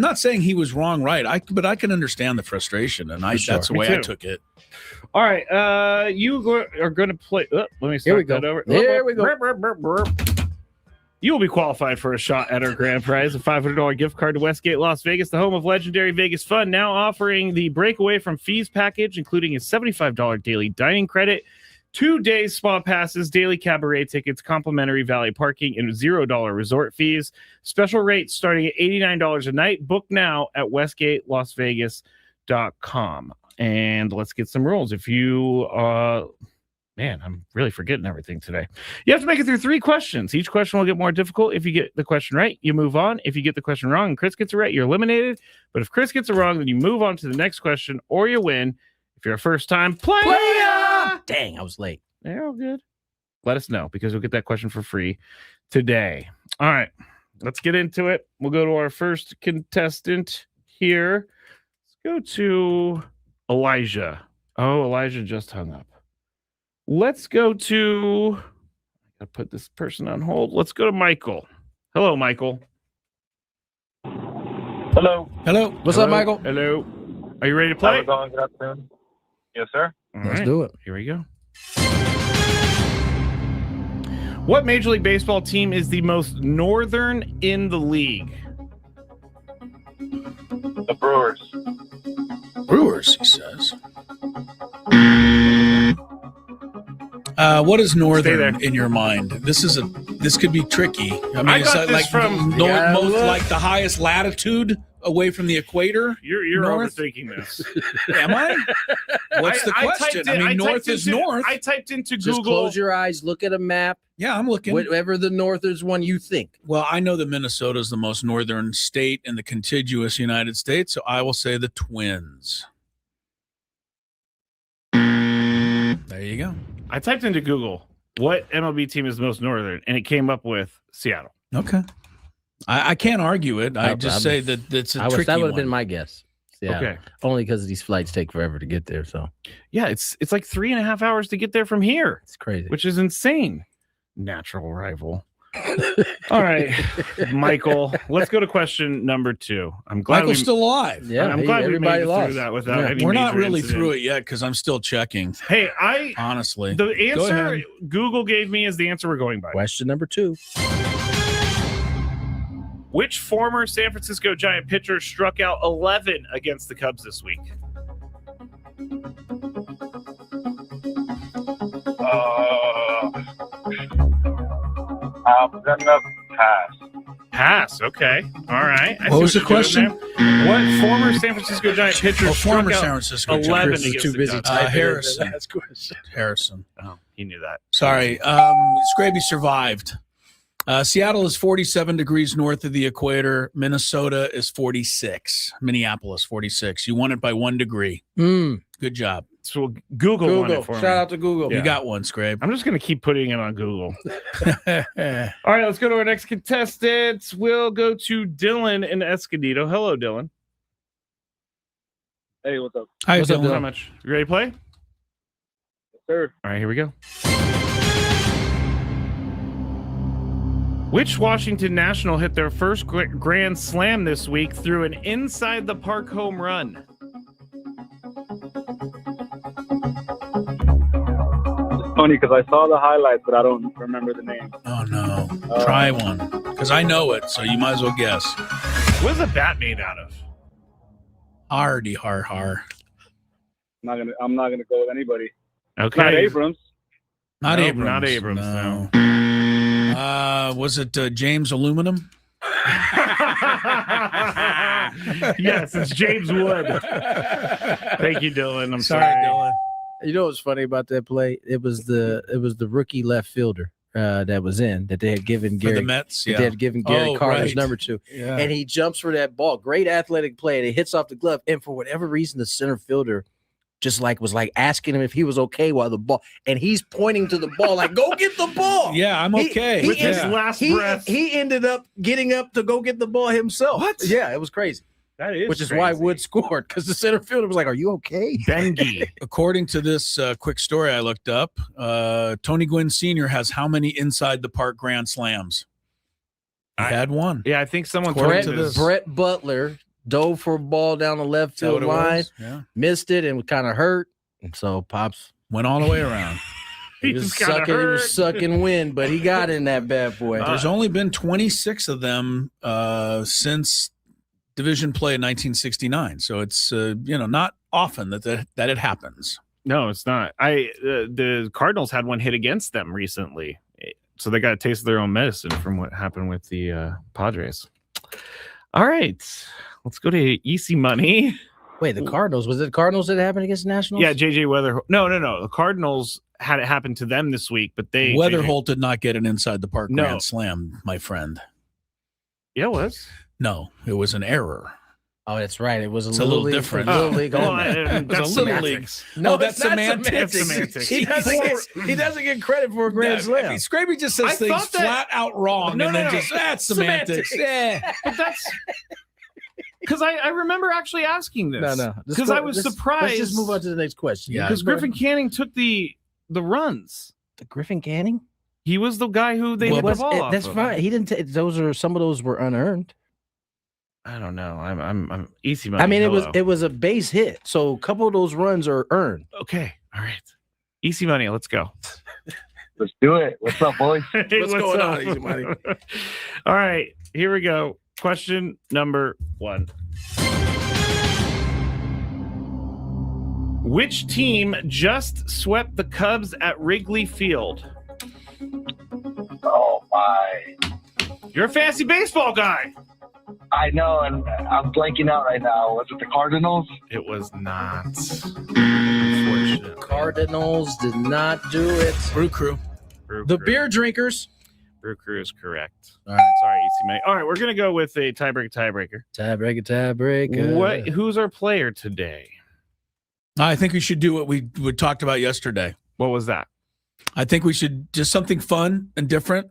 not saying he was wrong, right? But I can understand the frustration, and that's the way I took it. All right, you are going to play. Let me start that over. There we go. You will be qualified for a shot at our grand prize, a $500 gift card to Westgate, Las Vegas, the home of legendary Vegas fun. Now offering the breakaway from fees package, including a $75 daily dining credit, 2-day spa passes, daily cabaret tickets, complimentary valet parking, and $0 resort fees. Special rates starting at $89 a night. Book now at WestgateLasVegas.com. And let's get some rules. If you, man, I'm really forgetting everything today. You have to make it through 3 questions. Each question will get more difficult. If you get the question right, you move on. If you get the question wrong and Chris gets it right, you're eliminated. But if Chris gets it wrong, then you move on to the next question or you win. If you're a first-time player. Dang, I was late. They're all good. Let us know because you'll get that question for free today. All right, let's get into it. We'll go to our first contestant here. Let's go to Elijah. Oh, Elijah just hung up. Let's go to, I gotta put this person on hold. Let's go to Michael. Hello, Michael. Hello. Hello. What's up, Michael? Hello. Are you ready to play? How's it going? Good afternoon. Yes, sir. All Let's right, do it. Here we go. What Major League Baseball team is the most northern in the league? The Brewers. Brewers, he says. What is northern in your mind? This could be tricky. I mean, I it's got this from like the highest latitude away from the equator. You're north? overthinking this. Am I? What's the question? North is north. I typed into Just Google. close your eyes, look at a map. Yeah, I'm looking. Whatever the northern's one you think. Well, I know that Minnesota is the most northern state in the contiguous United States, so I will say the Twins. There you go. I typed into Google what MLB team is the most northern, and it came up with Seattle. Okay. I can't argue it. I just say that it's a tricky that would have one. been my guess. Yeah. Okay. Only because these flights take forever to get there. So Yeah, it's like 3.5 hours to get there from here. It's crazy. Which is insane. Natural rival. All right, Michael. Let's go to question number 2. I'm glad Michael's still alive. Yeah, I'm glad everybody we made it lost. through that without any We're not major really incident. through it yet because I'm still checking. Hey, honestly, the Go answer ahead. Google gave me is the answer we're going by. Question number 2. Which former San Francisco Giant pitcher struck out 11 against the Cubs this week? I'm gonna pass. Pass. Okay. All right. I What see was the you're doing question? there. What former San Francisco Giant pitcher struck former out San Francisco 11 Giant. Chris is against too the busy Cubs? typing Harrison. Last question. Harrison. Oh, he knew that. Sorry. Skraby survived. Seattle is 47 degrees north of the equator. Minnesota is 46. Minneapolis, 46. You won it by 1 degree. Good job. So Google won it for Shout me. out to Google. You got one, Scrabe. I'm just going to keep putting it on Google. All right, let's go to our next contestant. We'll go to Dylan in Escondido. Hello, Dylan. Hey, what's up? Hi, What's up, Dylan. Dylan? How much? You ready to play? Yes, sir. All right, here we go. Which Washington National hit their first grand slam this week through an inside the park home run? It's funny because I saw the highlights, but I don't remember the name. Oh, no. Try one. Because I know it, so you might as well guess. What is a bat made out of? Hardy, har. I'm not gonna go with anybody. Okay. Not Abrams. Not Nope, Abrams. not Abrams, no. Was it James Aluminum? Yes, it's James Wood. Thank you, Dylan. I'm sorry. Dylan. You know what's funny about that play? It was the rookie left fielder that was in that they had given For Gary. the Mets, that yeah. They had given Gary Carter's right. number 2, Yeah. and he jumps for that ball. Great athletic play, and it hits off the glove. And for whatever reason, the center fielder just was asking him if he was okay while the ball, and he's pointing to the ball like, "Go get the ball." Yeah, I'm okay. With his last breath. He ended up getting up to go get the ball himself. What? Yeah, it was crazy. That is Which is crazy. why Wood scored, because the center fielder was like, "Are you okay?" Bengi. According to this quick story I looked up, Tony Gwynn Sr. has how many inside the park grand slams? He had one. Yeah, I think someone According told to me this. Brett Butler dove for a ball down the left Is that field what it line, was? Yeah. missed it, and was kind of hurt. And so Pops Went all the way around. he was sucking wind, but he got in that bad boy. There's only been 26 of them since division play in 1969. So it's not often that it happens. No, it's not. The Cardinals had one hit against them recently, so they got a taste of their own medicine from what happened with the Padres. All right, let's go to Easy Money. Wait, the Cardinals? Was it the Cardinals that happened against the Nationals? Yeah, JJ Weather. No. The Cardinals had it happen to them this week, but Weatherholt did not get an inside the park No. grand slam, my friend. Yeah, it was. No, it was an error. Oh, that's right. It was It's a little different. Little league Well, only. that's a little league. semantics. No, that's that's not semantics. He doesn't get credit for a grand slam. I mean, Skraby just says I things thought that- flat out wrong, No, and no, then no. just that's semantics. Yeah. But that's because I remember actually asking this. No. Because I was surprised. Let's just move on to the next question. Yeah. Because Griffin Canning took the runs. The Griffin Canning? He was the guy who they hit the ball off That's of. fine. He didn't. Some of those were unearned. I don't know. I'm Easy Money. I mean, Hello. it was a base hit, so a couple of those runs are earned. Okay. All right. Easy Money. Let's go. Let's do it. What's up, boys? Hey, What's going up? on, Easy Money? All right. Here we go. Question number 1. Which team just swept the Cubs at Wrigley Field? Oh my! You're a fancy baseball guy. I know, and I'm blanking out right now. Was it the Cardinals? It was not. Unfortunately. Cardinals did not do it. Brew Crew. The beer drinkers. Brew Crew is correct. All right. Sorry, Easy Money. All right, we're gonna go with a tiebreaker. Tiebreaker. Who's our player today? I think we should do what we talked about yesterday. What was that? I think we should just something fun and different.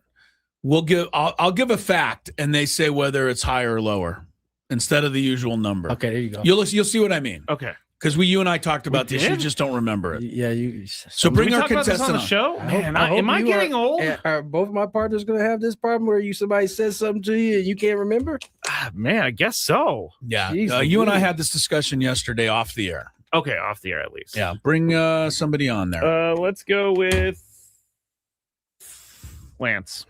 I'll give a fact, and they say whether it's higher or lower instead of the usual number. Okay, there you go. You'll see what I mean. Okay. Because you and I talked about this. You did? just don't remember it. Yeah, you. So bring our talk about this contestant on the show. Man, I hope am I you getting old? Are both my partners going to have this problem where somebody says something to you and you can't remember? Man, I guess so. Yeah. Jeez, You and I had this discussion yesterday off the air. Okay, off the air at least. Yeah. Bring somebody on there. Let's go with Lance.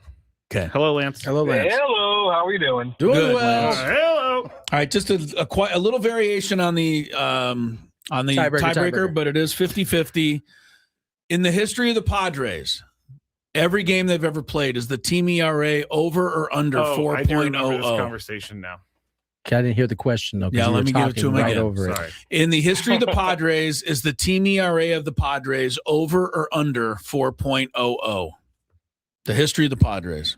Okay. Hello, Lance. Hello, Lance. Hello, how are we doing? Doing Good, well. Lance. Hello. All right, just a little variation on the tiebreaker, but it is 50-50. In the history of the Padres, every game they've ever played, is the team ERA over or under 4.00? I do remember this conversation now. Okay, I didn't hear the question though. Yeah, let me give it to him right again. over Sorry. In the history of the Padres, is the team ERA of the Padres over or under 4.00? The history of the Padres.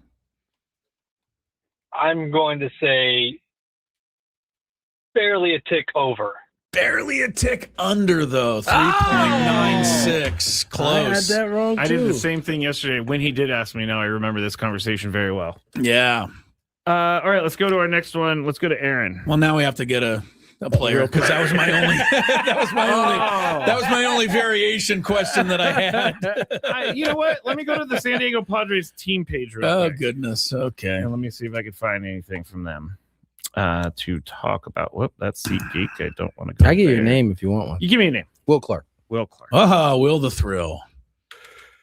I'm going to say barely a tick over. Barely a tick under, though. 3.96. Close. I had that wrong too. I did the same thing yesterday when he did ask me. Now I remember this conversation very well. Yeah. All right, let's go to our next one. Let's go to Aaron. Well, now we have to get a player because that was my only that was my only variation question that I had. You know what? Let me go to the San Diego Padres team page real Oh quick. goodness. Okay. And let me see if I can find anything from them to talk about. Whoop, that's SeatGeek. I don't want to go. I give you there. a name if you want one. You give me a name. Will Clark. Will Clark. Will the thrill.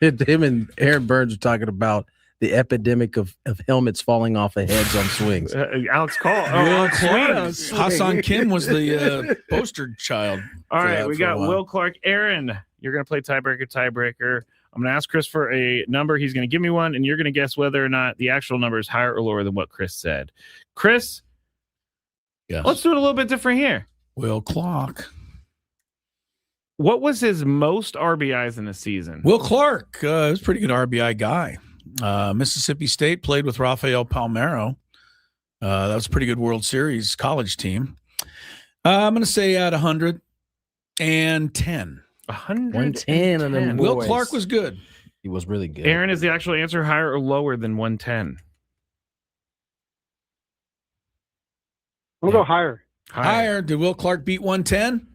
Him and Aaron Burns are talking about the epidemic of helmets falling off of heads on swings. Alex Call. Will Alex Clark. Swings. Hassan Kim was the poster child. All for right, that we for a got while. Will Clark. Aaron, you're going to play tiebreaker. I'm going to ask Chris for a number. He's going to give me one, and you're going to guess whether or not the actual number is higher or lower than what Chris said. Chris, Yes. let's do it a little bit different here. Will Clark. What was his most RBIs in a season? Will Clark is a pretty good RBI guy. Mississippi State played with Rafael Palmeiro. That was a pretty good World Series college team. I'm going to say at 110. 110 on them Will boys. Clark was good. He was really good. Aaron, is the actual answer higher or lower than 110? We'll go higher. Higher. Did Will Clark beat 110?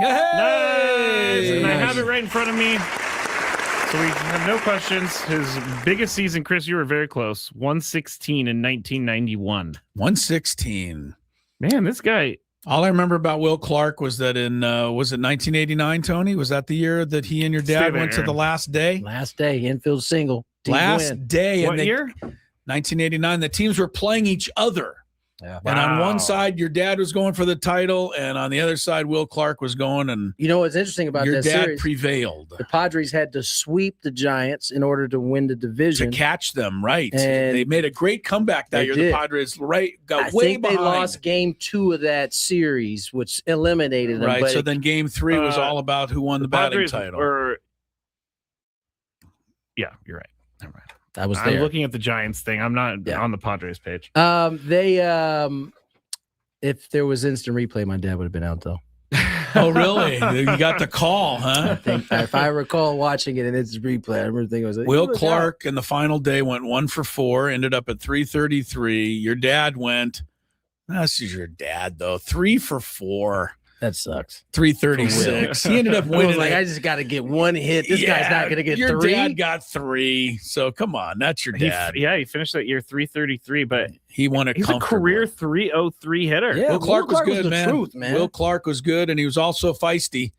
Nice. And I have it right in front of me. So we have no questions. His biggest season, Chris, you were very close. 116 in 1991. 116. Man, this guy. All I remember about Will Clark was that in, was it 1989, Tony? Was that the year that he and your Stay dad there, went to the Aaron. last day? Last day, infield single. Team Last win. day. What year? 1989. The teams were playing each other. Yeah. And on one side, your dad was going for the title, and on the other side, Will Clark was going. And you know what's interesting about your that dad series? prevailed. The Padres had to sweep the Giants in order to win the division. To catch them, right? And they made a great comeback that year. did. The Padres got I way think behind. they lost game 2 of that series, which eliminated them. Right. But So then game 3 was all about who won the batting Padres title. Yeah, you're right. Never mind. I was I'm there. looking at the Giants thing. I'm not on the Padres page. If there was instant replay, my dad would have been out though. Oh, really? You got the call, huh? I think if I recall watching it in its replay, I remember thinking it was like, Will Clark in the final day went 1 for 4, ended up at 333. Your dad went, this is your dad though, 3 for 4. That sucks. 336. He ended up winning. I was like, I just got to get one hit. This guy's not going to get your 3. Your dad got 3. So come on, that's your dad. He finished that year 333, but he won it. He's a career 303 hitter. Yeah, Will Clark was good, man. Truth, man. Will Clark was good, and he was also feisty.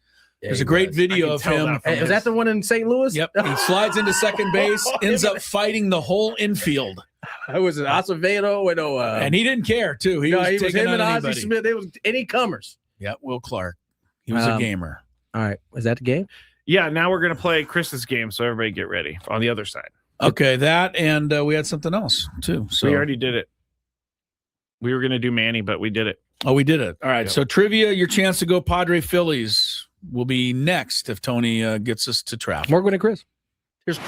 There's a great video of him. Hey, was that the one in St. Louis? Yep. He slides into second base, ends up fighting the whole infield. Was it Acevedo? And he didn't care, too. He was him and Ozzie anybody. Smith. They was any comers. Yeah, Will Clark. He was a gamer. All right. Was that the game? Yeah, now we're going to play Chris's game, so everybody get ready on the other side. Okay, that, and we had something else, too. So we already did it. We were going to do Manny, but we did it. Oh, we did it. All right, Yep. So trivia, your chance to go Padre Phillies will be next if Tony gets us to traffic. More Gwynn and Chris. Here's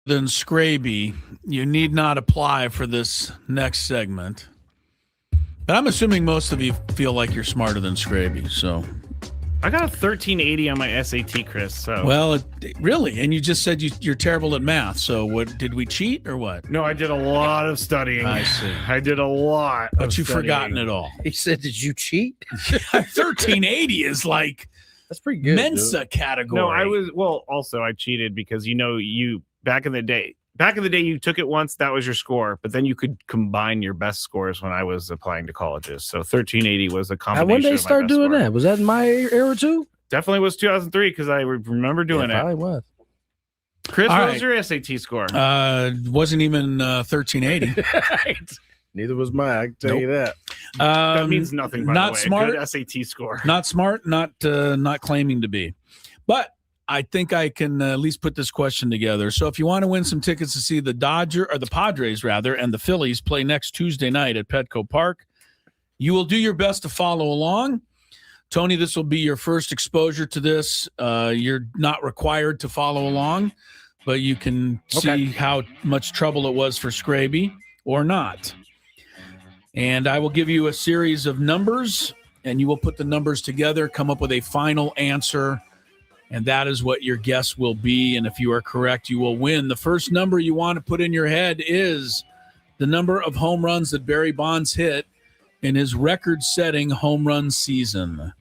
than Skraby, you need not apply for this next segment. But I'm assuming most of you feel like you're smarter than Skraby, so. I got a 1380 on my SAT, Chris. So well, really, and you just said you're terrible at math. So what? Did we cheat or what? No, I did a lot of studying. I see. I did a lot. But you've forgotten it all. He said, "Did you cheat?" 1380 is like that's pretty good. Mensa category. No, I was also I cheated because you back in the day you took it once, that was your score, but then you could combine your best scores when I was applying to colleges. So 1380 was a combination. When did they start doing that? Was that in my era too? Definitely was 2003 because I remember doing it. Probably was. Chris, what was your SAT score? Wasn't even 1380. Neither was mine. I can tell you that. That means nothing. By not the way. smart. Good SAT score. Not smart. Not claiming to be, but I think I can at least put this question together. So if you want to win some tickets to see the Padres and the Phillies play next Tuesday night at Petco Park, you will do your best to follow along. Tony, this will be your first exposure to this. You're not required to follow along, but you can see how much trouble it was for Skraby or not. And I will give you a series of numbers, and you will put the numbers together, come up with a final answer, and that is what your guess will be. And if you are correct, you will win. The first number you want to put in your head is the number of home runs that Barry Bonds hit in his record-setting home run season.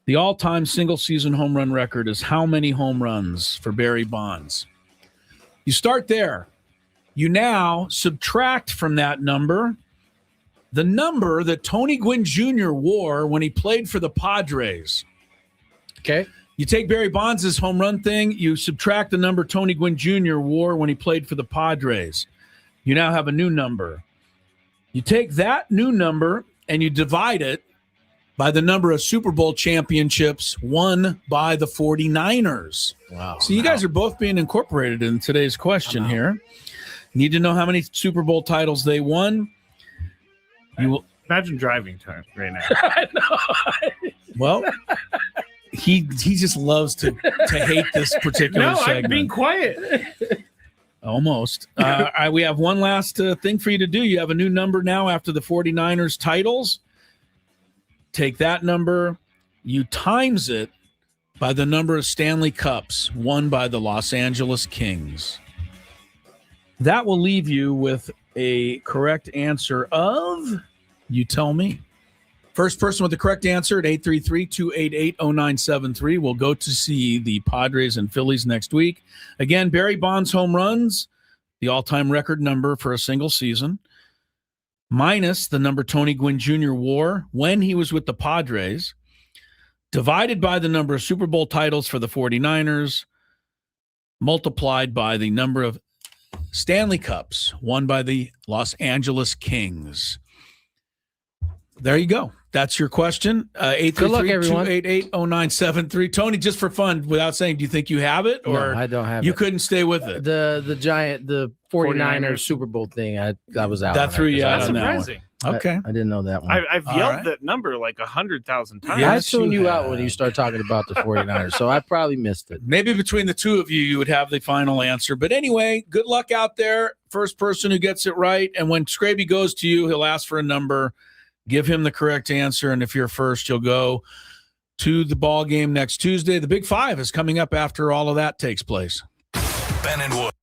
The all-time single-season home run record is how many home runs for Barry Bonds? You start there. You now subtract from that number the number that Tony Gwynn Jr. wore when he played for the Padres. Okay. You take Barry Bonds' home run thing, you subtract the number Tony Gwynn Jr. wore when he played for the Padres. You now have a new number. You take that new number and you divide it by the number of Super Bowl championships won by the 49ers. Wow. So you guys are both being incorporated in today's question here. Need to know how many Super Bowl titles they won. You will imagine driving time right now. I know. Well, he just loves to hate this particular segment. I'm being quiet. Almost. We have one last thing for you to do. You have a new number now after the 49ers titles. Take that number, you times it by the number of Stanley Cups won by the Los Angeles Kings. That will leave you with a correct answer of, you tell me. First person with the correct answer at 833-288-0973 will go to see the Padres and Phillies next week. Again, Barry Bonds home runs, the all-time record number for a single season, minus the number Tony Gwynn Jr. wore when he was with the Padres, divided by the number of Super Bowl titles for the 49ers, multiplied by the number of Stanley Cups won by the Los Angeles Kings. There you go. That's your question. 833-288-0973. Tony, just for fun, without saying, do you think you have it? Or no, I don't have you it. Couldn't stay with it? The 49ers Super Bowl thing, I was out. That threw you out on that one. Surprising. Okay. I didn't know that one. I've yelled that number like 100,000 times. I tuned you out when you start talking about the 49ers, so I probably missed it. Maybe between the two of you, you would have the final answer. But anyway, good luck out there. First person who gets it right. And when Skraby goes to you, he'll ask for a number. Give him the correct answer. And if you're first, you'll go to the ball game next Tuesday. The Big Five is coming up after all of that takes place. Ben and Wood.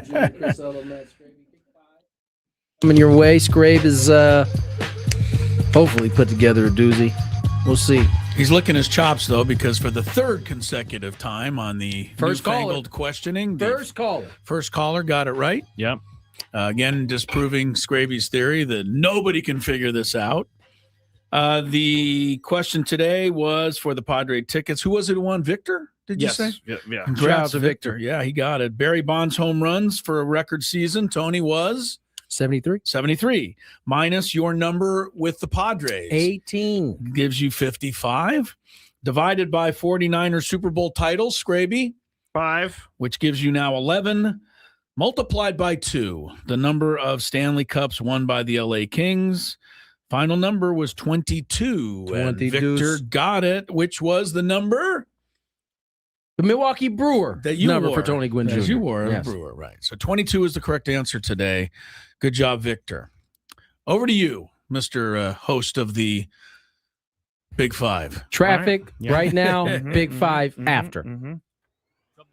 Jr., Chris Ello, Matt Skraby. Coming your way. Scrabe is hopefully put together a doozy. We'll see. He's licking his chops, though, because for the third consecutive time on the First newfangled questioning, First caller got it right. Yep. Again, disproving Skraby's theory that nobody can figure this out. The question today was for the Padre tickets. Who was it who won? Victor? Did you say? Yeah. Congrats to Victor. Yeah, he got it. Barry Bonds home runs for a record season. Tony was 73 minus your number with the Padres. 18 gives you 55. Divided by 49er Super Bowl titles, Skraby. 5. Which gives you now 11. Multiplied by 2, the number of Stanley Cups won by the LA Kings. Final number was 22. And Victor got it, which was the number? The Milwaukee Brewer. That you number wore. for Tony Gwynn Jr. As you wore, yes. Brewer, right. So 22 is the correct answer today. Good job, Victor. Over to you, Mr. Host of the Big Five. Traffic right now, Big Five after. From the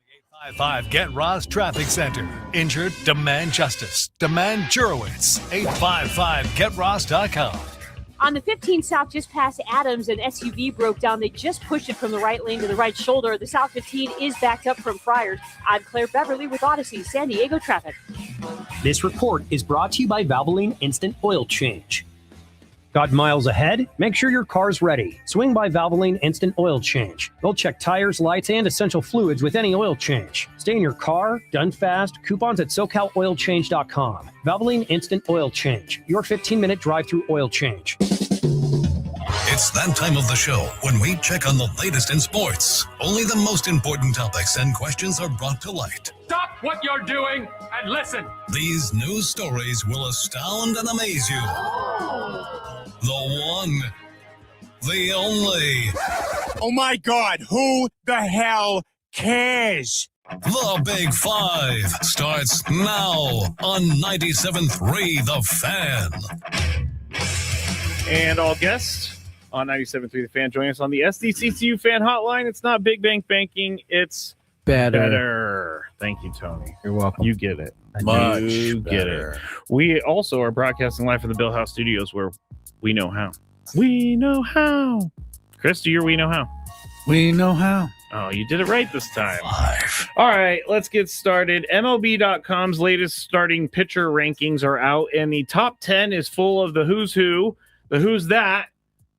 855 Get Ross Traffic Center. Injured? Demand justice. Demand Jurowitz. 855GetRoss.com. On the 15 South, just past Adams, an SUV broke down. They just pushed it from the right lane to the right shoulder. The South 15 is backed up from Friars. I'm Claire Beverly with Odyssey San Diego traffic. This report is brought to you by Valvoline Instant Oil Change. Got miles ahead? Make sure your car's ready. Swing by Valvoline Instant Oil Change. They'll check tires, lights, and essential fluids with any oil change. Stay in your car, done fast. Coupons at SoCalOilChange.com. Valvoline Instant Oil Change. Your 15-minute drive-through oil change. It's that time of the show when we check on the latest in sports. Only the most important topics and questions are brought to light. Stop what you're doing and listen. These news stories will astound and amaze you. The one, the only. Oh my God, who the hell cares? The Big Five starts now on 97.3 The Fan. And all guests on 97.3 The Fan join us on the SDCCU Fan Hotline. It's not Big Bank Banking, it's better. Thank you, Tony. You're welcome. You get it. Much you get better. it. We also are broadcasting live from the Bill House Studios where we know how. We know how. Chris, do your we know how? We know how. Oh, you did it right this time. All right, let's get started. MLB.com's latest starting pitcher rankings are out, and the top 10 is full of the who's who, the who's that,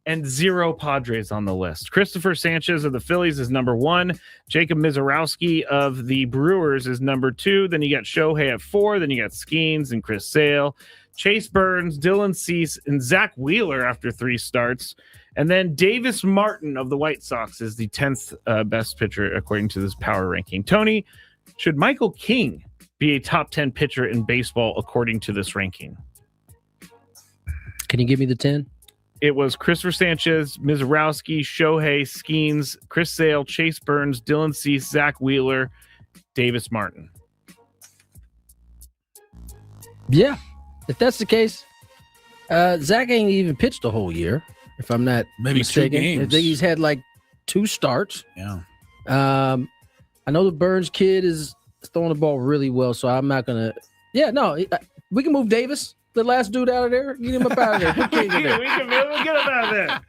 and 0 Padres on the list. Christopher Sanchez of the Phillies is number 1. Jacob Mizorowski of the Brewers is number 2. Then you got Shohei at 4. Then you got Skeens and Chris Sale. Chase Burns, Dylan Cease, and Zach Wheeler after 3 starts. And then Davis Martin of the White Sox is the 10th best pitcher according to this power ranking. Tony, should Michael King be a top 10 pitcher in baseball according to this ranking? Can you give me the 10? It was Christopher Sanchez, Mizorowski, Shohei, Skeens, Chris Sale, Chase Burns, Dylan Cease, Zach Wheeler, Davis Martin. Yeah, if that's the case, Zach ain't even pitched the whole year, if I'm not mistaken. 2 games. I think he's had like 2 starts. Yeah. I know the Burns kid is throwing the ball really well, so I'm not going to. Yeah, no, we can move Davis, the last dude out of there. Get him up out of there. Put King in there. We can get him out of there.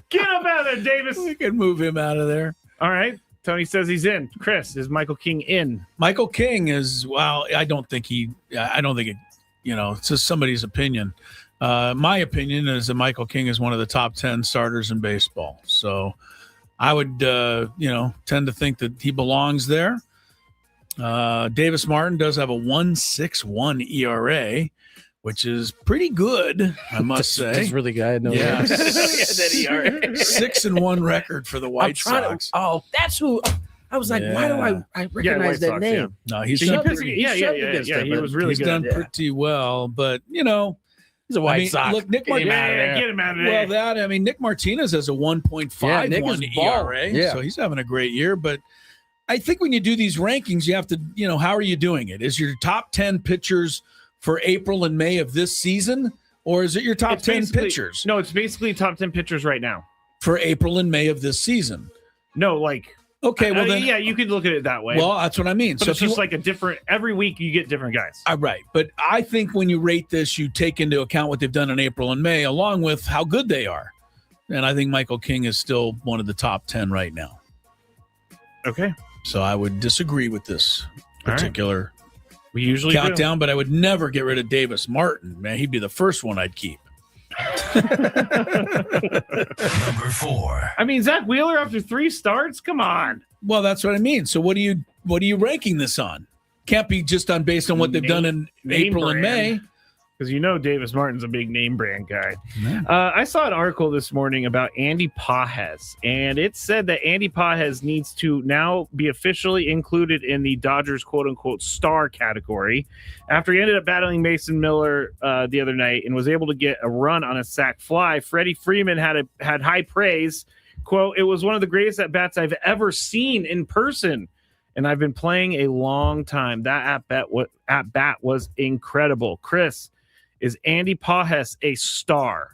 Get him out of there, Davis. We can move him out of there. All right. Tony says he's in. Chris, is Michael King in? Michael King is, well, I don't think it, it's just somebody's opinion. My opinion is that Michael King is one of the top 10 starters in baseball. So I would, tend to think that he belongs there. Davis Martin does have a 1.61 ERA, which is pretty good, I must say. That's really good. I know yeah. that ERA. 6-1 record for the White Sox. That's who. I was like, why do I recognize that Sox, name? Yeah. No, he's he done was really he's good. done pretty well, but he's a White Sox. Look, Nick get him out of there. Well, Nick Martinez has a 1.51 ERA, yeah. So he's having a great year. But I think when you do these rankings, you have to, how are you doing it? Is your top 10 pitchers for April and May of this season, or is it your top 10 pitchers? No, it's basically top 10 pitchers right now for April and May of this season. No, like Okay, well then, yeah, you could look at it that way. Well, that's what I mean. But So it's just like a different. Every week you get different guys. Right, but I think when you rate this, you take into account what they've done in April and May, along with how good they are. And I think Michael King is still one of the top 10 right now. Okay, so I would disagree with this particular we usually countdown, but I would never get rid of Davis Martin. Man, he'd be the first one I'd keep. Number 4. I mean, Zach Wheeler after 3 starts. Come on. Well, that's what I mean. So what are you ranking this on? Can't be just on based on what they've done in April and May. Because Davis Martin's a big name brand guy. I saw an article this morning about Andy Pages, and it said that Andy Pages needs to now be officially included in the Dodgers quote-unquote star category after he ended up battling Mason Miller the other night and was able to get a run on a sac fly. Freddie Freeman had high praise. Quote, "It was one of the greatest at-bats I've ever seen in person, and I've been playing a long time. That at-bat was incredible." Chris, is Andy Pages a star?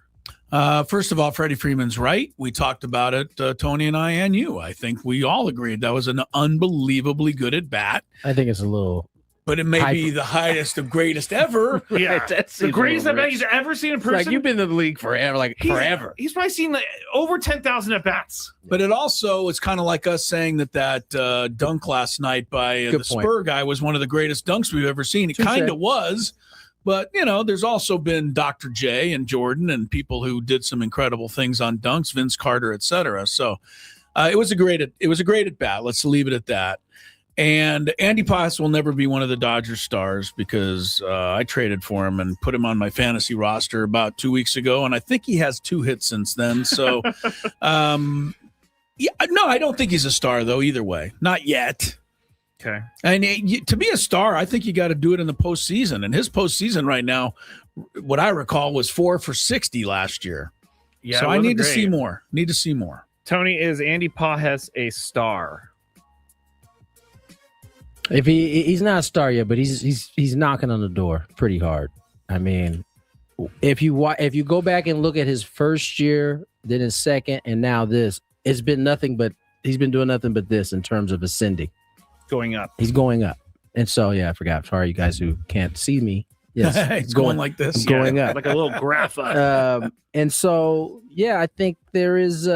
First of all, Freddie Freeman's right. We talked about it, Tony and I and you. I think we all agreed that was an unbelievably good at bat. I think it's a little... But it may be the highest of greatest ever. Yeah, that's the greatest at bat he's ever seen in person. Like, you've been in the league forever, forever. He's probably seen over 10,000 at bats. But it also is kind of like us saying that dunk last night by the Spur guy was one of the greatest dunks we've ever seen. It kind of was. But, there's also been Dr. J and Jordan and people who did some incredible things on dunks, Vince Carter, et cetera. So it was a great at bat. Let's leave it at that. And Andy Pages will never be one of the Dodgers stars because I traded for him and put him on my fantasy roster about 2 weeks ago. And I think he has 2 hits since then. So, no, I don't think he's a star, though, either way. Not yet. Okay. And to be a star, I think you got to do it in the postseason. And his postseason right now, what I recall, was 4 for 60 last year. Yeah, so I need to see more. Tony, is Andy Pages a star? If he's not a star yet, but he's knocking on the door pretty hard. I mean, if you go back and look at his first year, then his second, and now this, it's been nothing but he's been doing nothing but this in terms of ascending. Going up. He's going up. And so, I forgot. Sorry, you guys who can't see me. Yes, it's going like this. Going up. Like a little graph up. And so, I think there's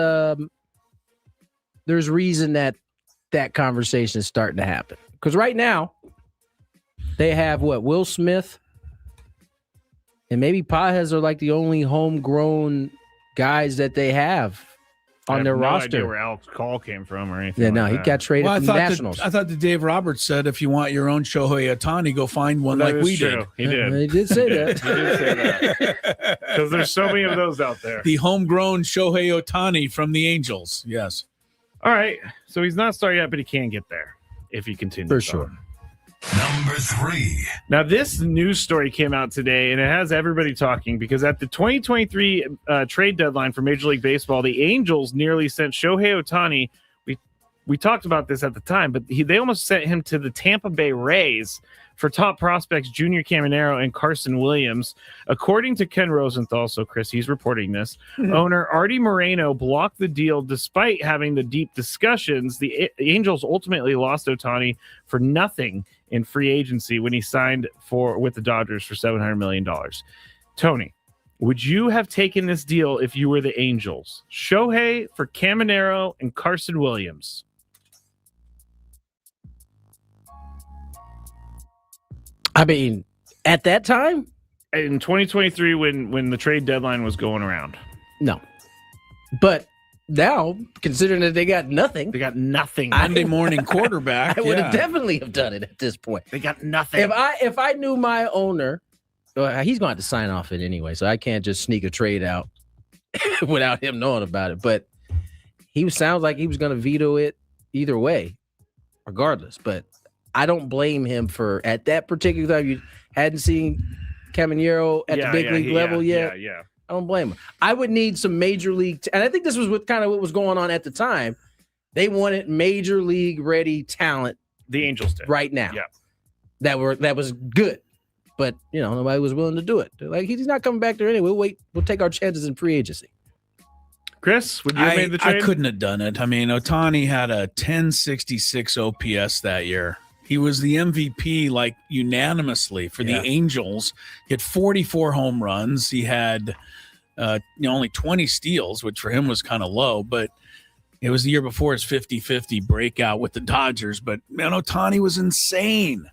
reason that conversation is starting to happen. Because right now, they have Will Smith and maybe Pages are like the only homegrown guys that they have on their roster. I have no idea where Alex Call came from or anything. Yeah, no, he got traded from the Nationals. I thought that Dave Roberts said if you want your own Shohei Ohtani, go find one like we did. He did. He did say that. He did say that. Because there's so many of those out there. The homegrown Shohei Ohtani from the Angels. Yes. All right. So he's not started yet, but he can get there if he continues. For sure. Number 3. Now, this news story came out today, and it has everybody talking because at the 2023 trade deadline for Major League Baseball, the Angels nearly sent Shohei Ohtani. We talked about this at the time, but they almost sent him to the Tampa Bay Rays for top prospects Junior Caminero and Carson Williams. According to Ken Rosenthal, so Chris, he's reporting this, owner Artie Moreno blocked the deal despite having the deep discussions. The Angels ultimately lost Ohtani for nothing in free agency when he signed with the Dodgers for $700 million. Tony, would you have taken this deal if you were the Angels? Shohei for Caminero and Carson Williams. I mean, at that time? In 2023 when the trade deadline was going around. No. But now, considering that they got nothing. Monday morning quarterback. I would have definitely have done it at this point. They got nothing. If I knew my owner, he's going to sign off it anyway, so I can't just sneak a trade out without him knowing about it. But he sounds like he was going to veto it either way, regardless. But I don't blame him for, at that particular time, you hadn't seen Caminero at the big league level yet. Yeah. I don't blame him. I would need some major league, and I think this was what was going on at the time. They wanted major league ready talent. The Angels did right now. Yeah, that was good, but nobody was willing to do it. They're like, he's not coming back there anyway. We'll wait. We'll take our chances in free agency. Chris, would you have made the trade? I couldn't have done it. I mean, Ohtani had a 1066 OPS that year. He was the MVP, like, unanimously for the Angels. He had 44 home runs. He had only 20 steals, which for him was kind of low, but it was the year before his 50-50 breakout with the Dodgers. But, man, Ohtani was insane.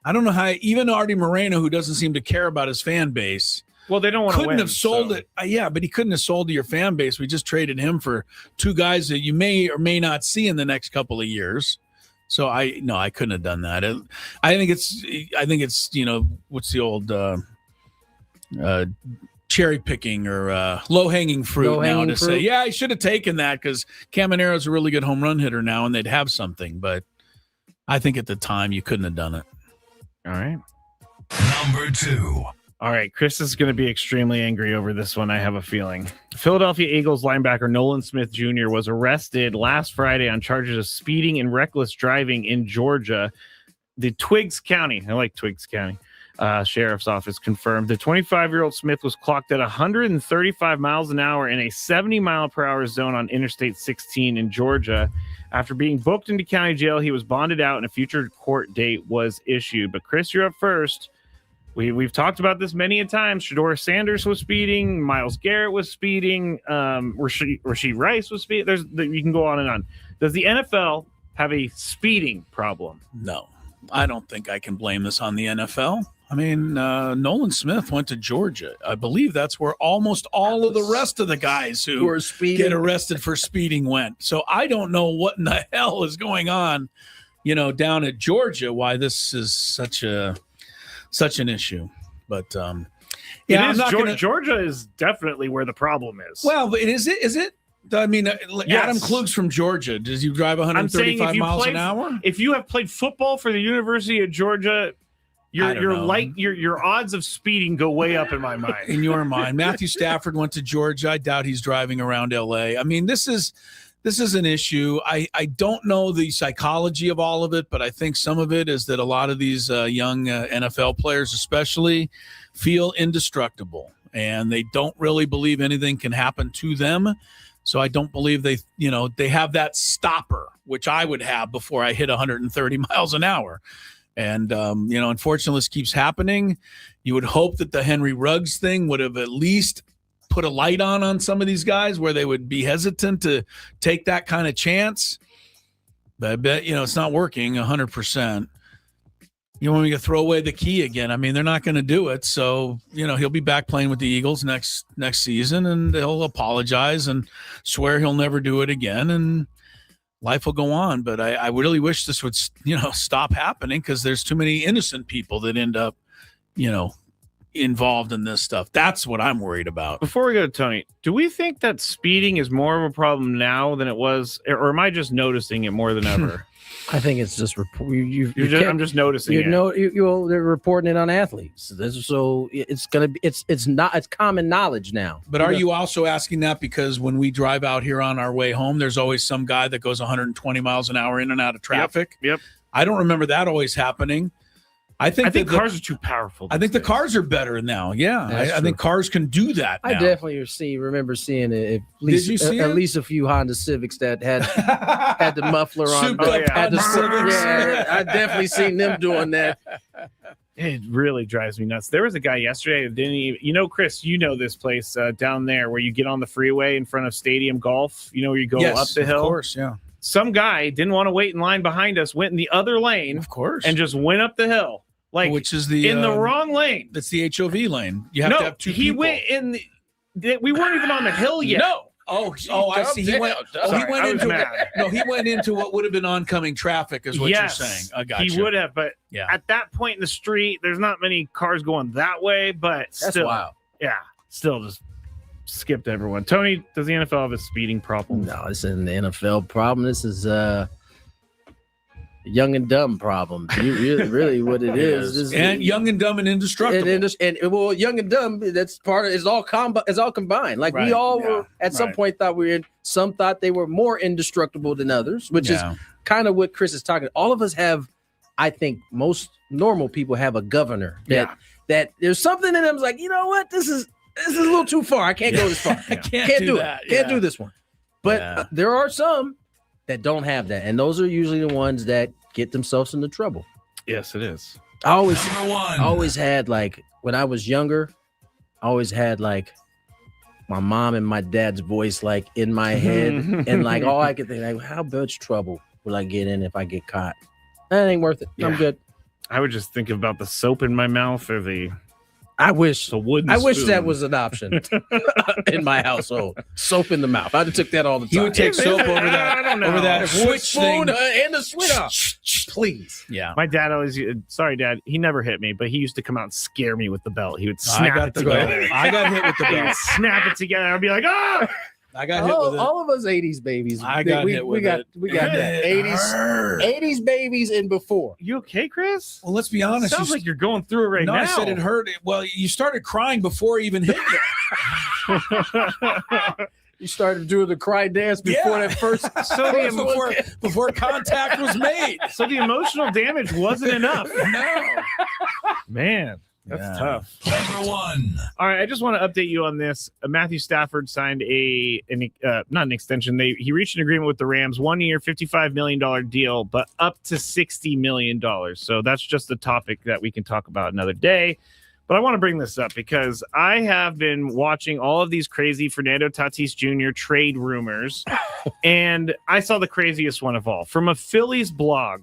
I don't know how even Artie Moreno, who doesn't seem to care about his fan base, well, they don't want to win. Couldn't have sold it. But he couldn't have sold to your fan base. We just traded him for two guys that you may or may not see in the next couple of years. So I couldn't have done that. I think it's what's the old cherry picking or low hanging fruit now to say, I should have taken that because Camaro's a really good home run hitter now, and they'd have something. But I think at the time you couldn't have done it. All right. Number 2. All right, Chris is going to be extremely angry over this one, I have a feeling. Philadelphia Eagles linebacker Nolan Smith Jr. was arrested last Friday on charges of speeding and reckless driving in Georgia. The Twiggs County Sheriff's Office confirmed the 25-year-old Smith was clocked at 135 miles an hour in a 70-mile-per-hour zone on Interstate 16 in Georgia. After being booked into county jail, he was bonded out and a future court date was issued. But Chris, you're up first. We've talked about this many a time. Shedeur Sanders was speeding. Myles Garrett was speeding. Rashee Rice was speeding. You can go on and on. Does the NFL have a speeding problem? No, I don't think I can blame this on the NFL. I mean, Nolan Smith went to Georgia. I believe that's where almost all of the rest of the guys who get arrested for speeding went. So I don't know what in the hell is going on, down at Georgia, why this is such an issue. But Georgia is definitely where the problem is. Well, but is it? I mean, Adam Klug's from Georgia. Does he drive 135 miles an hour? If you have played football for the University of Georgia, your odds of speeding go way up in my mind. In your mind. Matthew Stafford went to Georgia. I doubt he's driving around LA. I mean, this is an issue. I don't know the psychology of all of it, but I think some of it is that a lot of these young NFL players especially feel indestructible, and they don't really believe anything can happen to them. So I don't believe they have that stopper, which I would have before I hit 130 miles an hour. And, unfortunately, this keeps happening. You would hope that the Henry Ruggs thing would have at least put a light on some of these guys where they would be hesitant to take that kind of chance. But I bet, it's not working 100%. You want me to throw away the key again? I mean, they're not going to do it. So, he'll be back playing with the Eagles next season, and he'll apologize and swear he'll never do it again. And life will go on. But I really wish this would, stop happening, because there's too many innocent people that end up, involved in this stuff. That's what I'm worried about. Before we go to Tony, do we think that speeding is more of a problem now than it was, or am I just noticing it more than ever? I think it's just I'm just noticing it. They're reporting it on athletes. So it's it's common knowledge now. But are you also asking that because when we drive out here on our way home, there's always some guy that goes 120 miles an hour in and out of traffic? Yep. I don't remember that always happening. I think cars are too powerful. I think the cars are better now. Yeah, I think cars can do that now. I definitely remember seeing at least a few Honda Civics that had the muffler on. I definitely seen them doing that. It really drives me nuts. There was a guy yesterday that didn't even, Chris, this place down there where you get on the freeway in front of Stadium Golf, where you go up the hill. Of course, yeah. Some guy didn't want to wait in line behind us, went in the other lane, of course, and just went up the hill. Which is in the wrong lane. That's the HOV lane. You have to have two people. He went in. We weren't even on the hill yet. No. I see. He went into what would have been oncoming traffic, is what you're saying. I got you. He would have, but at that point in the street, there's not many cars going that way. But still, wild. Yeah, still just skipped everyone. Tony, does the NFL have a speeding problem? No, this isn't the NFL problem. This is young and dumb problem. Really what it is. And young and dumb and indestructible. And young and dumb, that's part of it's all combined. Like we all were at some point thought we were in, some thought they were more indestructible than others, which is kind of what Chris is talking. All of us have, I think most normal people have a governor that there's something in them like, you know what, this is this is a little too far. I can't go this far. I can't do that. it. Can't do this one. But there are some that don't have that, and those are usually the ones that get themselves into trouble. Yes, it is. I always had, like, when I was younger, I always had, like, my mom and my dad's voice, like, in my head, and, like, all I could think, like, how much trouble will I get in if I get caught? That ain't worth it. I'm good. I would just think about the soap in my mouth or the wooden I wish spoon. that was an option in my household. Soap in the mouth. I'd have took that all the time. He would take soap over that switch thing. And the switch. Please. Yeah. My dad always, sorry, Dad, he never hit me, but he used to come out and scare me with the belt. He would snap it together. I got hit with the belt. Snap it together. I'd be like, ah! I got hit with it. All of us 80s babies. I got hit with it. We got that. 80s babies and before. You okay, Chris? Well, let's be honest. Sounds like you're going through it right now. No, I said it hurt. Well, you started crying before he even hit you. You started doing the cry dance before that first. Before contact was made. So the emotional damage wasn't enough. No. Man. That's tough. Number 1. All right, I just want to update you on this. Matthew Stafford signed not an extension. He reached an agreement with the Rams, 1 year, $55 million deal, but up to $60 million. So that's just a topic that we can talk about another day. But I want to bring this up because I have been watching all of these crazy Fernando Tatis Jr. trade rumors, and I saw the craziest one of all. From a Phillies blog,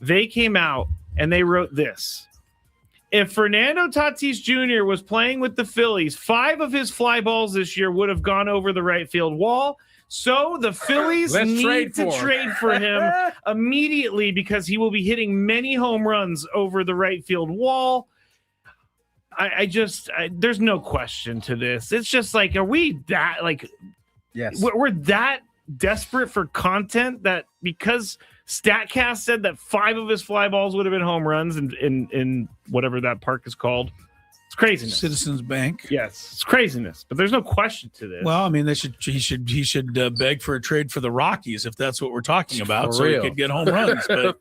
they came out and they wrote this. If Fernando Tatis Jr. was playing with the Phillies, 5 of his fly balls this year would have gone over the right field wall. So the Phillies need to trade for him immediately because he will be hitting many home runs over the right field wall. There's no question to this. It's just like, are we that, like, yes, we're that desperate for content that because StatCast said that 5 of his fly balls would have been home runs in whatever that park is called. It's craziness. Citizens Bank. Yes, it's craziness. But there's no question to this. Well, I mean, he should beg for a trade for the Rockies if that's what we're talking about, so he could get home runs. But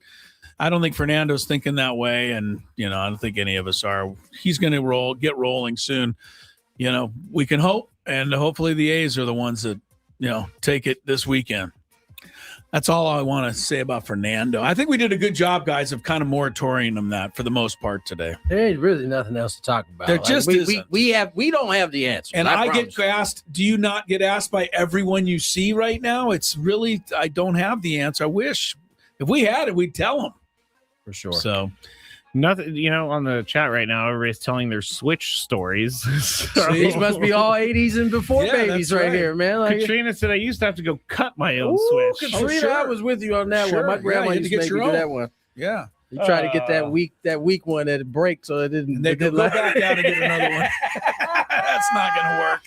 I don't think Fernando's thinking that way, and I don't think any of us are. He's going to get rolling soon. We can hope, and hopefully the A's are the ones that take it this weekend. That's all I want to say about Fernando. I think we did a good job, guys, of kind of moratorium him that for the most part today. There ain't really nothing else to talk about. There just isn't. We don't have the answer. And I get asked, do you not get asked by everyone you see right now? It's really, I don't have the answer. I wish. If we had it, we'd tell them. For sure. So nothing, on the chat right now, everybody's telling their Switch stories. These must be all 80s and before babies right here, man. Like, Katrina said I used to have to go cut my own Switch. Katrina, I was with you on that one. My grandma used to make me do that one. Yeah. You try to get that weak one at a break so it didn't. They go back out and get another one. That's not going to work.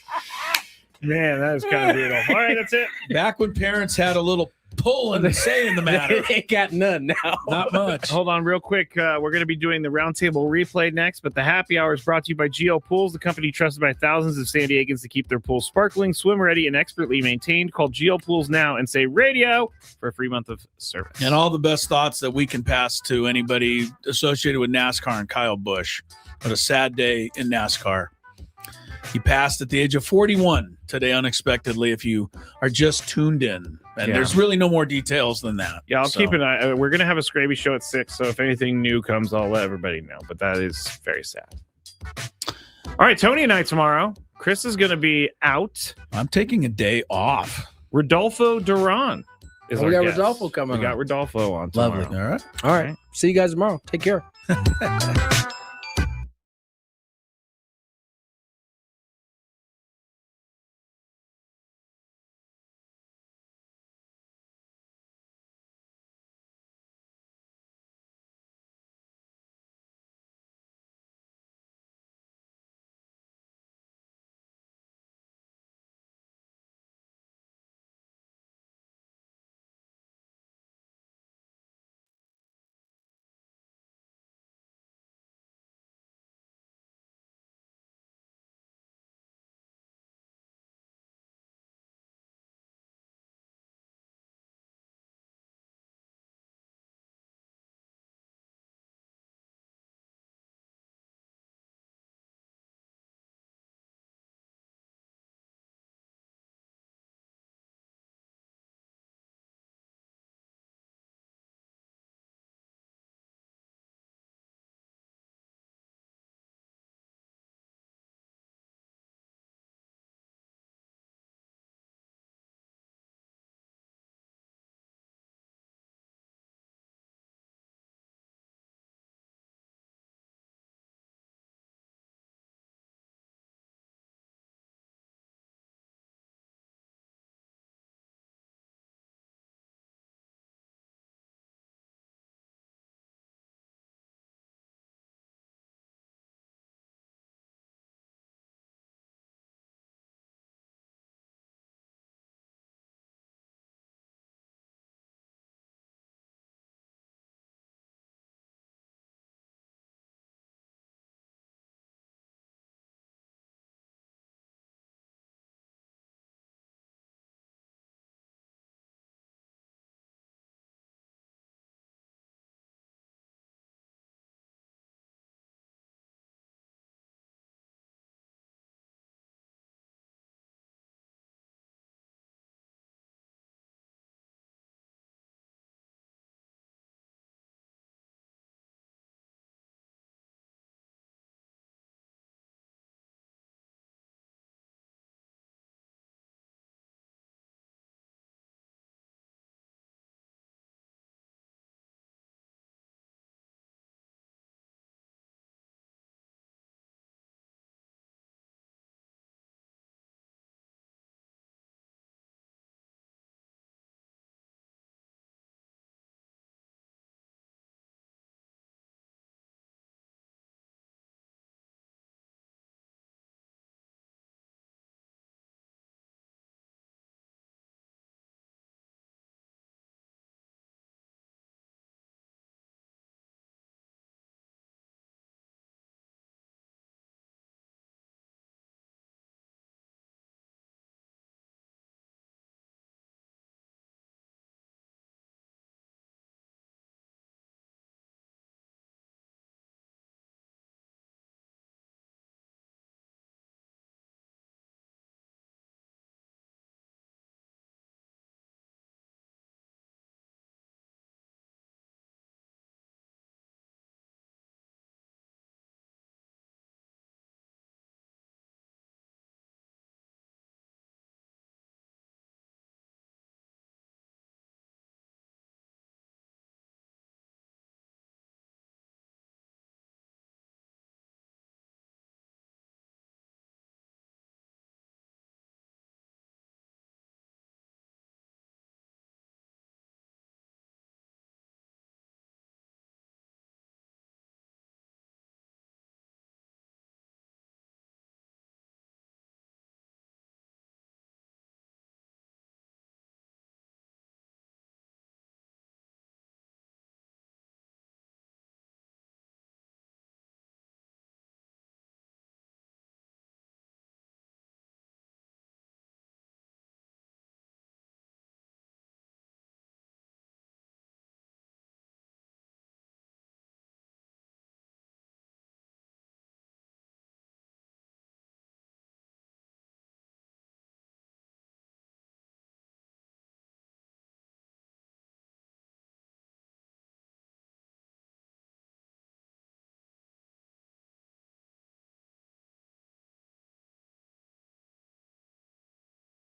Man, that is kind of brutal. All right, that's it. Back when parents had a little pull and say in the matter. They ain't got none now. Not much. Hold on real quick. We're going to be doing the roundtable replay next, but the happy hour is brought to you by Geo Pools, the company trusted by thousands of San Diegans to keep their pools sparkling, swim ready, and expertly maintained. Call Geo Pools now and say radio for a free month of service. And all the best thoughts that we can pass to anybody associated with NASCAR and Kyle Busch. What a sad day in NASCAR. He passed at the age of 41 today unexpectedly, if you are just tuned in. And there's really no more details than that. Yeah, I'll keep an eye. We're going to have a Skraby show at 6, so if anything new comes, I'll let everybody know. But that is very sad. All right, Tony and I tomorrow. Chris is going to be out. I'm taking a day off. Rodolfo Duran is our got guest. Rodolfo coming on. We got Rodolfo on tomorrow. Lovely. All right. See you guys tomorrow. Take care.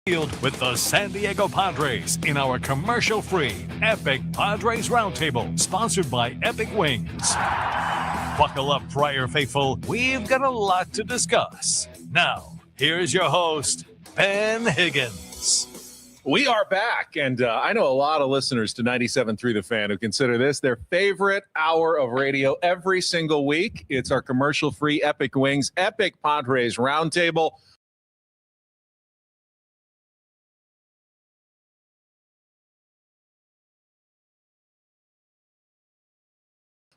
With the San Diego Padres in our commercial-free Epic Padres Roundtable, sponsored by Epic Wings. Buckle up, Friar Faithful. We've got a lot to discuss. Now, here's your host, Ben Higgins. We are back, and I know a lot of listeners to 97.3 The Fan who consider this their favorite hour of radio every single week. It's our commercial-free Epic Wings, Epic Padres Roundtable.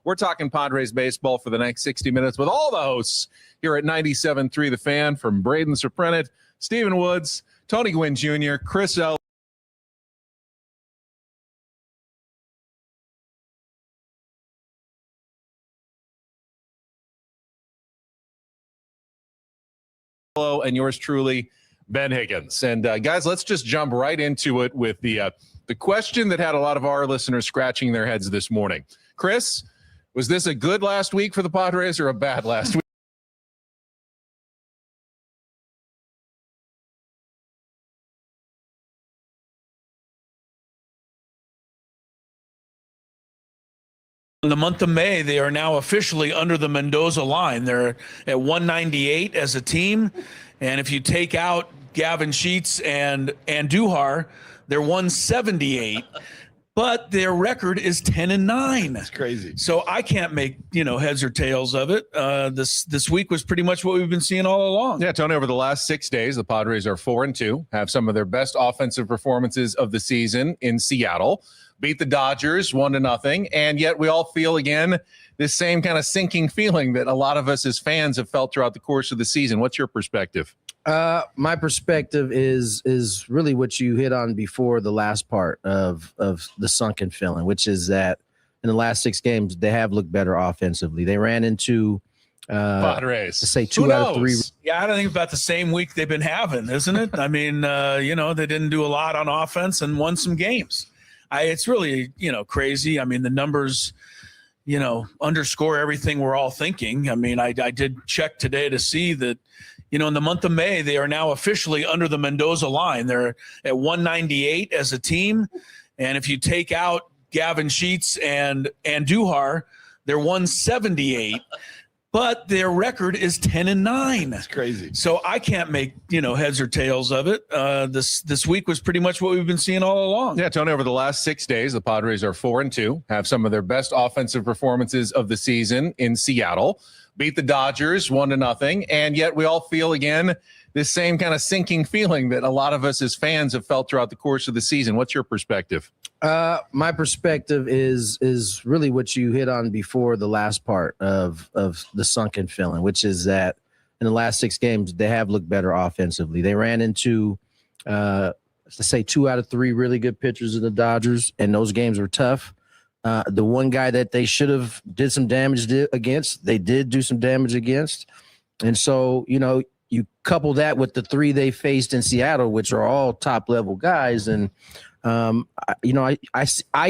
We're talking Padres baseball for the next 60 minutes with all the hosts here at 97.3 The Fan, from Braden Surprenant, Stephen Woods, Tony Gwynn Jr., Chris Ello. And yours truly, Ben Higgins. And guys, let's just jump right into it with the question that had a lot of our listeners scratching their heads this morning. Chris, was this a good last week for the Padres or a bad last week? In the month of May, they are now officially under the Mendoza line. They're at 198 as a team. And if you take out Gavin Sheets and Andujar, they're 178. But their record is 10-9. That's crazy. So I can't make, heads or tails of it. This week was pretty much what we've been seeing all along. Yeah, Tony, over the last 6 days, the Padres are 4-2, have some of their best offensive performances of the season in Seattle, beat the Dodgers 1-0, and yet we all feel, again, this same kind of sinking feeling that a lot of us as fans have felt throughout the course of the season. What's your perspective? My perspective is really what you hit on before the last part of the sunken feeling, which is that in the last 6 games, they have looked better offensively. They ran into Padres. To say 2 out of 3. Yeah, I don't think about the same week they've been having, isn't it? I mean, they didn't do a lot on offense and won some games. It's really, crazy. I mean, the numbers, underscore everything we're all thinking. I mean, I did check today to see that, in the month of May, they are now officially under the Mendoza line. They're at 198 as a team. And if you take out Gavin Sheets and Andujar, they're 178. But their record is 10-9. That's crazy. So I can't make, heads or tails of it. This week was pretty much what we've been seeing all along. Yeah, Tony, over the last 6 days, the Padres are 4-2, have some of their best offensive performances of the season in Seattle, beat the Dodgers 1-0, and yet we all feel, again, this same kind of sinking feeling that a lot of us as fans have felt throughout the course of the season. What's your perspective? My perspective is really what you hit on before the last part of the sunken feeling, which is that in the last 6 games, they have looked better offensively. They ran into, let's say, 2 out of 3 really good pitchers of the Dodgers, and those games were tough. The one guy that they should have did some damage against, they did do some damage against. And so, you couple that with the 3 they faced in Seattle, which are all top-level guys, and I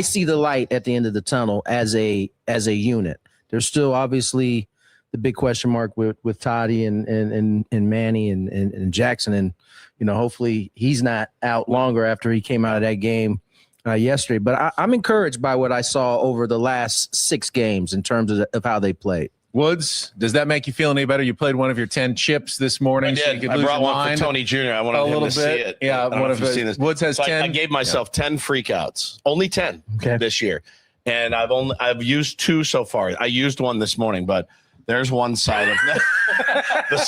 see the light at the end of the tunnel as a unit. There's still obviously the big question mark with Toddy and Manny and Jackson, and hopefully he's not out longer after he came out of that game yesterday. But I'm encouraged by what I saw over the last 6 games in terms of how they played. Woods, does that make you feel any better? You played one of your 10 chips this morning. I did. So you could I brought one for Tony Jr. I wanted him to see it. Yeah, one of his. Woods has 10. I gave myself 10 freakouts, only 10 this year, and I've used 2 so far. I used one this morning, but there's one side of the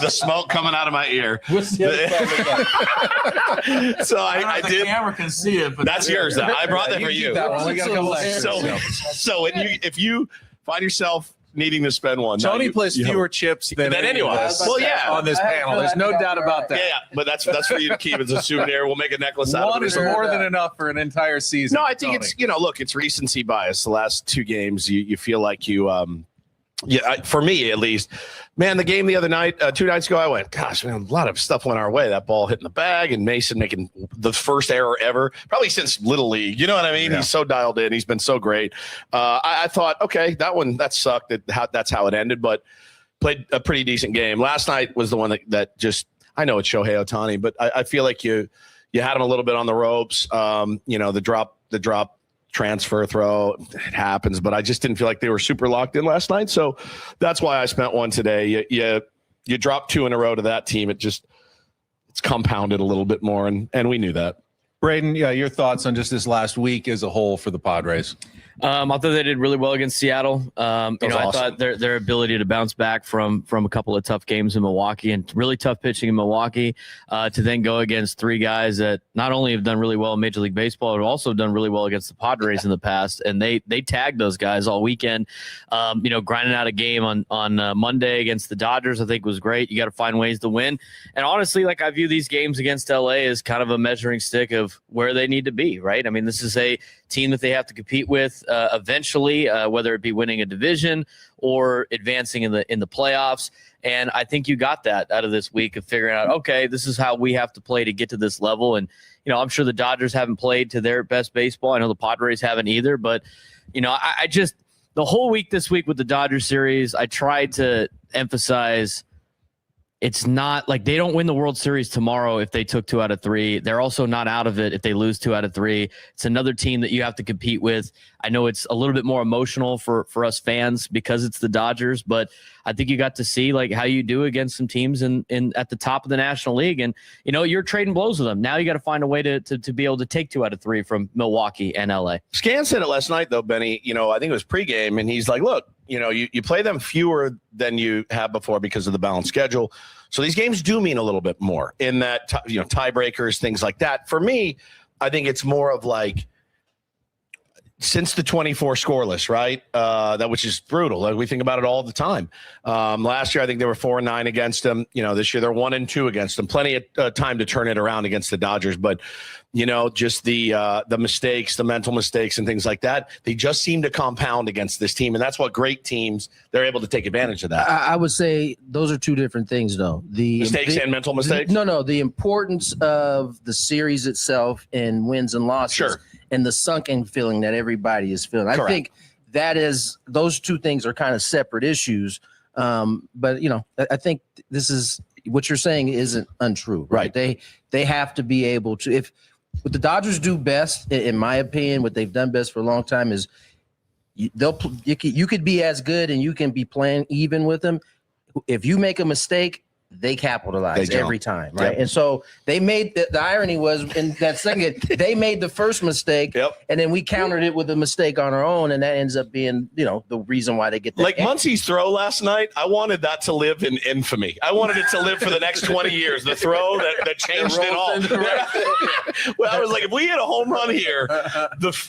smoke coming out of my ear. What's the other side? So I did. The camera can see it, but that's yours. I brought that for you. So if you find yourself needing to spend one, Tony plays fewer chips than anyone. Well, yeah, on this panel. There's no doubt about that. Yeah, but that's for you to keep as a souvenir. We'll make a necklace out of it. One is more than enough for an entire season. No, I think it's look, it's recency bias. The last 2 games, you feel like you for me at least, man, the game the other night, 2 nights ago, I went, gosh, man, a lot of stuff went our way. That ball hitting the bag and Mason making the first error ever, probably since Little League. You know what I mean? Yeah. He's so dialed in. He's been so great. I thought, okay, that sucked. That's how it ended, but played a pretty decent game. Last night was the one that just, I know it's Shohei Ohtani, but I feel like you had him a little bit on the ropes. The drop transfer throw, it happens, but I just didn't feel like they were super locked in last night. So that's why I spent one today. You drop 2 in a row to that team. It's compounded a little bit more, and we knew that. Braden, your thoughts on just this last week as a whole for the Padres? I thought they did really well against Seattle. I thought their ability to bounce back from a couple of tough games in Milwaukee and really tough pitching in Milwaukee to then go against 3 guys that not only have done really well in Major League Baseball, but also done really well against the Padres in the past. And they tagged those guys all weekend. Grinding out a game on Monday against the Dodgers, I think was great. You got to find ways to win. And honestly, I view these games against LA as kind of a measuring stick of where they need to be, right? I mean, this is a team that they have to compete with eventually, whether it be winning a division or advancing in the playoffs. And I think you got that out of this week of figuring out, okay, this is how we have to play to get to this level. And, I'm sure the Dodgers haven't played to their best baseball. I know the Padres haven't either, but, I just, the whole week this week with the Dodgers series, I tried to emphasize it's not like they don't win the World Series tomorrow if they took 2 out of 3. They're also not out of it if they lose 2 out of 3. It's another team that you have to compete with. I know it's a little bit more emotional for us fans because it's the Dodgers, but I think you got to see how you do against some teams in at the top of the National League. And, you're trading blows with them. Now you got to find a way to be able to take 2 out of 3 from Milwaukee and LA. Scan said it last night, though, Benny. I think it was pregame, and he's like, look, you play them fewer than you have before because of the balanced schedule. So these games do mean a little bit more in that, tiebreakers, things like that. For me, I think it's more of since the 24 scoreless, right? Which is brutal. We think about it all the time. Last year, I think they were 4-9 against them. This year they're 1-2 against them. Plenty of time to turn it around against the Dodgers, but just the mistakes, the mental mistakes, and things like that. They just seem to compound against this team, and that's what great teams they're able to take advantage of that. I would say those are 2 different things, though. The mistakes and mental mistakes. No, the importance of the series itself and wins and losses. Sure. And the sunken feeling that everybody is feeling. Correct. I think those 2 things are kind of separate issues. But I think this is what you're saying isn't untrue, right? They have to be able to, what the Dodgers do best, in my opinion, what they've done best for a long time is you could be as good and you can be playing even with them. If you make a mistake, they capitalize every time, right? Yep. And so they made the irony was in that second, they made the first mistake, and then we countered it with a mistake on our own, and that ends up being, the reason why they get that. Muncie's throw last night, I wanted that to live in infamy. I wanted it to live for the next 20 years. The throw that changed it all. Well, I was like, if we hit a home run here,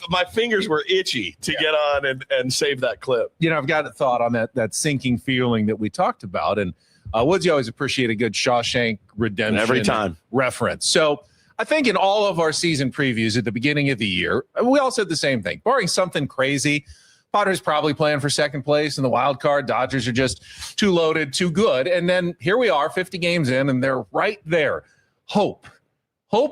my fingers were itchy to get on and save that clip. I've got a thought on that sinking feeling that we talked about, and Woods, you always appreciate a good Shawshank Redemption every time reference. So I think in all of our season previews at the beginning of the year, we all said the same thing. Barring something crazy, Padres probably playing for second place in the wild card. Dodgers are just too loaded, too good. And then here we are 50 games in, and they're right there. Hope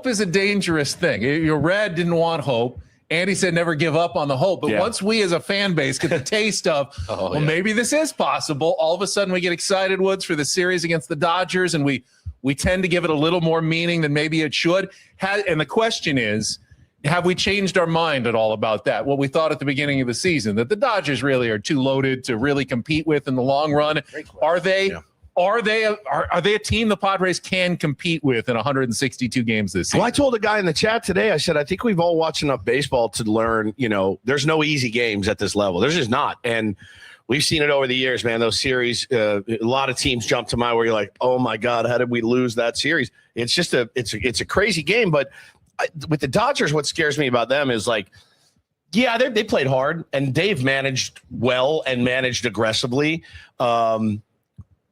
is a dangerous thing. Your Red didn't want hope. Andy said never give up on the hope. But once we as a fan base get the taste of, maybe this is possible, all of a sudden we get excited, Woods, for the series against the Dodgers, and we tend to give it a little more meaning than maybe it should. And the question is, have we changed our mind at all about that? What we thought at the beginning of the season, that the Dodgers really are too loaded to really compete with in the long run. Are they? Yeah. Are they a team the Padres can compete with in 162 games this season? Well, I told a guy in the chat today, I said, I think we've all watched enough baseball to learn, there's no easy games at this level. There's just not. And we've seen it over the years, man. Those series, a lot of teams jump to mind where you're like, oh my God, how did we lose that series? It's just it's a crazy game. But with the Dodgers, what scares me about them is they played hard and they've managed well and managed aggressively.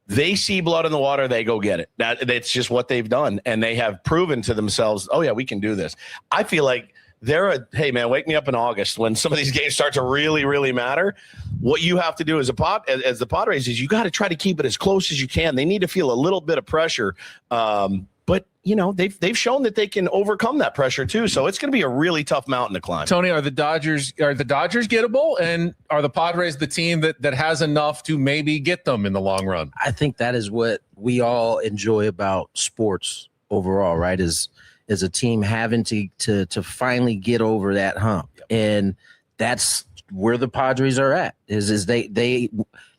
They see blood in the water, they go get it. That's just what they've done. And they have proven to themselves, oh, yeah, we can do this. I feel like hey, man, wake me up in August when some of these games start to really, really matter. What you have to do as the Padres is you got to try to keep it as close as you can. They need to feel a little bit of pressure But they've shown that they can overcome that pressure too. So it's going to be a really tough mountain to climb. Tony, are the Dodgers gettable, and are the Padres the team that has enough to maybe get them in the long run? I think that is what we all enjoy about sports overall, right? Is a team having to finally get over that hump, and that's where the Padres are at. Is they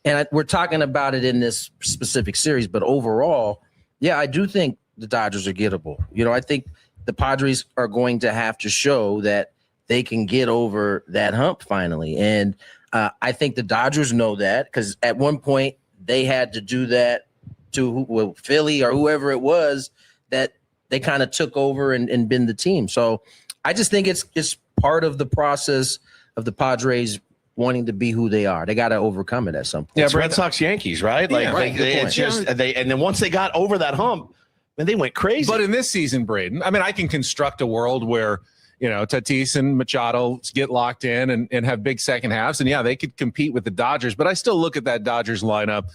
and we're talking about it in this specific series, but overall, yeah, I do think the Dodgers are gettable. I think the Padres are going to have to show that they can get over that hump finally. And I think the Dodgers know that, because at one point they had to do that to Philly or whoever it was that they kind of took over and been the team. So I just think it's part of the process of the Padres wanting to be who they are. They got to overcome it at some point. Yeah, Red Sox Yankees, right? Yeah, right. And then once they got over that hump, man, they went crazy. But in this season, Braden, I mean, I can construct a world where, Tatis and Machado get locked in and have big second halves. And yeah, they could compete with the Dodgers, but I still look at that Dodgers lineup.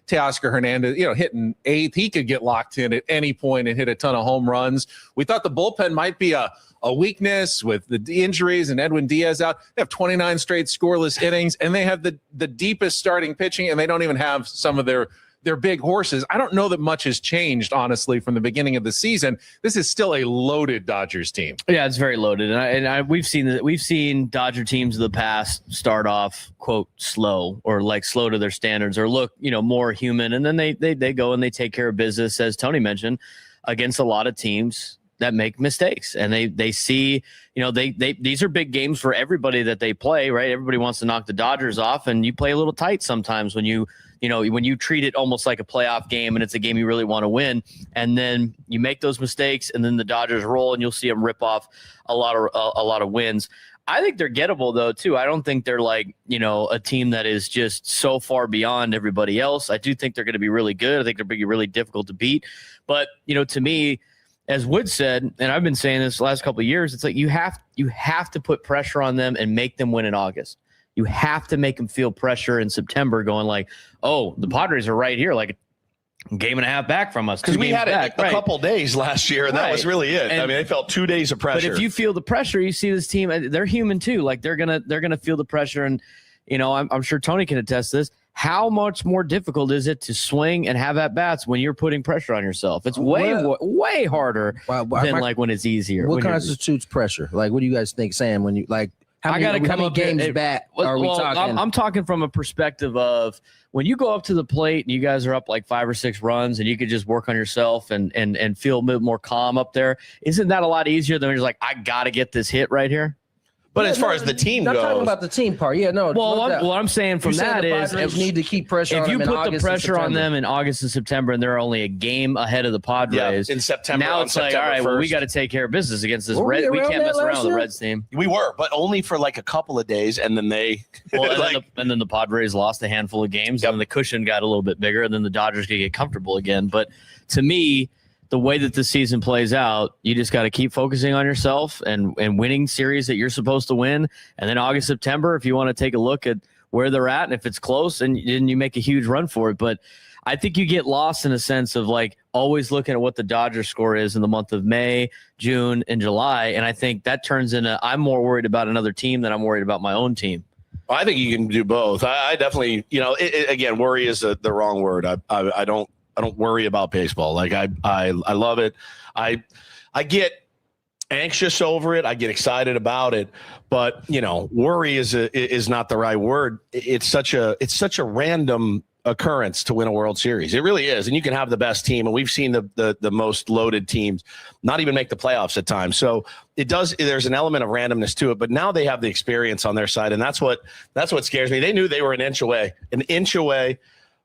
Teoscar Hernandez, hitting 8th. He could get locked in at any point and hit a ton of home runs. We thought the bullpen might be a weakness with the injuries and Edwin Diaz out. They have 29 straight scoreless innings, and they have the deepest starting pitching, and they don't even have some of their big horses. I don't know that much has changed, honestly, from the beginning of the season. This is still a loaded Dodgers team. Yeah, it's very loaded, and we've seen Dodger teams of the past start off quote slow or like slow to their standards or look more human, and then they go and they take care of business, as Tony mentioned, against a lot of teams that make mistakes, and they see these are big games for everybody that they play, right? Everybody wants to knock the Dodgers off, and you play a little tight sometimes when you treat it almost like a playoff game and it's a game you really want to win, and then you make those mistakes and then the Dodgers roll and you'll see them rip off a lot of wins. I think they're gettable though too. I don't think they're like, a team that is just so far beyond everybody else. I do think they're going to be really good. I think they're going to be really difficult to beat. But, to me, as Wood said, and I've been saying this the last couple of years, it's like you have to put pressure on them and make them win in August. You have to make them feel pressure in September, going like, oh, the Padres are right here, like a game and a half back from us. Because we had it a couple days last year, and that was really it. I mean, they felt 2 days of pressure. But if you feel the pressure, you see this team, they're human too. Like they're gonna feel the pressure, and I'm sure Tony can attest to this. How much more difficult is it to swing and have at bats when you're putting pressure on yourself? It's way harder than like when it's easier. What constitutes pressure? Like, what do you guys think, Sam? When you like, how many games back are we talking? I'm talking from a perspective of when you go up to the plate and you guys are up like 5 or 6 runs and you could just work on yourself and feel a bit more calm up there. Isn't that a lot easier than when you're like, I got to get this hit right here? But as far as the team goes, I'm talking about the team part. Yeah, no. Well, what I'm saying from that is, if need to keep pressure. If on you them put in the pressure on them in August and September, and they're only a game ahead of the Padres in September. Now it's like, all right, well, we got to take care of business against this Red. We can't mess around with the Reds team. We were, but only for like a couple of days, and then they. Well, and then the Padres lost a handful of games, and the cushion got a little bit bigger, and then the Dodgers could get comfortable again. But to me, the way that the season plays out, you just got to keep focusing on yourself and winning series that you're supposed to win. And then August, September, if you want to take a look at where they're at and if it's close, and you make a huge run for it. But I think you get lost in a sense of like always looking at what the Dodgers score is in the month of May, June, and July. And I think that turns into I'm more worried about another team than I'm worried about my own team. I think you can do both. I definitely, again, worry is the wrong word. I don't worry about baseball. Like I love it. I get anxious over it. I get excited about it, but worry is not the right word. It's such a random occurrence to win a World Series. It really is. And you can have the best team, and we've seen the most loaded teams not even make the playoffs at times. So there's an element of randomness to it, but now they have the experience on their side. And that's what scares me. They knew they were an inch away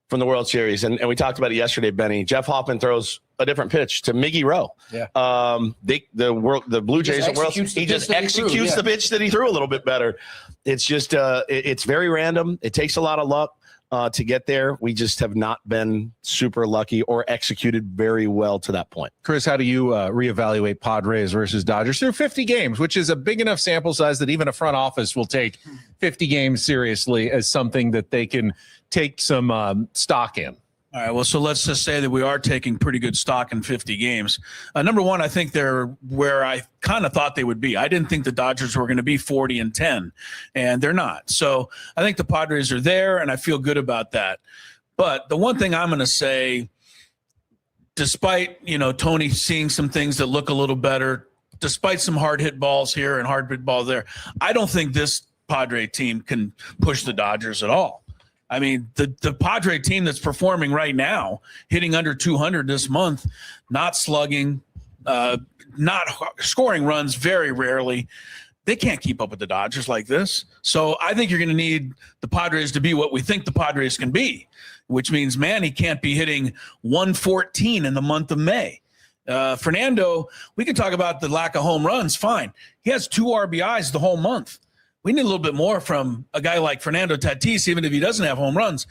from the World Series. And we talked about it yesterday, Benny. Jeff Hoffman throws a different pitch to Miggy Rowe. Yeah. The Blue Jays he just executes the pitch that he threw a little bit better. It's just it's very random. It takes a lot of luck to get there. We just have not been super lucky or executed very well to that point. Chris, how do you reevaluate Padres versus Dodgers through 50 games, which is a big enough sample size that even a front office will take 50 games seriously as something that they can take some stock in? All right. Well, so let's just say that we are taking pretty good stock in 50 games. Number one, I think they're where I kind of thought they would be. I didn't think the Dodgers were going to be 40-10, and they're not. So I think the Padres are there, and I feel good about that. But the one thing I'm going to say, despite, Tony seeing some things that look a little better, despite some hard hit balls here and hard hit balls there, I don't think this Padre team can push the Dodgers at all. I mean, the Padre team that's performing right now, hitting under 200 this month, not slugging, not scoring runs very rarely. They can't keep up with the Dodgers like this. So I think you're going to need the Padres to be what we think the Padres can be, which means Manny can't be hitting 114 in the month of May. Fernando, we can talk about the lack of home runs. Fine. He has 2 RBIs the whole month. We need a little bit more from a guy like Fernando Tatis, even if he doesn't have home runs.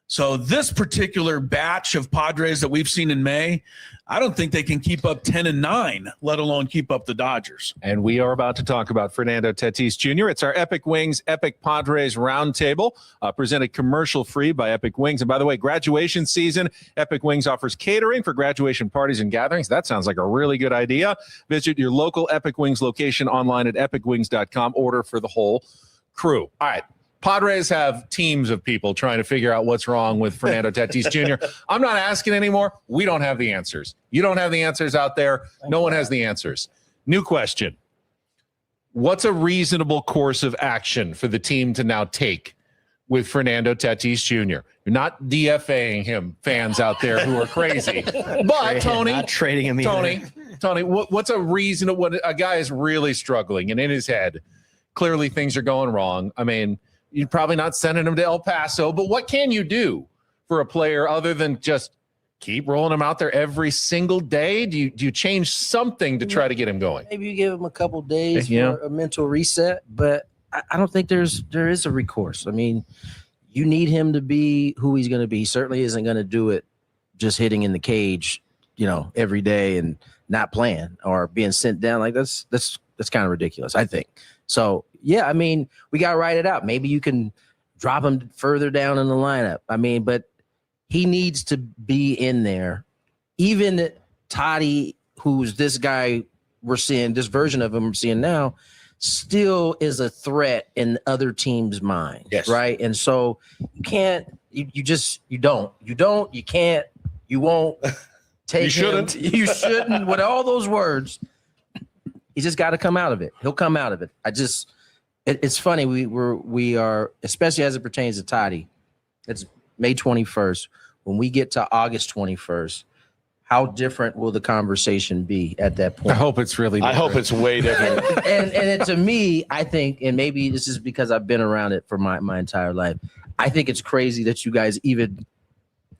So this particular batch of Padres that we've seen in May, I don't think they can keep up 10-9, let alone keep up the Dodgers. And we are about to talk about Fernando Tatis Jr. It's our Epic Wings, Epic Padres Roundtable, presented commercial free by Epic Wings. And by the way, graduation season, Epic Wings offers catering for graduation parties and gatherings. That sounds like a really good idea. Visit your local Epic Wings location online at epicwings.com. Order for the whole crew. All right. Padres have teams of people trying to figure out what's wrong with Fernando Tatis Jr. I'm not asking anymore. We don't have the answers. You don't have the answers out there. No one has the answers. New question. What's a reasonable course of action for the team to now take with Fernando Tatis Jr.? You're not DFAing him, fans out there who are crazy. But Tony, not trading him either. Tony, what's a reasonable, what a guy is really struggling and in his head, clearly things are going wrong. I mean, you're probably not sending him to El Paso, but what can you do for a player other than just keep rolling him out there every single day? Do you change something to try to get him going? Maybe you give him a couple days for a mental reset, but I don't think there is a recourse. I mean, you need him to be who he's going to be. He certainly isn't going to do it just hitting in the cage, every day and not playing or being sent down. Like that's kind of ridiculous, I think. So, yeah, I mean, we got to write it out. Maybe you can drop him further down in the lineup. I mean, but he needs to be in there. Even Toddy, who's this guy we're seeing, this version of him we're seeing now, still is a threat in other teams' minds, right? And so you can't, you can't, you won't take You shouldn't. You shouldn't, with all those words. He just got to come out of it. He'll come out of it. It's funny. We are, especially as it pertains to Toddy. It's May 21st. When we get to August 21st, how different will the conversation be at that point? I hope it's really different. I hope it's way different. and to me, I think, and maybe this is because I've been around it for my entire life, I think it's crazy that you guys even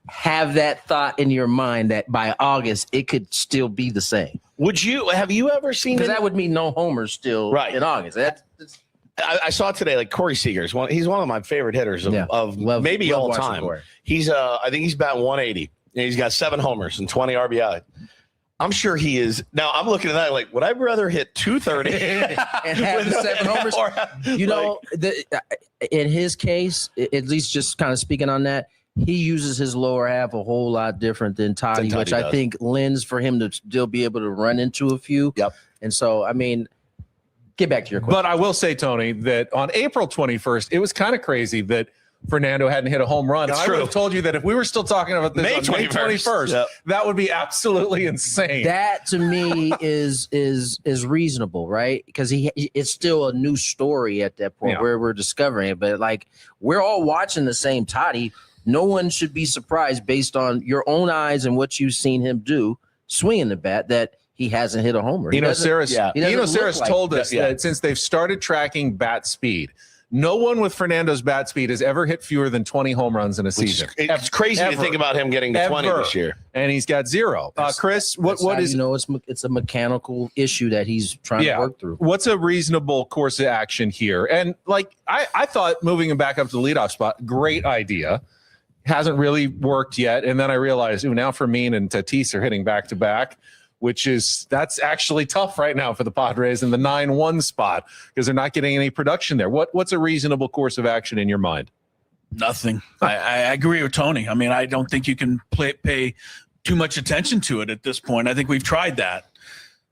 have that thought in your mind that by August it could still be the same. Have you ever seen? Because that would mean no homers still in August. I saw today, like Corey Seager's he's one of my favorite hitters of maybe all time. He's I think he's batting 180 and he's got 7 homers and 20 RBI. I'm sure he is. Now I'm looking at that like, would I rather hit 230 and have the 7 homers? In his case, at least just kind of speaking on that, he uses his lower half a whole lot different than Toddy, which I think lends for him to still be able to run into a few. Yep. And so, I mean, get back to your question. But I will say, Tony, that on April 21st, it was kind of crazy that Fernando hadn't hit a home run. I would have told you that if we were still talking about this on May 21st, that would be absolutely insane. That to me is reasonable, right? Because it's still a new story at that point where we're discovering it. But like, we're all watching the same Toddy. No one should be surprised based on your own eyes and what you've seen him do swinging the bat that he hasn't hit a homer. Saris told us that since they've started tracking bat speed, no one with Fernando's bat speed has ever hit fewer than 20 home runs in a season. It's crazy to think about him getting to 20 this year. And he's got 0. Chris, what is... it's a mechanical issue that he's trying to work through. What's a reasonable course of action here? And like, I thought moving him back up to the leadoff spot, great idea. Hasn't really worked yet. And then I realized, now Fermin and Tatis are hitting back-to-back, that's actually tough right now for the Padres in the 9-1 spot because they're not getting any production there. What's a reasonable course of action in your mind? Nothing. I agree with Tony. I mean, I don't think you can pay too much attention to it at this point. I think we've tried that.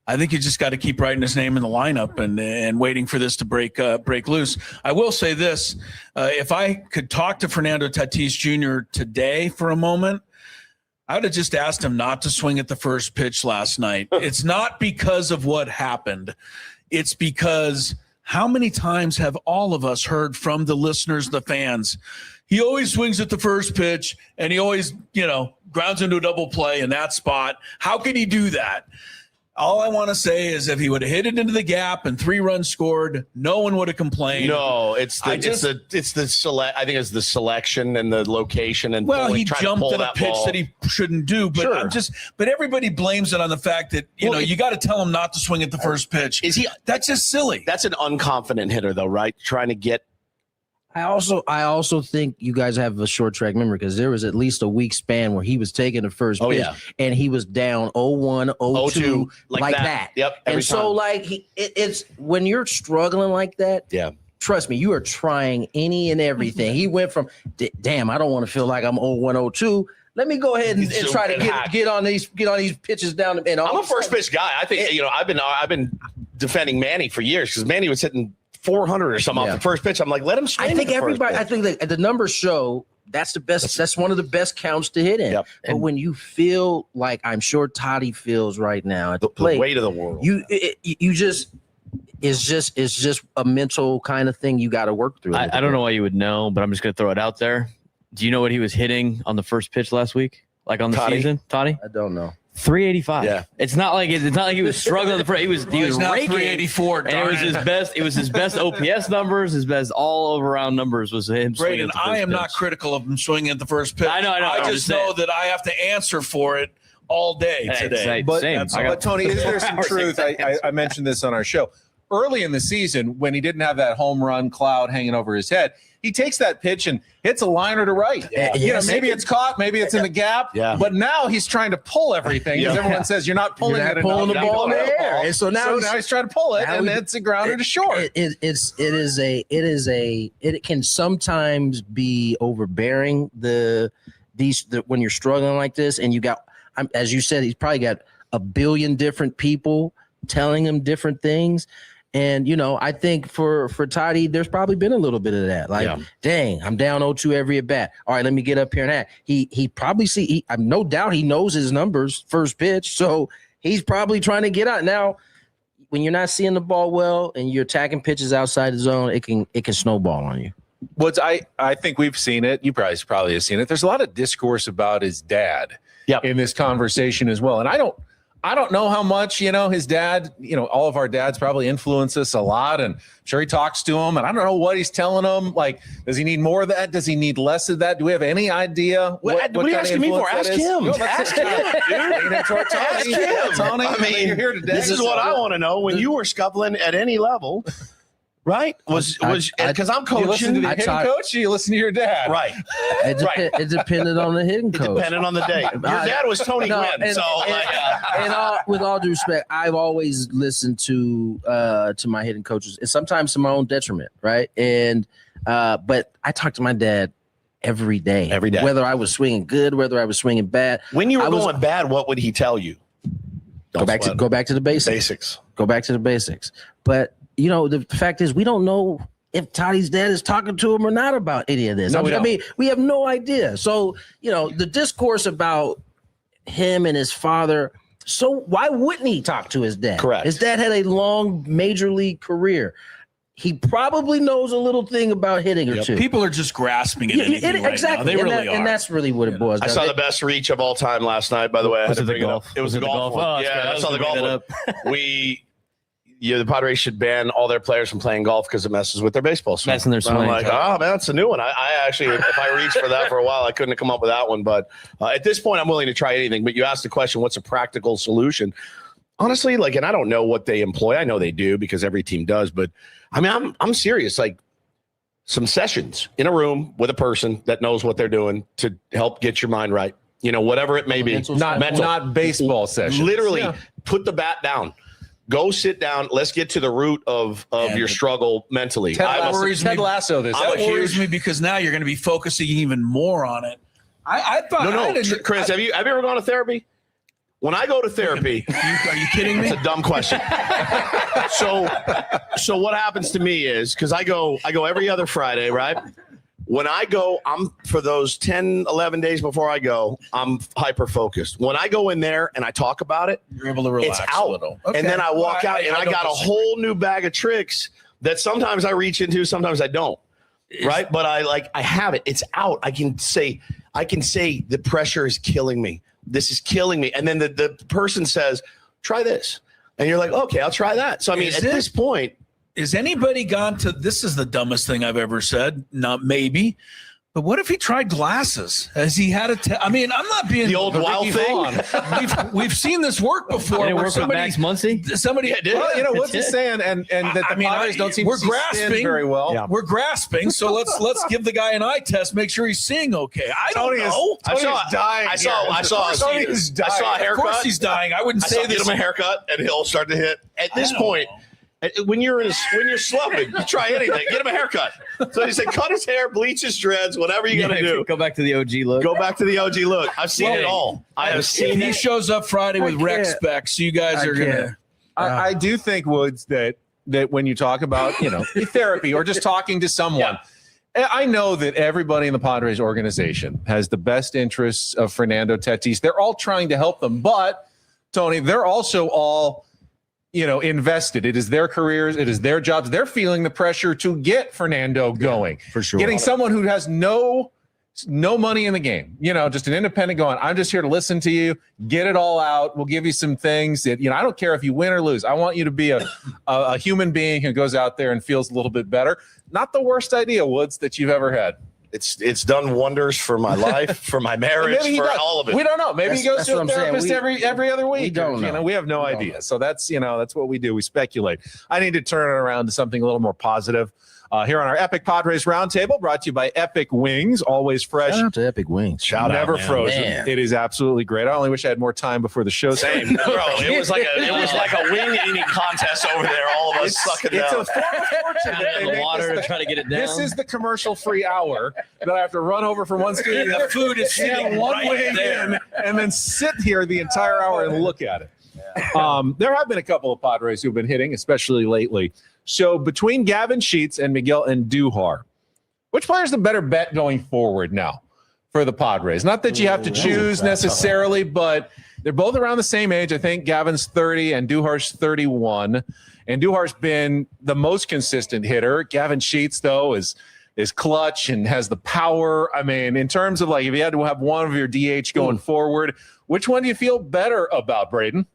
I think you just got to keep writing his name in the lineup and waiting for this to break loose. I will say this. If I could talk to Fernando Tatis Jr. today for a moment, I would have just asked him not to swing at the first pitch last night. It's not because of what happened. It's because how many times have all of us heard from the listeners, the fans, he always swings at the first pitch and he always, grounds into a double play in that spot. How can he do that? All I want to say is if he would have hit it into the gap and 3 runs scored, no one would have complained. No, I think it's the selection and the location and he jumped at a pitch that he shouldn't do. But but everybody blames it on the fact that you got to tell him not to swing at the first pitch. That's just silly. That's an unconfident hitter, though, right? Trying to get. I also think you guys have a short track memory because there was at least a week span where he was taking the first pitch and he was down 0-1, 0-2 like that. Yep. And so it's when you're struggling like that. Yeah. Trust me, you are trying any and everything. He went from, damn, I don't want to feel like I'm 0-1, 0-2. Let me go ahead and try to get on these pitches down. And I'm a first pitch guy. I think I've been defending Manny for years because Manny was hitting 400 or something off the first pitch. I'm like, let him swing. I think the numbers show that's the best. That's one of the best counts to hit in. Yep. But when you feel like I'm sure Toddy feels right now at the plate, the weight of the world, it's just a mental kind of thing you got to work through. I don't know why you would know, but I'm just going to throw it out there. Do you know what he was hitting on the first pitch last week? Like on the season, Toddy? I don't know. 385. Yeah, it's not like he was struggling. He was not raking, 384. And it was his best. It was his best OPS numbers. His best all around numbers was him. Braden, I am not critical of him swinging at the first pitch. I know. I just know that I have to answer for it all day today. But Tony, is there some truth? I mentioned this on our show. Early in the season, when he didn't have that home run cloud hanging over his head, he takes that pitch and hits a liner to right. Yeah. Maybe it's caught, maybe it's in the gap. Yeah. But now he's trying to pull everything because everyone says you're not pulling the ball in the air. And so now he's trying to pull it, and it's a grounder to short. It can sometimes be overbearing. When you're struggling like this, and you got, as you said, he's probably got a billion different people telling him different things. And, I think for Toddy, there's probably been a little bit of that. Dang, I'm down 0-2 every at bat. All right, let me get up here and that. He probably I'm no doubt he knows his numbers first pitch. So he's probably trying to get out. Now, when you're not seeing the ball well and you're attacking pitches outside the zone, it can snowball on you. I think we've seen it. You probably have seen it. There's a lot of discourse about his dad in this conversation as well. And I don't know how much, his dad, all of our dads probably influence us a lot. And I'm sure he talks to him. And I don't know what he's telling him. Like, does he need more of that? Does he need less of that? Do we have any idea? What are you asking me for? Ask him. Ask him, dude. Ask him. Tony, I mean, you're here today. This is what I want to know. When you were scuffling at any level, right? Because I'm coaching. You listen to the hitting coach, or you listen to your dad? Right. It depended on the hitting coach. It depended on the day. Your dad was Tony Gwynn. With all due respect, I've always listened to my hitting coaches, and sometimes to my own detriment, right? And but I talk to my dad every day, whether I was swinging good, whether I was swinging bad. When you were going bad, what would he tell you? Go back to the basics. Go back to the basics. But the fact is, we don't know if Toddy's dad is talking to him or not about any of this. No, I mean, we have no idea. So, the discourse about him and his father. So why wouldn't he talk to his dad? Correct. His dad had a long major league career. He probably knows a little thing about hitting or two. People are just grasping at anything right now. They really are. And that's really what it boils down. I saw the best reach of all time last night, by the way. I had to bring it up. It was the golf one. Yeah, I saw the golf one. The Padres should ban all their players from playing golf because it messes with their baseball swing. Messing their swing. I'm like, oh, man, that's a new one. I actually, if I reached for that for a while, I couldn't have come up with that one. But at this point, I'm willing to try anything. But you asked the question, what's a practical solution? Honestly, and I don't know what they employ. I know they do because every team does. But, I mean, I'm serious. Some sessions in a room with a person that knows what they're doing to help get your mind right. Whatever it may be. Not baseball sessions. Literally, put the bat down. Go sit down. Let's get to the root of your struggle mentally. Ted Lasso this. That worries me because now you're going to be focusing even more on it. I thought no, Chris, have you ever gone to therapy? When I go to therapy, are you kidding me? It's a dumb question. So what happens to me is because I go every other Friday, right? When I go, I'm for those 10, 11 days before I go, I'm hyper focused. When I go in there and I talk about it, you're able to relax it's out. A little. Okay. And then I walk out and I got a disagree. whole new bag of tricks that sometimes I reach into, sometimes I don't. Right? But I have it. It's out. I can say the pressure is killing me. This is killing me. And then the person says, try this. And you're like, okay, I'll try that. So, I mean, at this point. Is anybody gone to, this is the dumbest thing I've ever said. Not maybe. But what if he tried glasses? Has he had I mean, I'm not being the old wild thing. We've seen this work before. Did it work with Max Muncy? Somebody did. Well, you know what's he saying, and that the Padres don't seem to see spin very well. Yeah. We're grasping, so let's give the guy an eye test, make sure he's seeing okay. I don't know. I saw a haircut. Of course he's dying. I wouldn't say this. Get him a haircut, and he'll start to hit. At this point, when you're slumping, you try anything. Get him a haircut. So he said, cut his hair, bleach his dreads, whatever you got to do. Go back to the OG look. Go back to the OG look. I've seen it all. I have seen it. He shows up Friday with rec specs. You guys are gonna. I do think, Woods, that when you talk about therapy or just talking to someone. I know that everybody in the Padres organization has the best interests of Fernando Tatis. They're all trying to help them, but Tony, they're also all invested. It is their careers. It is their jobs. They're feeling the pressure to get Fernando going. For sure. Getting someone who has no money in the game, just an independent going, I'm just here to listen to you, get it all out. We'll give you some things that, I don't care if you win or lose. I want you to be a human being who goes out there and feels a little bit better. Not the worst idea, Woods, that you've ever had. It's done wonders for my life, for my marriage, for all of it. We don't know. Maybe he goes to a therapist every other week. We don't know. We have no idea. So that's what we do. We speculate. I need to turn it around to something a little more positive. Here on our Epic Padres Roundtable, brought to you by Epic Wings, always fresh. Shout out to Epic Wings. Never frozen. Man. It is absolutely great. I only wish I had more time before the show. Same, bro. It was like a wing eating contest over there. All of us sucking down. It's unfortunate the water to try to get it down. This is the commercial-free hour that I have to run over from one studio. The food is sitting one right way there. in, and then sit here the entire hour and look at it. There have been a couple of Padres who've been hitting, especially lately. So between Gavin Sheets and Miguel Andujar, which player is the better bet going forward now for the Padres? Not that you have to choose necessarily, but they're both around the same age. I think Gavin's 30 and Andujar's 31. Andujar's been the most consistent hitter. Gavin Sheets, though, is clutch and has the power. I mean, in terms of if you had to have one of your DH going forward, which one do you feel better about, Braden?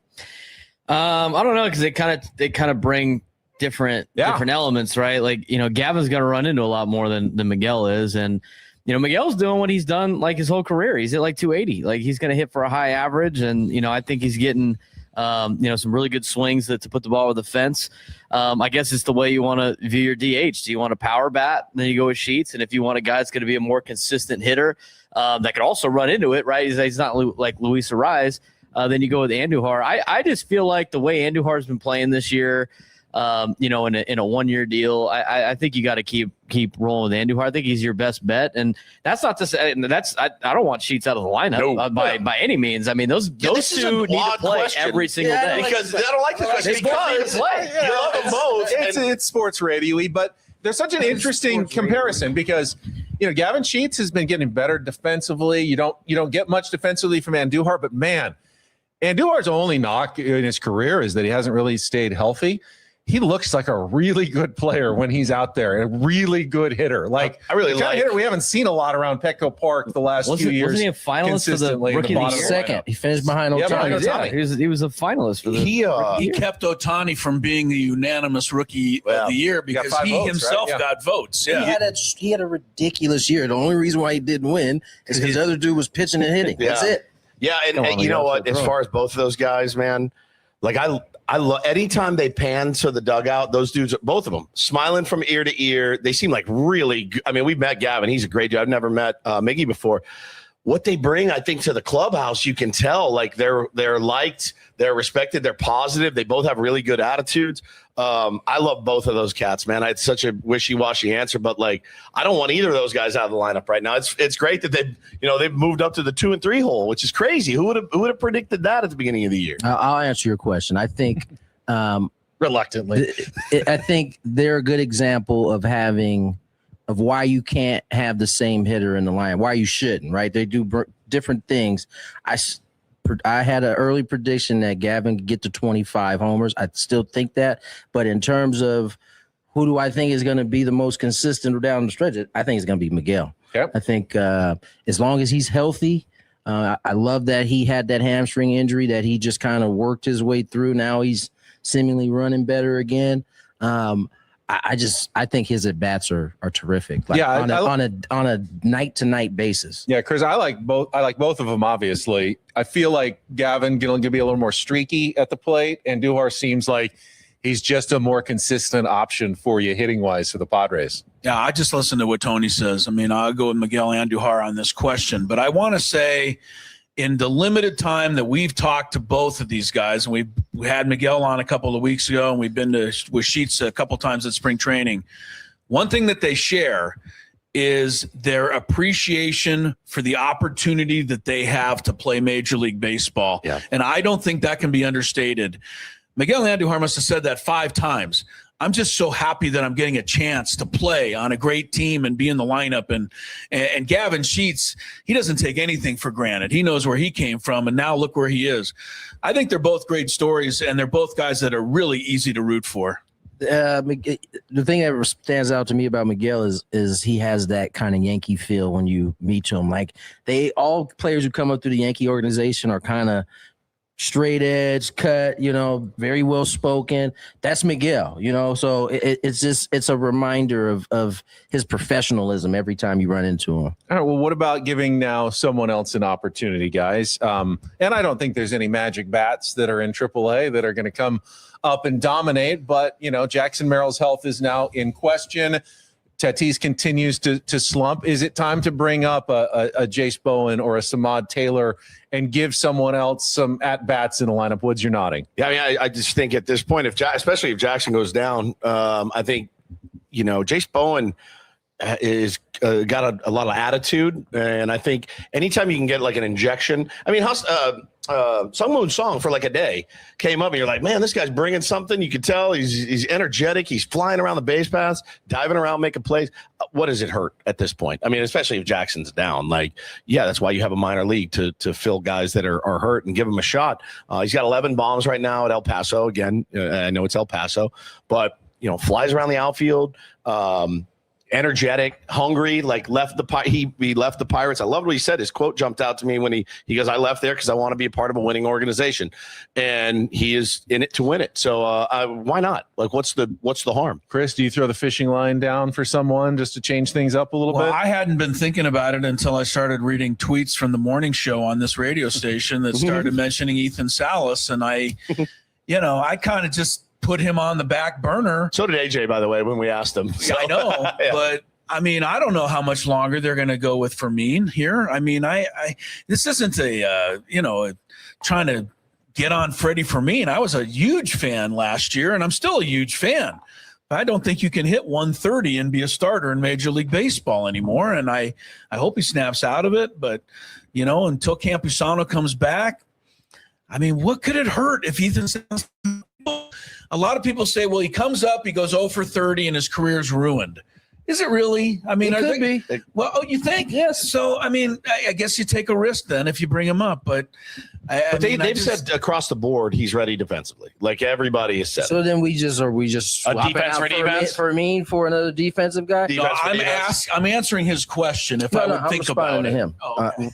I don't know, because they kind of bring different elements, right? Gavin's going to run into a lot more than Miguel is, and Miguel's doing what he's done his whole career. He's at 280. He's going to hit for a high average, and I think he's getting some really good swings to put the ball over the fence. I guess it's the way you want to view your DH. Do you want a power bat? Then you go with Sheets, and if you want a guy that's going to be a more consistent hitter that could also run into it, right? He's not like Luis Arraez. Then you go with Andujar. I just feel like the way Andujar's been playing this year, in a 1-year deal, I think you got to keep rolling with Andujar. I think he's your best bet, and that's not to say I don't want Sheets out of the lineup by any means. I mean, those two need to play every single day. Because I don't like this question because you love them both. It's sports radio-y, but there's such an interesting comparison because Gavin Sheets has been getting better defensively. You don't get much defensively from Andujar, but man, Andujar's only knock in his career is that he hasn't really stayed healthy. He looks like a really good player when he's out there, a really good hitter. I really like hitter we haven't seen a lot around Petco Park the last few years. Wasn't he a finalist for the Rookie of the Year? Second. He finished behind Ohtani. He was a finalist for the He kept Ohtani from being the unanimous Rookie of the Year because he himself got votes. Yeah. He had a ridiculous year. The only reason why he didn't win is because the other dude was pitching and hitting. That's it. Yeah, and you know what? As far as both of those guys, man, I love anytime they pan to the dugout, those dudes, both of them, smiling from ear to ear. They seem like really good. I mean, we've met Gavin. He's a great dude. I've never met Miggy before. what they bring, I think, to the clubhouse, you can tell like they're liked, they're respected, they're positive. They both have really good attitudes. I love both of those cats, man. It's such a wishy-washy answer, but like I don't want either of those guys out of the lineup right now. It's great that they've moved up to the 2 and 3 hole, which is crazy. Who would have predicted that at the beginning of the year? I'll answer your question. I think reluctantly, I think they're a good example of why you can't have the same hitter in the line, why you shouldn't, right? They do different things. I had an early prediction that Gavin could get to 25 homers. I still think that. But in terms of who do I think is going to be the most consistent down the stretch, I think it's going to be Miguel. Yep. I think as long as he's healthy, I love that he had that hamstring injury that he just kind of worked his way through. Now he's seemingly running better again. I think his at bats are terrific. Like on a night to night basis. Yeah, Chris, I like both of them. Obviously, I feel like Gavin going to be a little more streaky at the plate, and Duhar seems like he's just a more consistent option for you hitting wise for the Padres. Yeah, I just listen to what Tony says. I mean, I'll go with Miguel Andujar on this question, but I want to say, in the limited time that we've talked to both of these guys, and we had Miguel on a couple of weeks ago, and we've been with Sheets a couple times at spring training, one thing that they share is their appreciation for the opportunity that they have to play Major League Baseball. Yeah. And I don't think that can be understated. Miguel Andujar must have said that 5 times. I'm just so happy that I'm getting a chance to play on a great team and be in the lineup. And Gavin Sheets, he doesn't take anything for granted. He knows where he came from, and now look where he is. I think they're both great stories, and they're both guys that are really easy to root for. The thing that stands out to me about Miguel is he has that kind of Yankee feel when you meet him. Like all players who come up through the Yankee organization are kind of straight edge, cut, very well spoken. That's Miguel, so it's a reminder of his professionalism every time you run into him. All right, well, what about giving now someone else an opportunity, guys? And I don't think there's any magic bats that are in AAA that are going to come up and dominate, but Jackson Merrill's health is now in question. Tatis continues to slump. Is it time to bring up a Jace Bowen or a Samad Taylor and give someone else some at-bats in the lineup? Woods, you're nodding. Yeah, I mean, I just think at this point, especially if Jackson goes down, I think, Jace Bowen is got a lot of attitude, and I think anytime you can get like an injection, I mean, Sung Moon Song for like a day came up and you're like, man, this guy's bringing something. You could tell he's energetic. He's flying around the base paths, diving around, making plays. What does it hurt at this point? I mean, especially if Jackson's down, that's why you have a minor league to fill guys that are hurt and give him a shot. He's got 11 bombs right now at El Paso. Again, I know it's El Paso, but flies around the outfield. Energetic, hungry, like he left the Pirates. I loved what he said. His quote jumped out to me when he goes, I left there because I want to be a part of a winning organization, and he is in it to win it. So why not? Like, what's the harm? Chris, do you throw the fishing line down for someone just to change things up a little bit? I hadn't been thinking about it until I started reading tweets from the morning show on this radio station that started mentioning Ethan Salas, and I kind of just put him on the back burner. So did AJ, by the way, when we asked him. So. I know, yeah. But I mean, I don't know how much longer they're going to go with Fermin here. I mean, this isn't trying to get on Freddie Fermin. I was a huge fan last year, and I'm still a huge fan. I don't think you can hit 130 and be a starter in Major League Baseball anymore. And I hope he snaps out of it. But, until Campusano comes back, I mean, what could it hurt if Ethan Salas? A lot of people say, well, he comes up, he goes 0 for 30, and his career's ruined. Is it really? I mean, it could be. Well, you think? Yes. So, I mean, I guess you take a risk then if you bring him up. But they've said across the board he's ready defensively. Like everybody has said. So then we just swapping out Fermin for another defensive guy? No, I'm answering his question if I would think about it. To him. Oh, okay.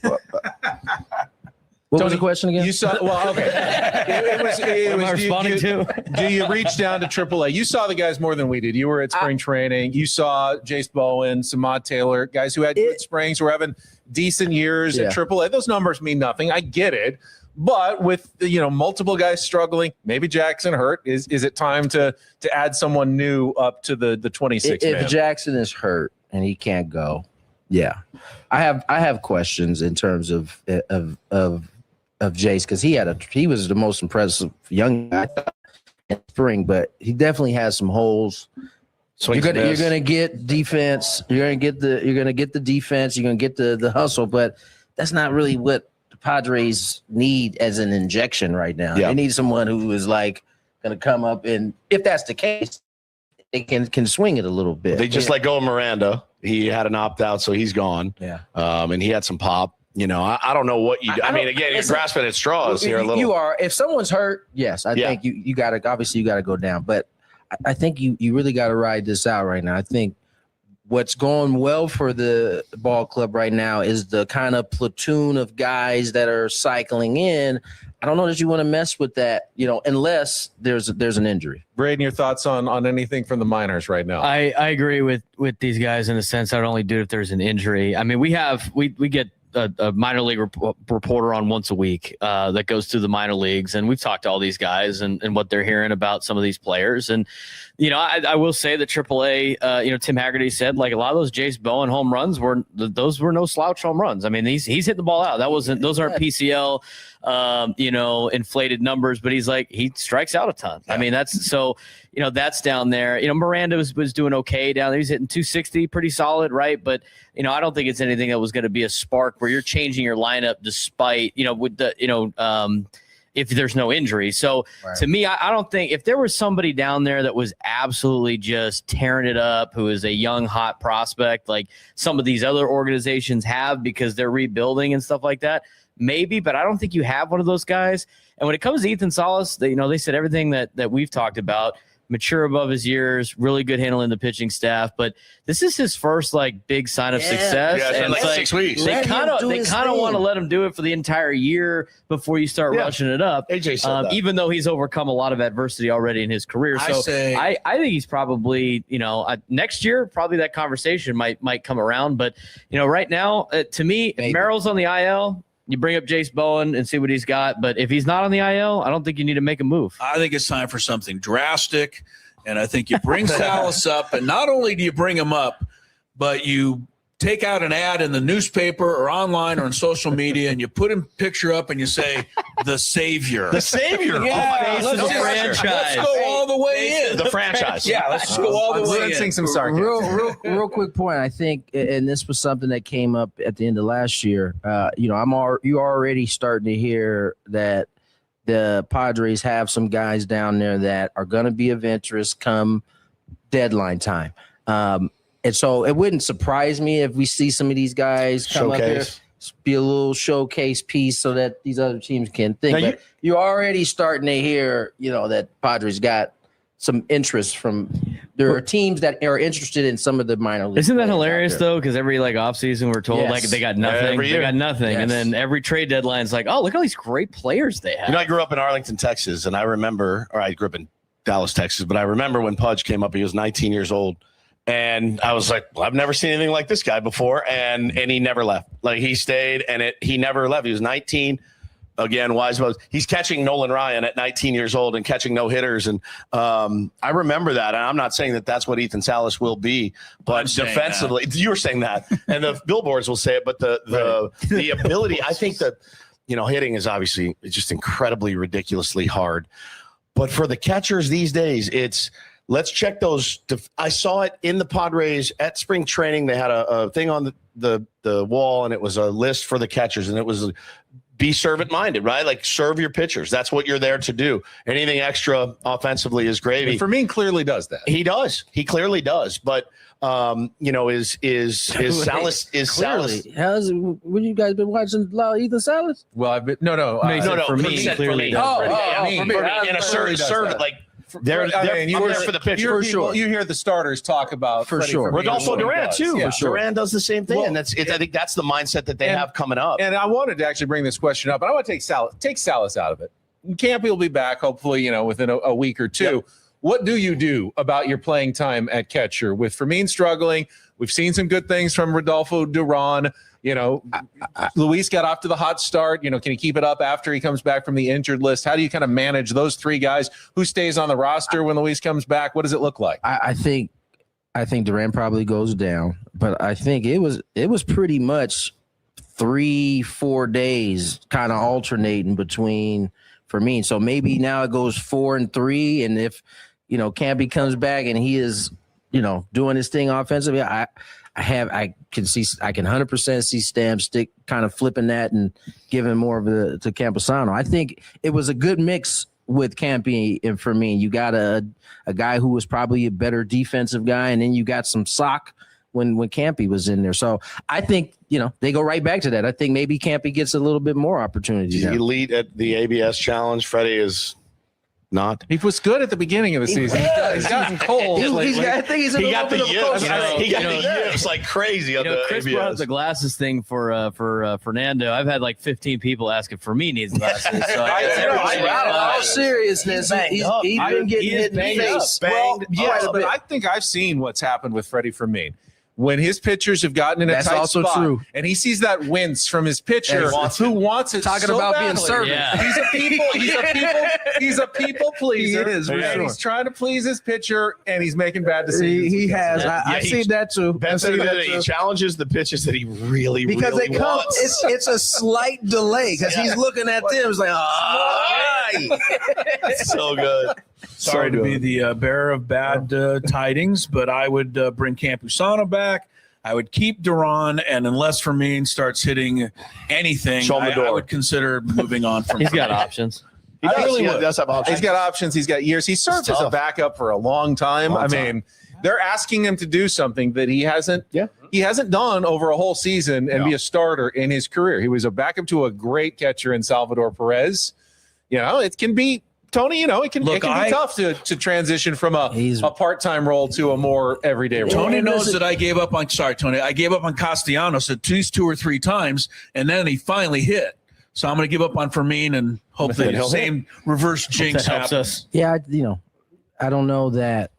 What Tony, was the question again? You saw. Well, okay. It was responding to? Do you reach down to AAA? You saw the guys more than we did. You were at spring training. You saw Jace Bowen, Samad Taylor, guys who had good springs, were having decent years at AAA. Those numbers mean nothing. I get it. But with multiple guys struggling, maybe Jackson hurt. Is it time to add someone new up to the 26 man? If Jackson is hurt and he can't go, Yeah, I have questions in terms of Jace, because he was the most impressive young guy in spring, but he definitely has some holes. You're gonna get defense. You're gonna get the defense. You're gonna get the hustle, but that's not really what the Padres need as an injection right now. Yeah. They need someone who is like gonna come up, and if that's the case, they can swing it a little bit. They just let go of Miranda. He had an opt out, so he's gone. Yeah. And he had some pop. You know, I don't know what you do. I mean, again, you're grasping at straws here a little. You are. If someone's hurt, yes, I think you got to, obviously you got to go down. But I think you really got to ride this out right now. I think what's going well for the ball club right now is the kind of platoon of guys that are cycling in. I don't know that you want to mess with that, unless there's an injury. Braden, your thoughts on anything from the minors right now? I agree with these guys in a sense. I'd only do it if there's an injury. I mean, we get a minor league reporter on once a week that goes through the minor leagues, and we've talked to all these guys and what they're hearing about some of these players. And I will say that AAA, Tim Haggerty said, like, a lot of those Jace Bowen home runs were no slouch home runs. I mean, he's hitting the ball out. Those aren't PCL inflated numbers, but he's like, he strikes out a ton. I mean, that's down there. Miranda was doing okay down there. He's hitting 260, pretty solid, right? But I don't think it's anything that was going to be a spark where you're changing your lineup despite with the if there's no injury. So to me, I don't think if there was somebody down there that was absolutely just tearing it up, who is a young hot prospect like some of these other organizations have because they're rebuilding and stuff like that, maybe, but I don't think you have one of those guys. And when it comes to Ethan Salas, they said everything that we've talked about. Mature above his years, really good handling the pitching staff, but this is his first big sign of success. Yeah, and like 6 weeks. They kind of want to let him do it for the entire year before you start rushing it up. AJ said that. Even though he's overcome a lot of adversity already in his career. So I think he's probably, next year, probably that conversation might come around. But, right now, to me, if Merrill's on the IL, you bring up Jace Bowen and see what he's got. But if he's not on the IL, I don't think you need to make a move. I think it's time for something drastic. And I think you bring Salas up. And not only do you bring him up, but you take out an ad in the newspaper or online or on social media, and you put him picture up and you say, the savior. The savior. Yeah, let's go all the way in. The franchise. Yeah, let's just go all the way in. Sensing some sarcasm. Real quick point. I think, and this was something that came up at the end of last year. You already starting to hear that the Padres have some guys down there that are going to be of interest come deadline time. And so it wouldn't surprise me if we see some of these guys come up here, be a little showcase piece so that these other teams can think. Now but you're already starting to hear, that Padres got some interest from there are teams that are interested in some of the minor leagues. Isn't that hilarious though? Because every offseason we're told they got nothing. They got nothing. Yes. And then every trade deadline is like, oh, look at all these great players they have. I grew up in Arlington, Texas, and I grew up in Dallas, Texas, but I remember when Pudge came up, he was 19 years old. And I was like, well, I've never seen anything like this guy before. And he never left. Like, he stayed, and he never left. He was 19. Again, he's catching Nolan Ryan at 19 years old and catching no hitters. And I remember that. And I'm not saying that that's what Ethan Salas will be, but defensively, you were saying that, and the billboards will say it. But the ability, I think that hitting is obviously just incredibly ridiculously hard. But for the catchers these days, it's let's check those. I saw it in the Padres at spring training. They had a thing on the wall, and it was a list for the catchers, and it was be servant-minded, right? Like, serve your pitchers. That's what you're there to do. Anything extra offensively is gravy. And Fermin clearly does that. He does. He clearly does. But is Salas Salas? When you guys been watching Ethan Salas? Well, I've been no. For me, clearly. In a servant like. They're for the pitcher. You hear the starters talk about for sure. But also Durant too. Yeah. Durant does the same thing, and I think that's the mindset that they have coming up. And I wanted to actually bring this question up, and I want to take Salas out of it. Campy will be back hopefully, within a week or two. Yep. What do you do about your playing time at catcher with Fermin struggling? We've seen some good things from Rodolfo Duran. Luis got off to the hot start. Can he keep it up after he comes back from the injured list? How do you kind of manage those three guys? Who stays on the roster when Luis comes back? What does it look like? I think I think Durant probably goes down, but I think it was pretty much 3-4 days kind of alternating between for me. So maybe now it goes 4 and 3. And if, Campy comes back and he is, doing his thing offensively, I can 100% see Stam stick kind of flipping that and giving more of it to Camposano. I think it was a good mix with Campy and for me. You got a guy who was probably a better defensive guy, and then you got some sock when Campy was in there. So I think, they go right back to that. I think maybe Campy gets a little bit more opportunity. Did he lead at the ABS challenge? Freddie is not. He was good at the beginning of the season. He's gotten cold. I think he's in he a got the yips. He got the yips like crazy on the Chris ABS. brought up the glasses thing for Fernando. I've had like 15 people asking for me needs glasses. So all seriousness, he's been getting hit in the face. Well, yes, but I think I've seen what's happened with Freddie Fermin. When his pitchers have gotten in a tight also spot, true. And he sees that wince from his pitcher, who wants it talking so about badly. being servant. Yeah. He's a people pleaser. He is, for and sure. he's trying to please his pitcher, and he's making bad decisions. He has. I've seen that too. Ben said that he challenges the pitches that he really they come. wants. It's a slight delay because he's looking at them. It's like, So good. Sorry to be the bearer of bad tidings, but I would bring Campusano back. I would keep Duran, and unless Fermin starts hitting anything, Show him the door. I would consider moving on from. He's got options. He does have options. He's got options. He's got years. He served as a backup for a long time. They're asking him to do something that he hasn't. Yeah. He hasn't done over a whole season and be a starter in his career. He was a backup to a great catcher in Salvador Perez. It can be. Tony, it can be tough to transition from a part-time role to a more everyday role. Tony knows that I gave up on. Sorry, Tony. I gave up on Castellanos at least 2 or 3 times, and then he finally hit. So I'm going to give up on Fermin and hopefully the same reverse jinx happens. Yeah, I don't know that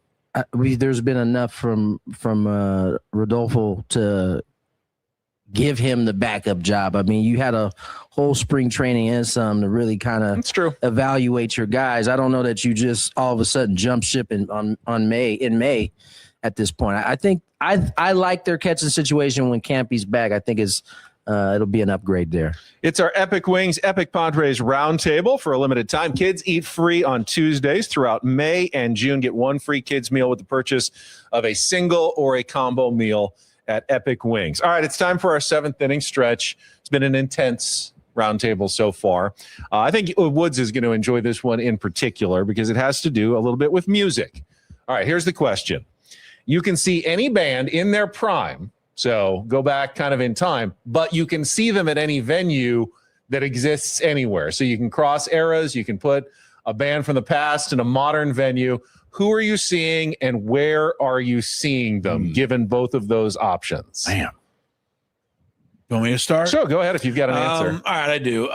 there's been enough from Rodolfo to give him the backup job. I mean, you had a whole spring training and some to really kind of evaluate your guys. I don't know that you just all of a sudden jump ship in May at this point. I think I like their catching situation when Campy's back. I think it'll be an upgrade there. It's our Epic Wings, Epic Padres Roundtable for a limited time. Kids eat free on Tuesdays throughout May and June. Get 1 free kids meal with the purchase of a single or a combo meal at Epic Wings. All right, it's time for our 7th inning stretch. It's been an intense roundtable so far. I think Woods is going to enjoy this one in particular because it has to do a little bit with music. All right, here's the question. You can see any band in their prime, so go back kind of in time, but you can see them at any venue that exists anywhere. So you can cross eras, you can put a band from the past in a modern venue. Who are you seeing and where are you seeing them, given both of those options? Damn. You want me to start? Sure, go ahead if you've got an answer. All right, I do.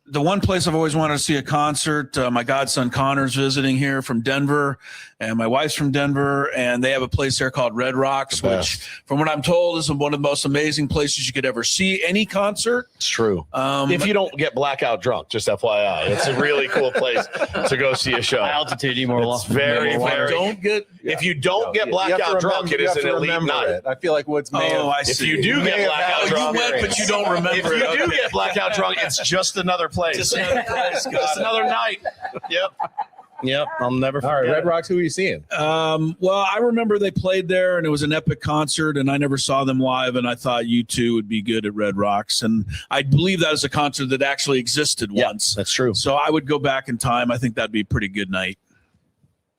The one place I've always wanted to see a concert, my godson Connor's visiting here from Denver, and my wife's from Denver, and they have a place there called Red Rocks, which, from what I'm told, is one of the most amazing places you could ever see any concert. It's true. If you don't get blackout drunk, just FYI, it's a really cool place to go see a show. Altitude, It's very, very. If you don't get blackout drunk, it is an elite night. I feel like Woods may have. If you do get blackout drunk, you went, but you don't remember. If you do get blackout drunk, it's just another place. Just another place. Just another night. Yep. I'll never forget. All right, Red Rocks, who are you seeing? Well, I remember they played there, and it was an epic concert, and I never saw them live, and I thought U2 would be good at Red Rocks. And I believe that is a concert that actually existed once. That's true. So I would go back in time. I think that'd be a pretty good night.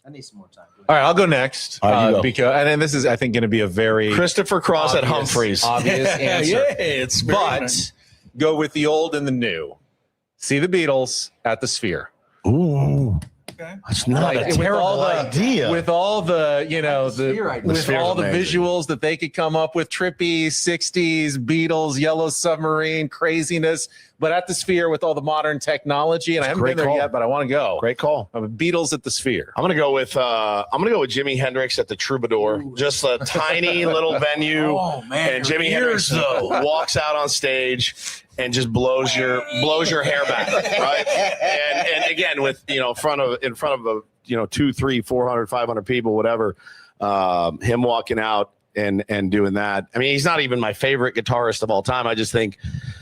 I need some more time. All right, I'll go next. All right, you go. Because, and then this is, I think, going to be a very Christopher Cross at Humphreys. Obvious answer. It's but go with the old and the new. See the Beatles at the Sphere. Ooh. Okay. That's not a terrible idea. With all the, with all the amazing. visuals that they could come up with, trippy 60s, Beatles, Yellow Submarine, craziness, but at the Sphere with all the modern technology. And I haven't been there yet, but I want to go. Great call. Beatles at the Sphere. I'm gonna go with Jimi Hendrix at the Troubadour. Just a tiny little venue. Oh man! And Jimi Hendrix walks out on stage and just blows your hair back, right? And again, with in front of a 200, 300, 400, 500 people, whatever. him walking out and doing that. I mean, he's not even my favorite guitarist of all time. I just think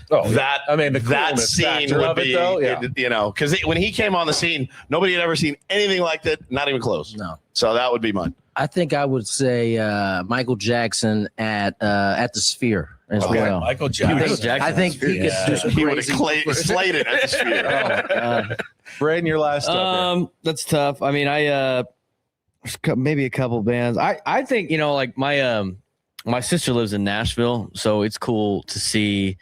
that scene would be, you know, because when he came on the scene, nobody had ever seen anything like that, not even close. No. So that would be mine. I think I would say Michael Jackson at the Sphere as well. Michael Jackson. I think he could do some He would have crazy. slayed it at the Sphere. Braden, your last up That's tough. I mean, maybe a couple bands. I think, you know, like my sister lives in Nashville, so it's cool to see,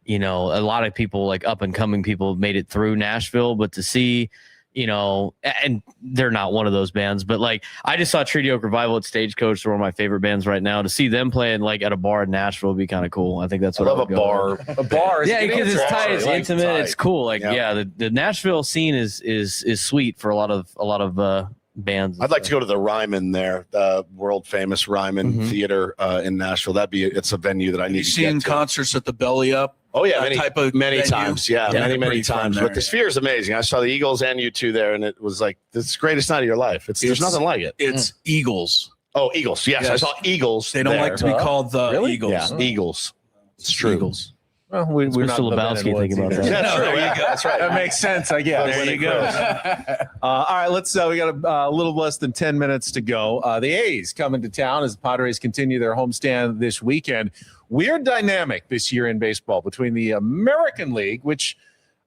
you know, a lot of people, like up and coming people, made it through Nashville, but to see, you know, and they're not one of those bands, but like I just saw Treaty Oak Revival at Stagecoach. They're one of my favorite bands right now. To see them playing like at a bar in Nashville would be kind of cool. I think that's what I love. A bar. A bar. Yeah, because it's tight, it's intimate, it's cool. Like the Nashville scene is sweet for a lot of bands. I'd like to go to the Ryman there, the world famous Ryman Theater in Nashville. It's a venue that I need to get to. Concerts at the Belly Up. Oh yeah, many venue. times. Yeah, many times. But the Sphere is amazing. I saw the Eagles and U2 there, and it was like the greatest night of your life. There's nothing like it. It's Eagles. Oh, Eagles. Yes, I saw Eagles. They don't like to be called the Eagles. Yeah, Eagles. It's true. Eagles. Well, we're not Lebowski thinking about that. Yeah, true. Yeah, that's right. That makes sense, I guess. There you go. All right, let's. We got a little less than 10 minutes to go. The A's coming to town as the Padres continue their homestand this weekend. Weird dynamic this year in baseball between the American League, which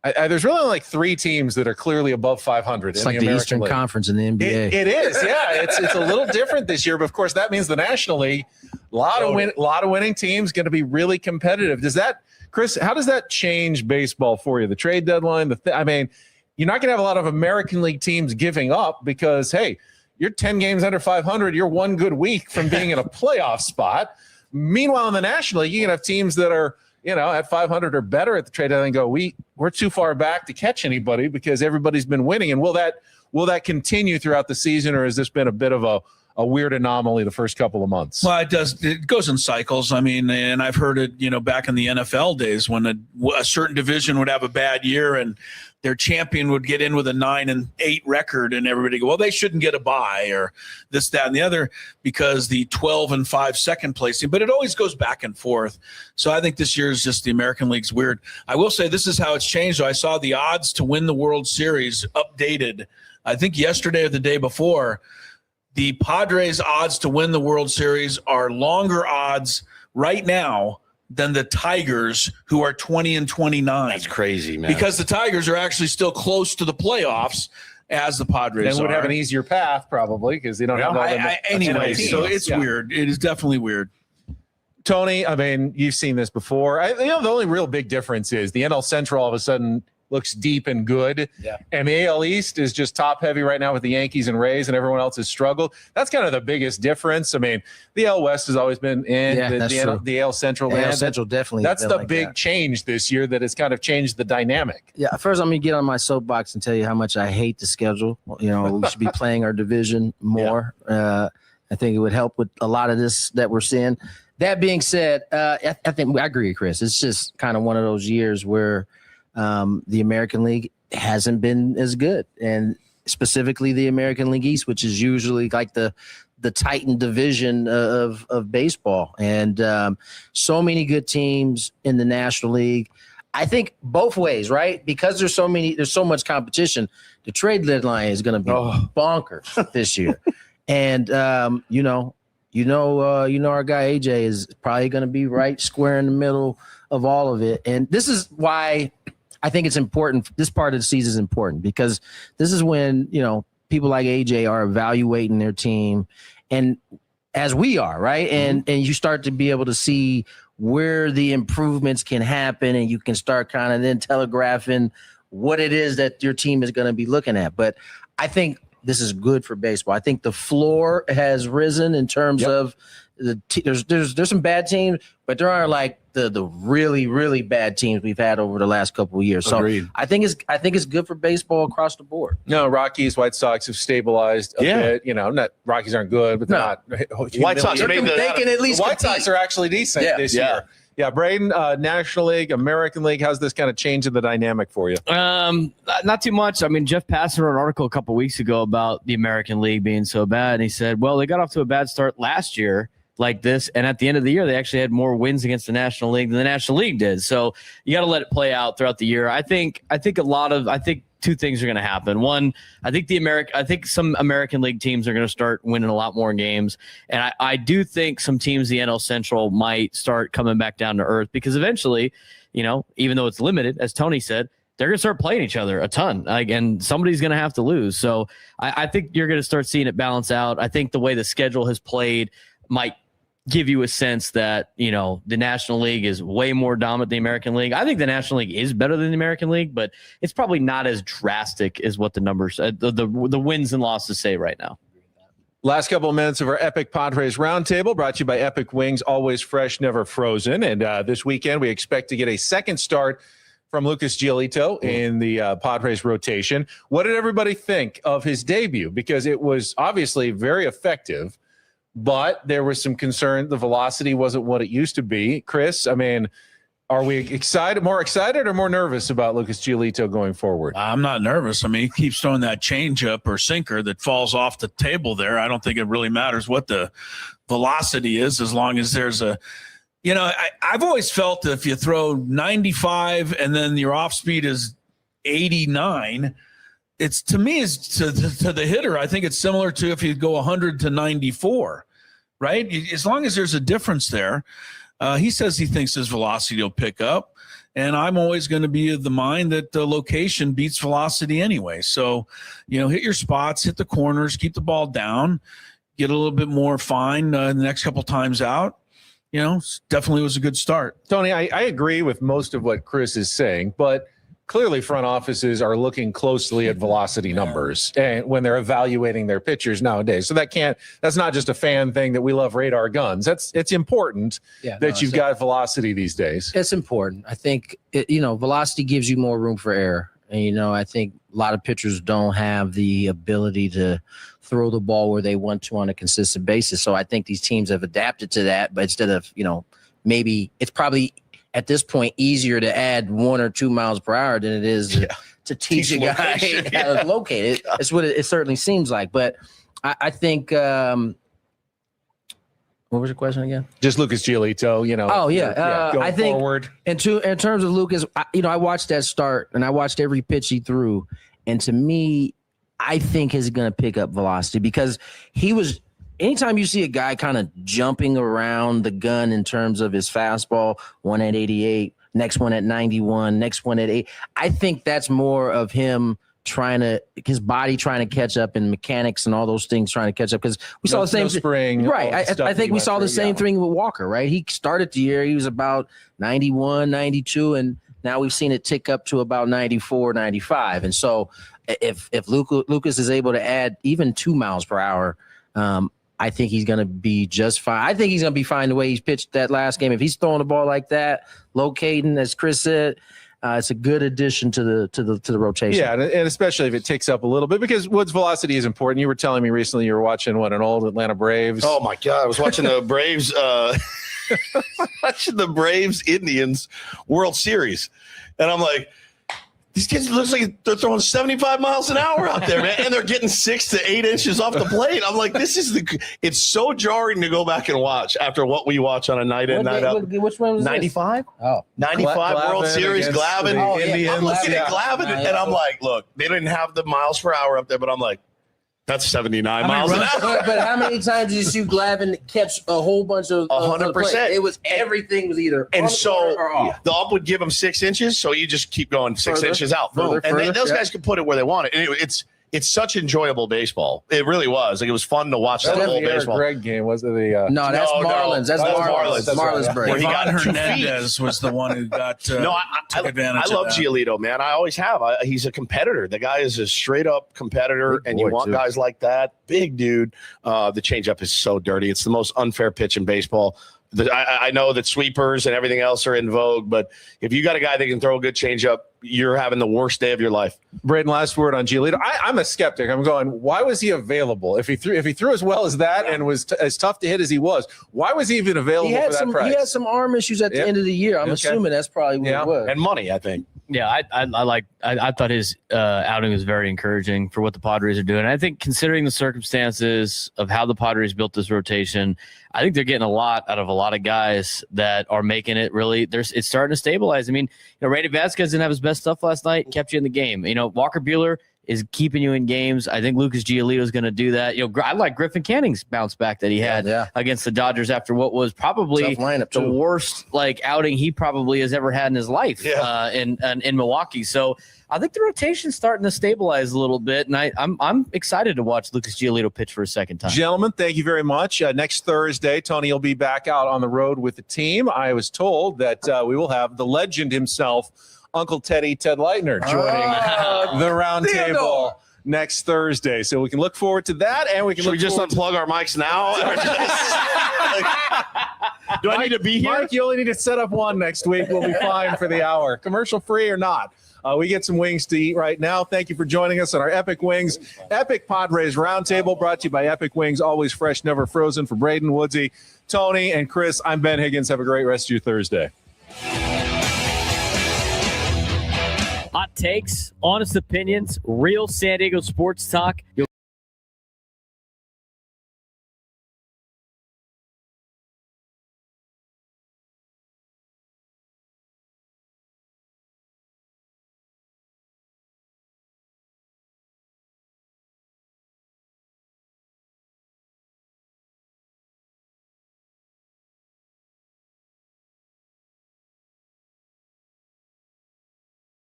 there's really only like 3 teams that are clearly above 500. It's like the Eastern Conference in the NBA. It is, yeah. It's a little different this year, but of course that means the National League, a lot of winning teams, going to be really competitive. Does that, Chris? How does that change baseball for you? The trade deadline. I mean, you're not going to have a lot of American League teams giving up because hey, you're 10 games under 500. You're one good week from being in a playoff spot. Meanwhile, in the National League, you can have teams that are, you know, at 500 or better at the trade deadline go, we're too far back to catch anybody because everybody's been winning. And will that continue throughout the season, or has this been a bit of a weird anomaly the first couple of months? Well, it does. It goes in cycles. I mean, and I've heard it, you know, back in the NFL days when a certain division would have a bad year and their champion would get in with a 9-8 record, and everybody go, well, they shouldn't get a bye or this, that, and the other because the 12-5 second placing. But it always goes back and forth. So I think this year is just the American League's weird. I will say this is how it's changed. I saw the odds to win the World Series updated. I think yesterday or the day before. The Padres' odds to win the World Series are longer odds right now than the Tigers, who are 20-29. That's crazy, man. Because the Tigers are actually still close to the playoffs as the Padres would have an easier path probably because they don't have all them. Anyway, so it's weird. It is definitely weird. Tony, I mean, you've seen this before. The only real big difference is the NL Central all of a sudden looks deep and good. Yeah. And the AL East is just top heavy right now with the Yankees and Rays, and everyone else has struggled. That's kind of the biggest difference. I mean, the AL West has always been in the AL Central. The AL Central definitely. That's the big change this year that has kind of changed the dynamic. Yeah. First, I'm going to get on my soapbox and tell you how much I hate the schedule. You know, we should be playing our division more. I think it would help with a lot of this that we're seeing. That being said, I think I agree with Chris. It's just kind of one of those years where the American League hasn't been as good, and specifically the American League East, which is usually like the Titan division of baseball, and so many good teams in the National League. I think both ways, right? Because there's so much competition. The trade deadline is going to be bonkers this year, and you know, our guy AJ is probably going to be right square in the middle of all of it, and this is why I think it's important. This part of the season is important because this is when, you know, people like AJ are evaluating their team, and as we are, right? And you start to be able to see where the improvements can happen, and you can start kind of then telegraphing what it is that your team is going to be looking at. But I think this is good for baseball. I think the floor has risen in terms of there's some bad teams, but there are like the really, really bad teams we've had over the last couple of years. So Agreed. I think it's good for baseball across the board. No, Rockies, White Sox have stabilized a bit. You know, Rockies aren't good, but they're not. White Sox White Sox are actually decent this year. Yeah, Braden, National League, American League, how's this kind of changing the dynamic for you? Not too much. I mean, Jeff Passan wrote an article a couple weeks ago about the American League being so bad, and he said, well, they got off to a bad start last year like this, and at the end of the year, they actually had more wins against the National League than the National League did. So you got to let it play out throughout the year. I think two things are going to happen. One, I think some American League teams are going to start winning a lot more games. And I do think some teams, the NL Central, might start coming back down to earth because eventually, even though it's limited, as Tony said, they're going to start playing each other a ton. and somebody's going to have to lose. So I think you're going to start seeing it balance out. I think the way the schedule has played might give you a sense that, the National League is way more dominant than the American League. I think the National League is better than the American League, but it's probably not as drastic as what the numbers, the wins and losses say right now. Last couple of minutes of our Epic Padres Roundtable brought to you by Epic Wings, always fresh, never frozen. And this weekend, we expect to get a second start from Lucas Giolito in the Padres rotation. What did everybody think of his debut? Because it was obviously very effective, but there was some concern the velocity wasn't what it used to be. Chris, I mean, are we more excited or more nervous about Lucas Giolito going forward? I'm not nervous. I mean, he keeps throwing that changeup or sinker that falls off the table there. I don't think it really matters what the velocity is as long as there's a I've always felt that if you throw 95 and then your off speed is 89, it's to the hitter. I think it's similar to if you go 100 to 94, right? As long as there's a difference there. He says he thinks his velocity will pick up, and I'm always going to be of the mind that the location beats velocity anyway. So, hit your spots, hit the corners, keep the ball down, get a little bit more fine the next couple times out. Definitely was a good start. Tony, I agree with most of what Chris is saying, but clearly front offices are looking closely at velocity numbers and when they're evaluating their pitchers nowadays. So that's not just a fan thing that we love radar guns. It's important that you've got velocity these days. It's important. I think, velocity gives you more room for error. And, I think a lot of pitchers don't have the ability to throw the ball where they want to on a consistent basis. So I think these teams have adapted to that, but instead of, maybe it's probably at this point easier to add 1 or 2 miles per hour than it is to teach a guy how to locate it. It's what it certainly seems like. But I think what was your question again? Just Lucas Giolito, I think forward. In terms of Lucas, I watched that start and I watched every pitch he threw, and to me, I think he's going to pick up velocity because he was. Anytime you see a guy kind of jumping around the gun in terms of his fastball, one at 88, next one at 91, next one at 8, I think that's more of him his body trying to catch up and mechanics and all those things trying to catch up because we saw the same spring. Right. I think we saw the same thing with Walker, right? He started the year, he was about 91, 92, and now we've seen it tick up to about 94, 95. And so if Lucas is able to add even 2 miles per hour, I think he's going to be just fine. I think he's going to be fine the way he's pitched that last game. If he's throwing the ball like that, locating, as Chris said, it's a good addition to the rotation. Yeah, and especially if it ticks up a little bit because Woods' velocity is important. You were telling me recently you were watching an old Atlanta Braves. Oh my God, I was watching the Braves, watching the Braves Indians World Series, and I'm like, these kids looks like they're throwing 75 miles an hour out there, man, and they're getting 6 to 8 inches off the plate. I'm like, it's so jarring to go back and watch after what we watch on a night in, night out. Which one was 95? Oh, 95 World Series, Glavine. I'm looking at Glavine, and I'm like, look, they didn't have the miles per hour up there, but I'm like, that's 79 miles an hour. But how many times did you see Glavine catch a whole bunch of 100%? It was everything was either and so or off. the ump would give them 6 inches, so you just keep going 6 inches out. Further, and those guys can put it where they want it. And it's such enjoyable baseball. It really was. Like, it was fun to watch that whole baseball. Greg game was it the? No, that's Marlins. That's Marlins. Marlins break. Where he got Hernandez was the one who got took advantage. I love Giolito, man. I always have. He's a competitor. The guy is a straight up competitor, and you want guys like that. Big dude. The changeup is so dirty. It's the most unfair pitch in baseball. I know that sweepers and everything else are in vogue, but if you got a guy that can throw a good changeup, you're having the worst day of your life. Braden, last word on Giolito. I'm a skeptic. I'm going, why was he available? If he threw as well as that and was as tough to hit as he was, why was he even available for that price? He had some arm issues at the end of the year. I'm assuming that's probably what it was. And money, I think. Yeah, I thought his outing was very encouraging for what the Padres are doing. I think considering the circumstances of how the Padres built this rotation, I think they're getting a lot out of a lot of guys that are making it really. It's starting to stabilize. I mean, Randy Vasquez didn't have his best stuff last night, kept you in the game. Walker Buehler is keeping you in games. I think Lucas Giolito is going to do that. I like Griffin Canning's bounce back that he had against the Dodgers after what was probably the worst outing he probably has ever had in his life in Milwaukee. So I think the rotation's starting to stabilize a little bit, and I'm excited to watch Lucas Giolito pitch for a second time. Gentlemen, thank you very much. Next Thursday, Tony will be back out on the road with the team. I was told that we will have the legend himself, Uncle Ted Leitner, joining the round table next Thursday. So we can look forward to that, and we can Should we just unplug our mics now? Do I need to be here? Mike, you only need to set up one next week. We'll be fine for the hour. Commercial free or not. We get some wings to eat right now. Thank you for joining us on our Epic Wings, Epic Padres Roundtable, brought to you by Epic Wings, always fresh, never frozen. For Braden, Woodsy, Tony, and Chris, I'm Ben Higgins. Have a great rest of your Thursday. Hot takes, honest opinions, real San Diego sports talk.